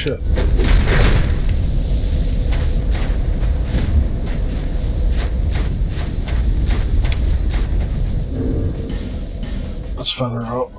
shit. Let's feather out.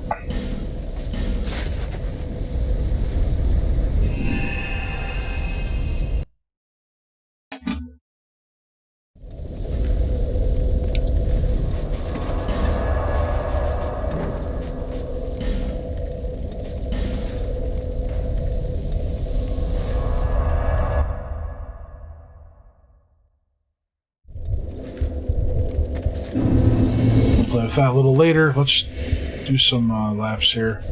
Play with that a little later. Let's do some laps here.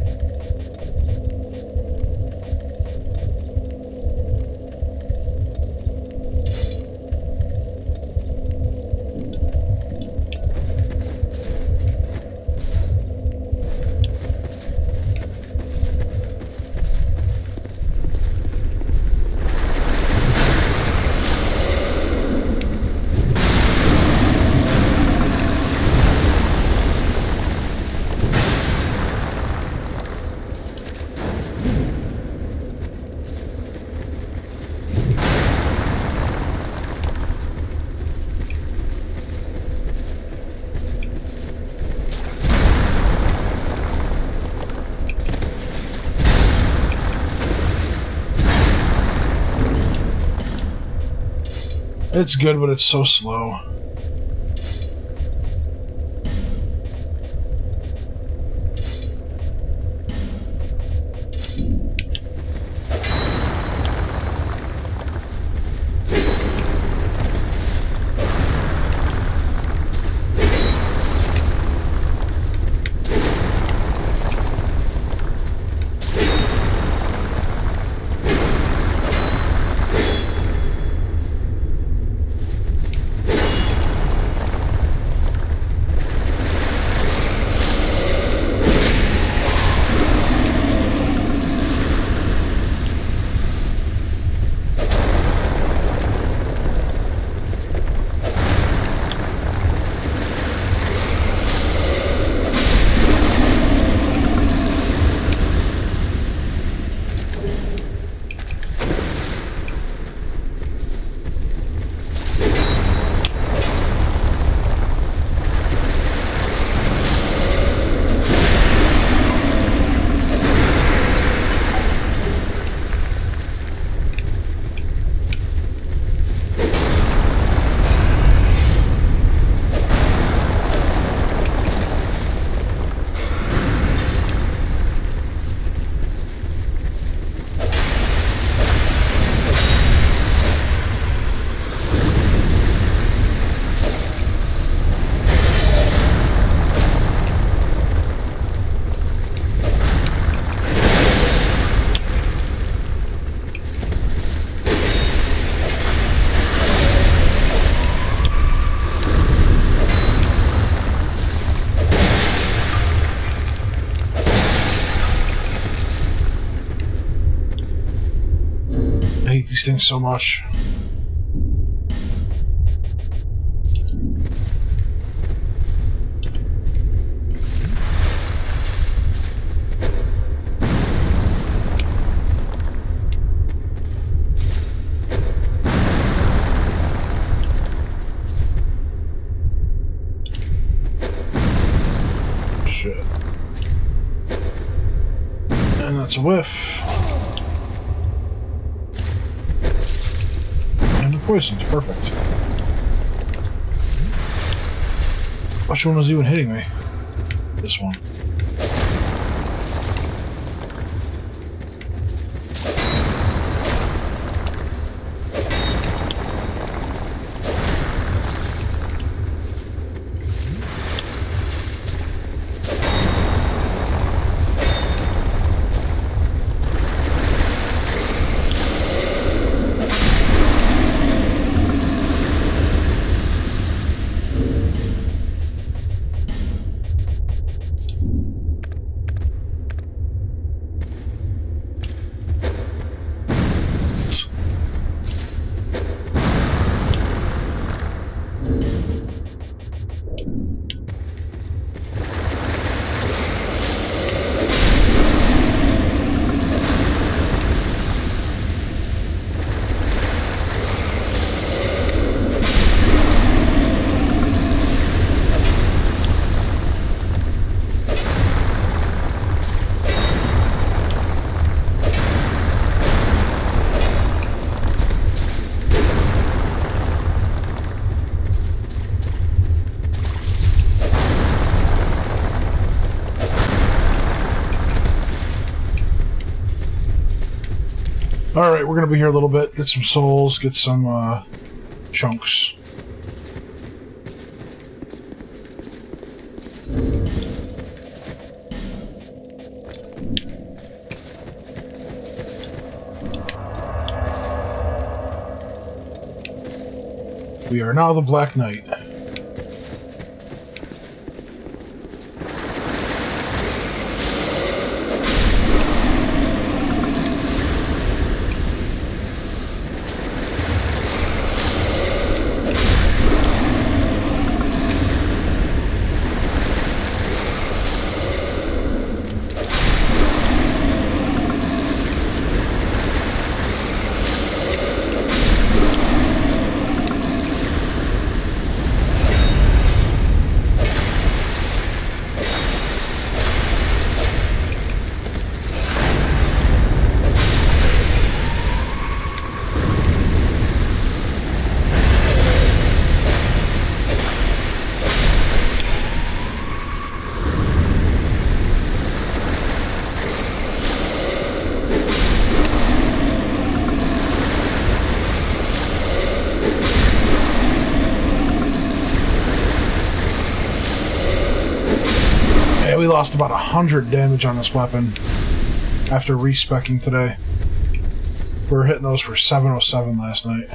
It's good, but it's so slow. I hate these things so much. Shit. And that's a whiff. Poisoned, perfect. Which one was even hitting me? This one. Alright, we're gonna be here a little bit, get some souls, get some chunks. We are now the Black Knight. We lost about 100 damage on this weapon after respecking today. We were hitting those for 707 last night.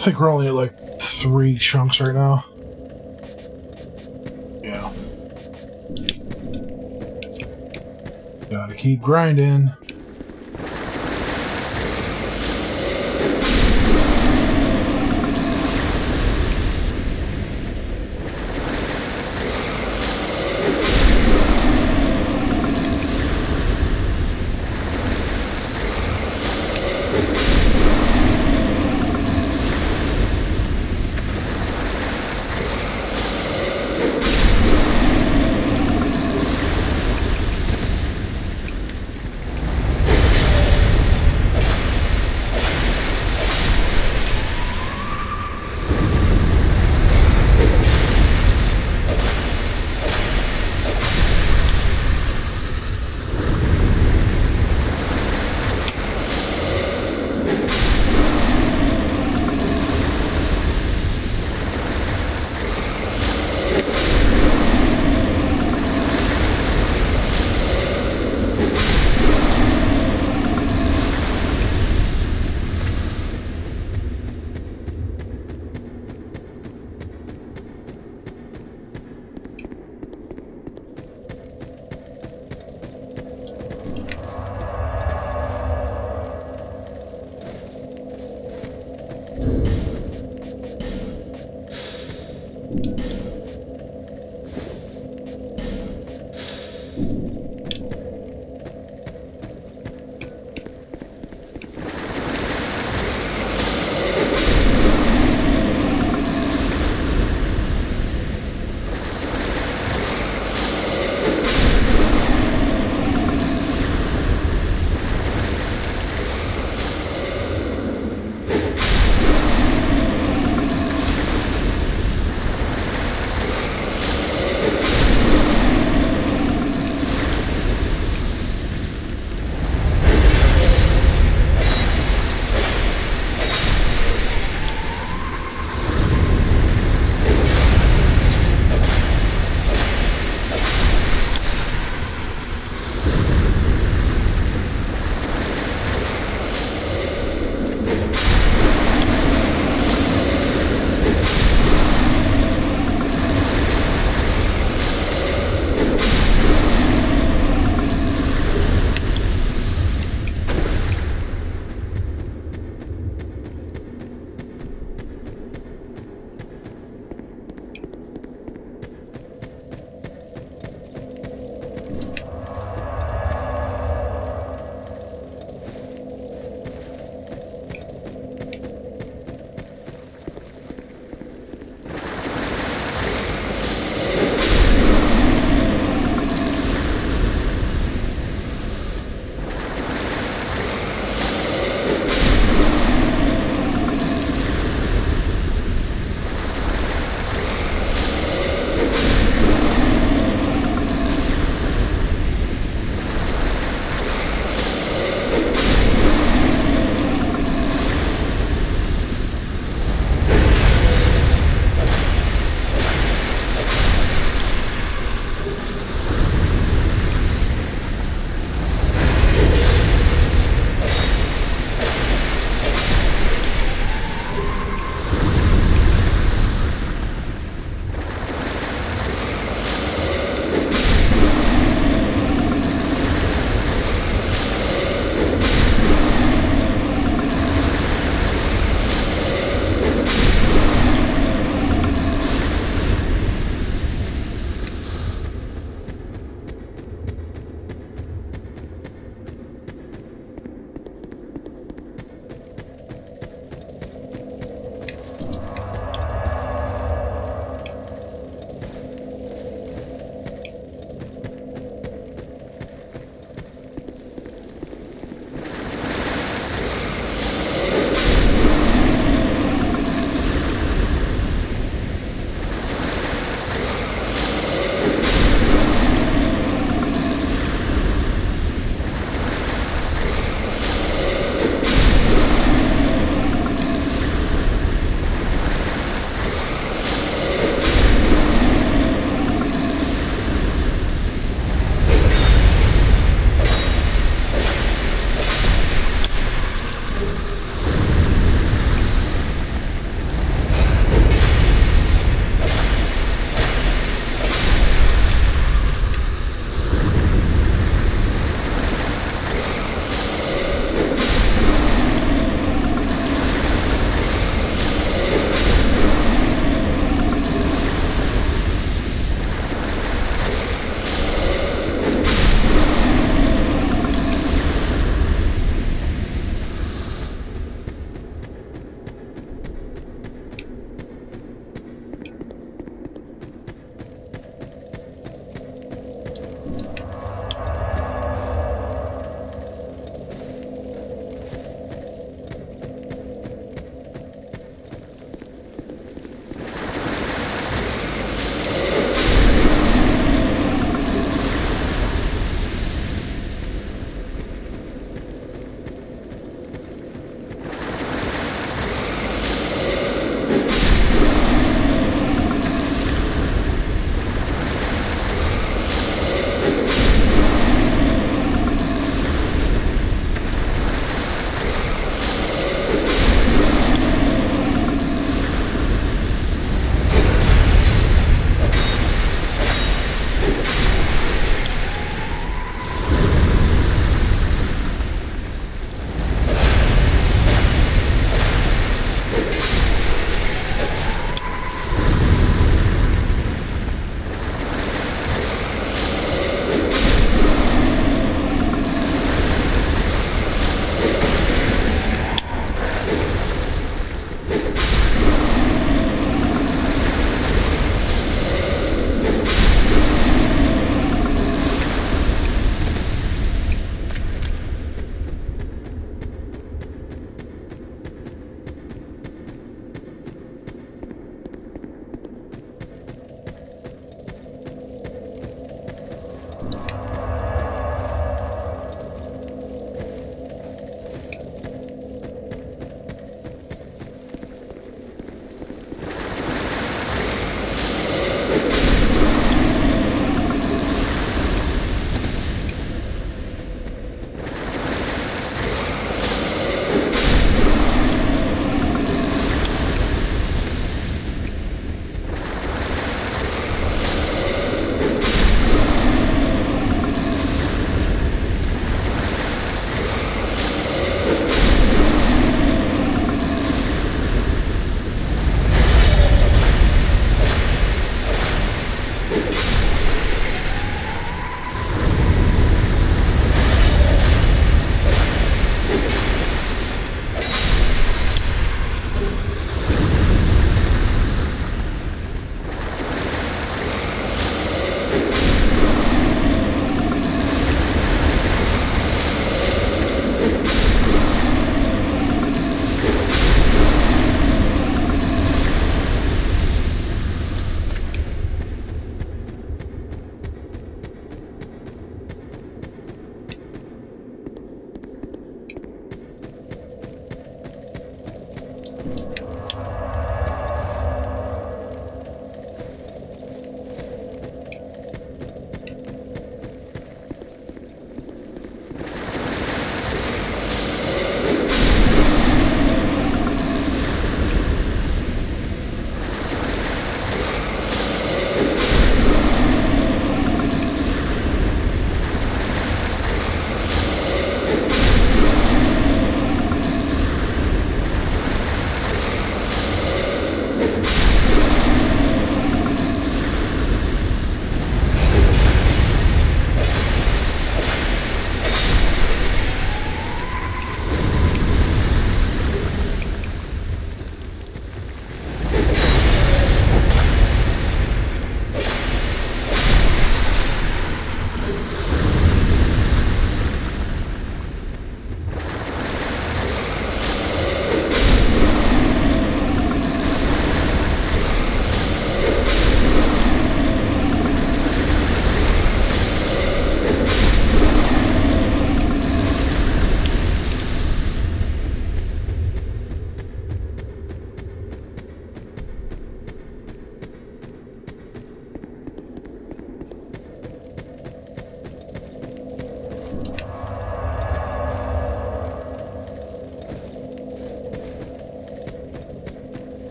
I think we're only at like 3 chunks right now. Yeah. Gotta keep grinding.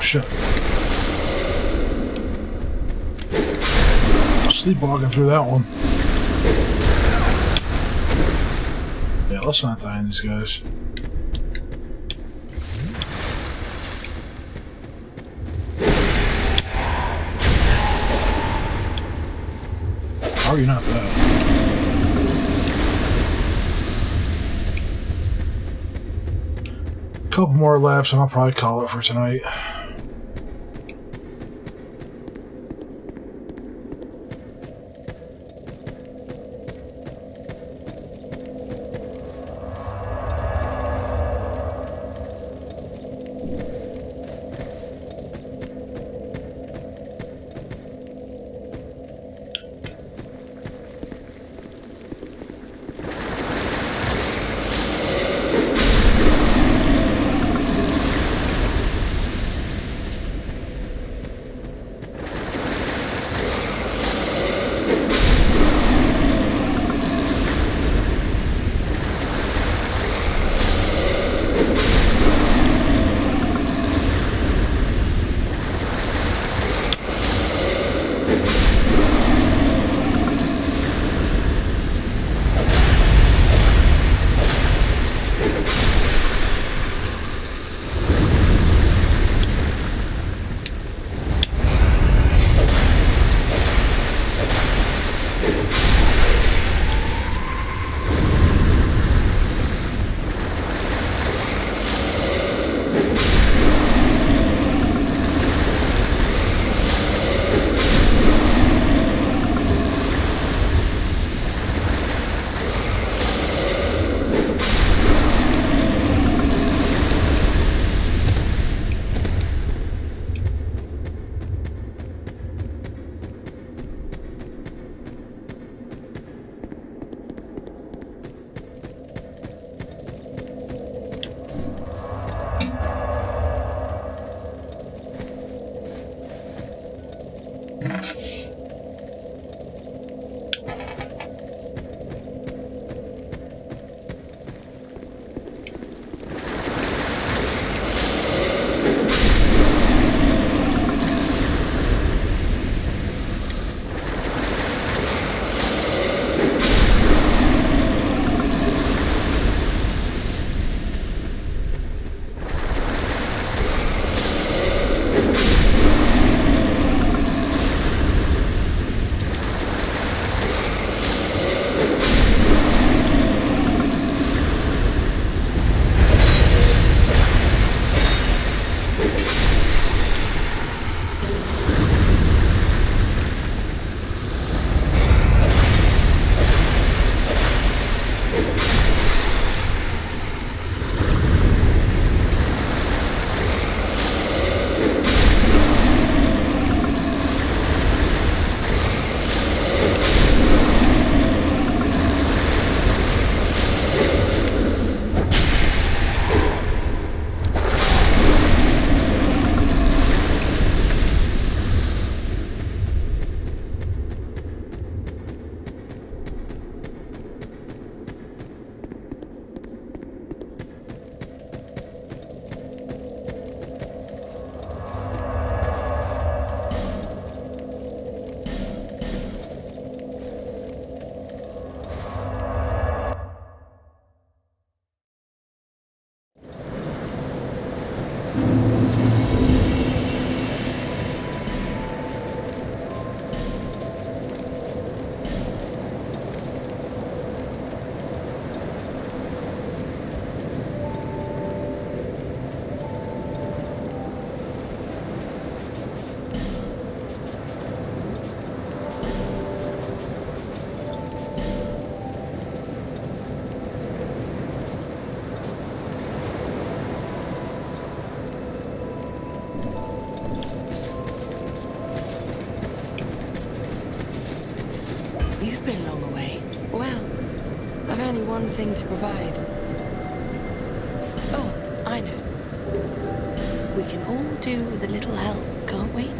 shit. Sleepwalking through that one. Yeah, let's not die in these guys. How are you not dead? Couple more laps and I'll probably call it for tonight. You've been long away. Well, I've only one thing to provide. Oh, I know. We can all do with a little help, can't we?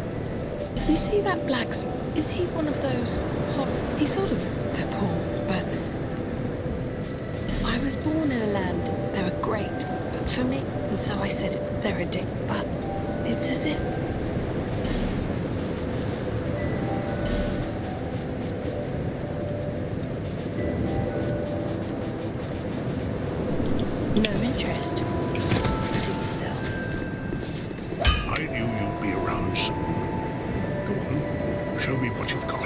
You see that blacksmith? Is he one of those hot... He's sort of the poor, but... I was born in a land, they were great, but for me, and so I said they're a dick, but It's as if... No interest. See yourself. I knew you'd be around soon. Go on, show me what you've got.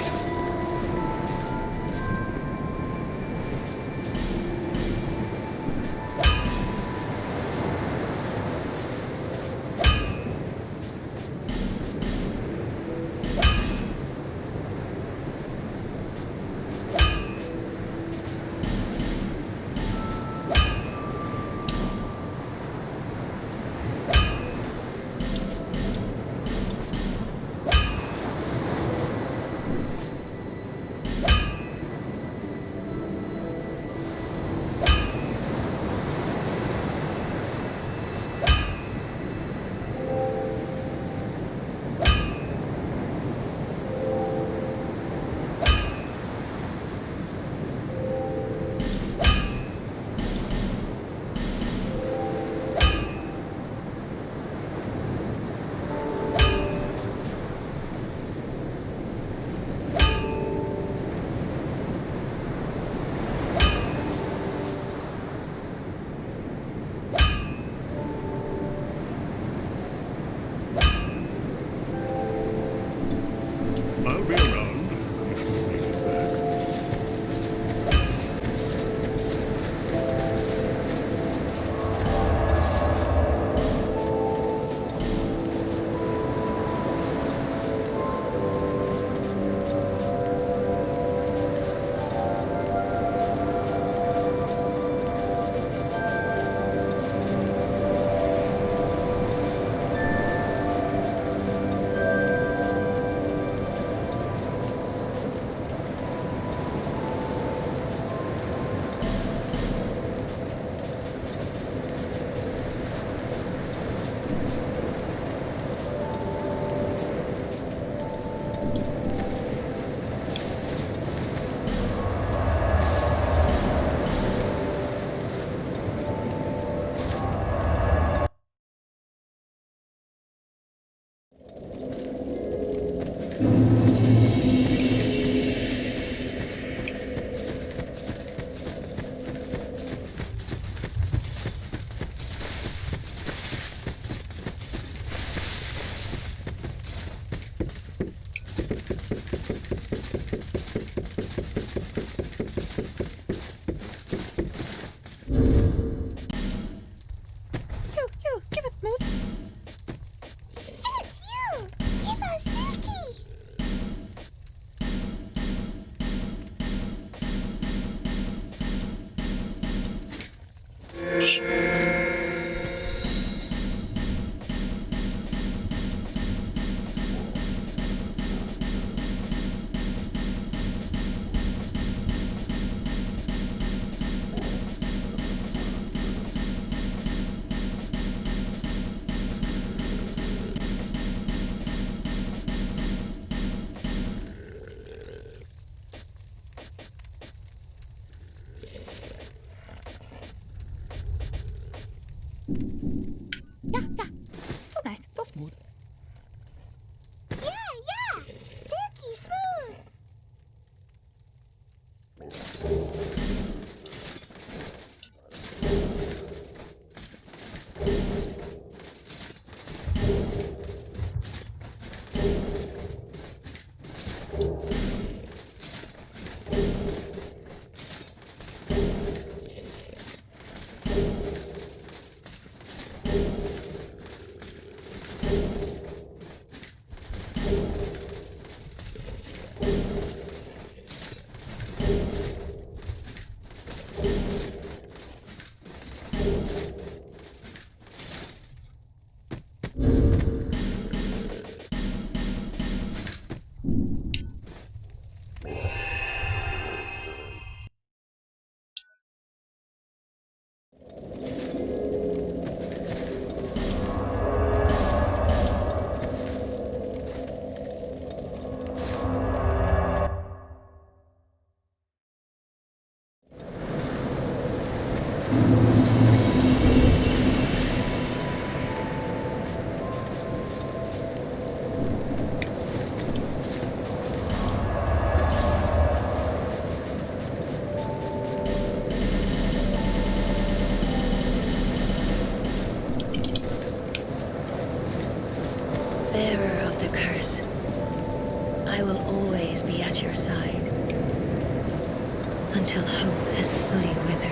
I'll be around if you make it back. You, give it, Moose. Yes, you! Give us Silky! Ja, ja. So nice, so smooth. Yeah, silky smooth. until hope has fully withered.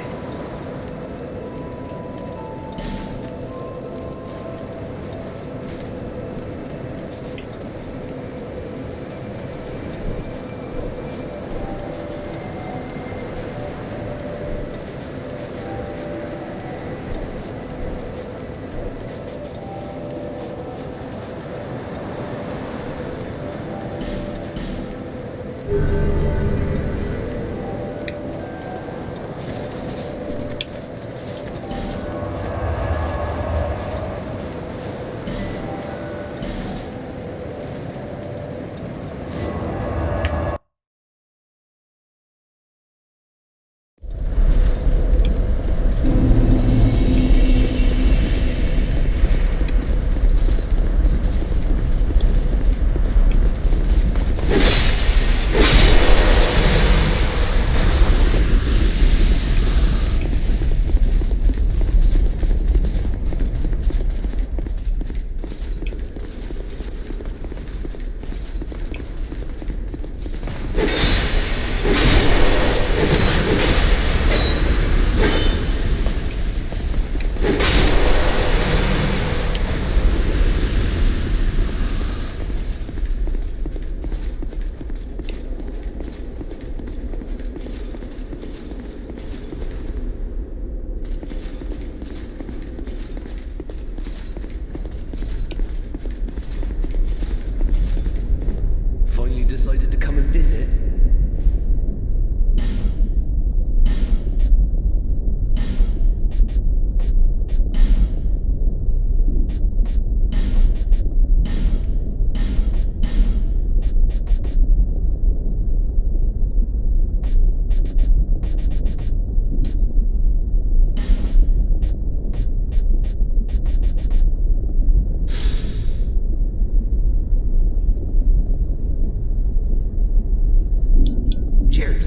Finally decided to come and visit. Cheers.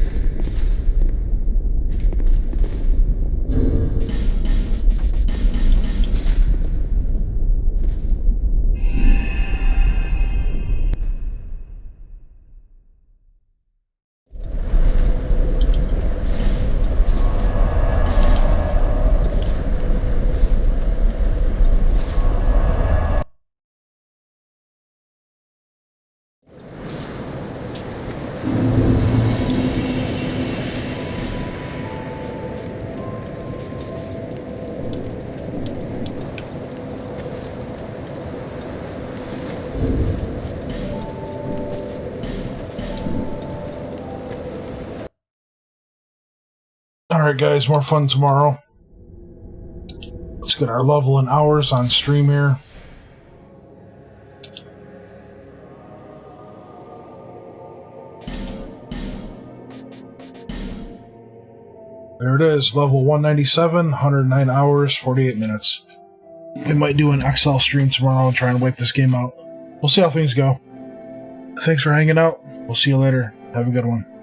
Alright guys, more fun tomorrow. Let's get our level in hours on stream here. There it is, level 197, 109 hours, 48 minutes. We might do an XL stream tomorrow and try and wipe this game out. We'll see how things go. Thanks for hanging out. We'll see you later. Have a good one.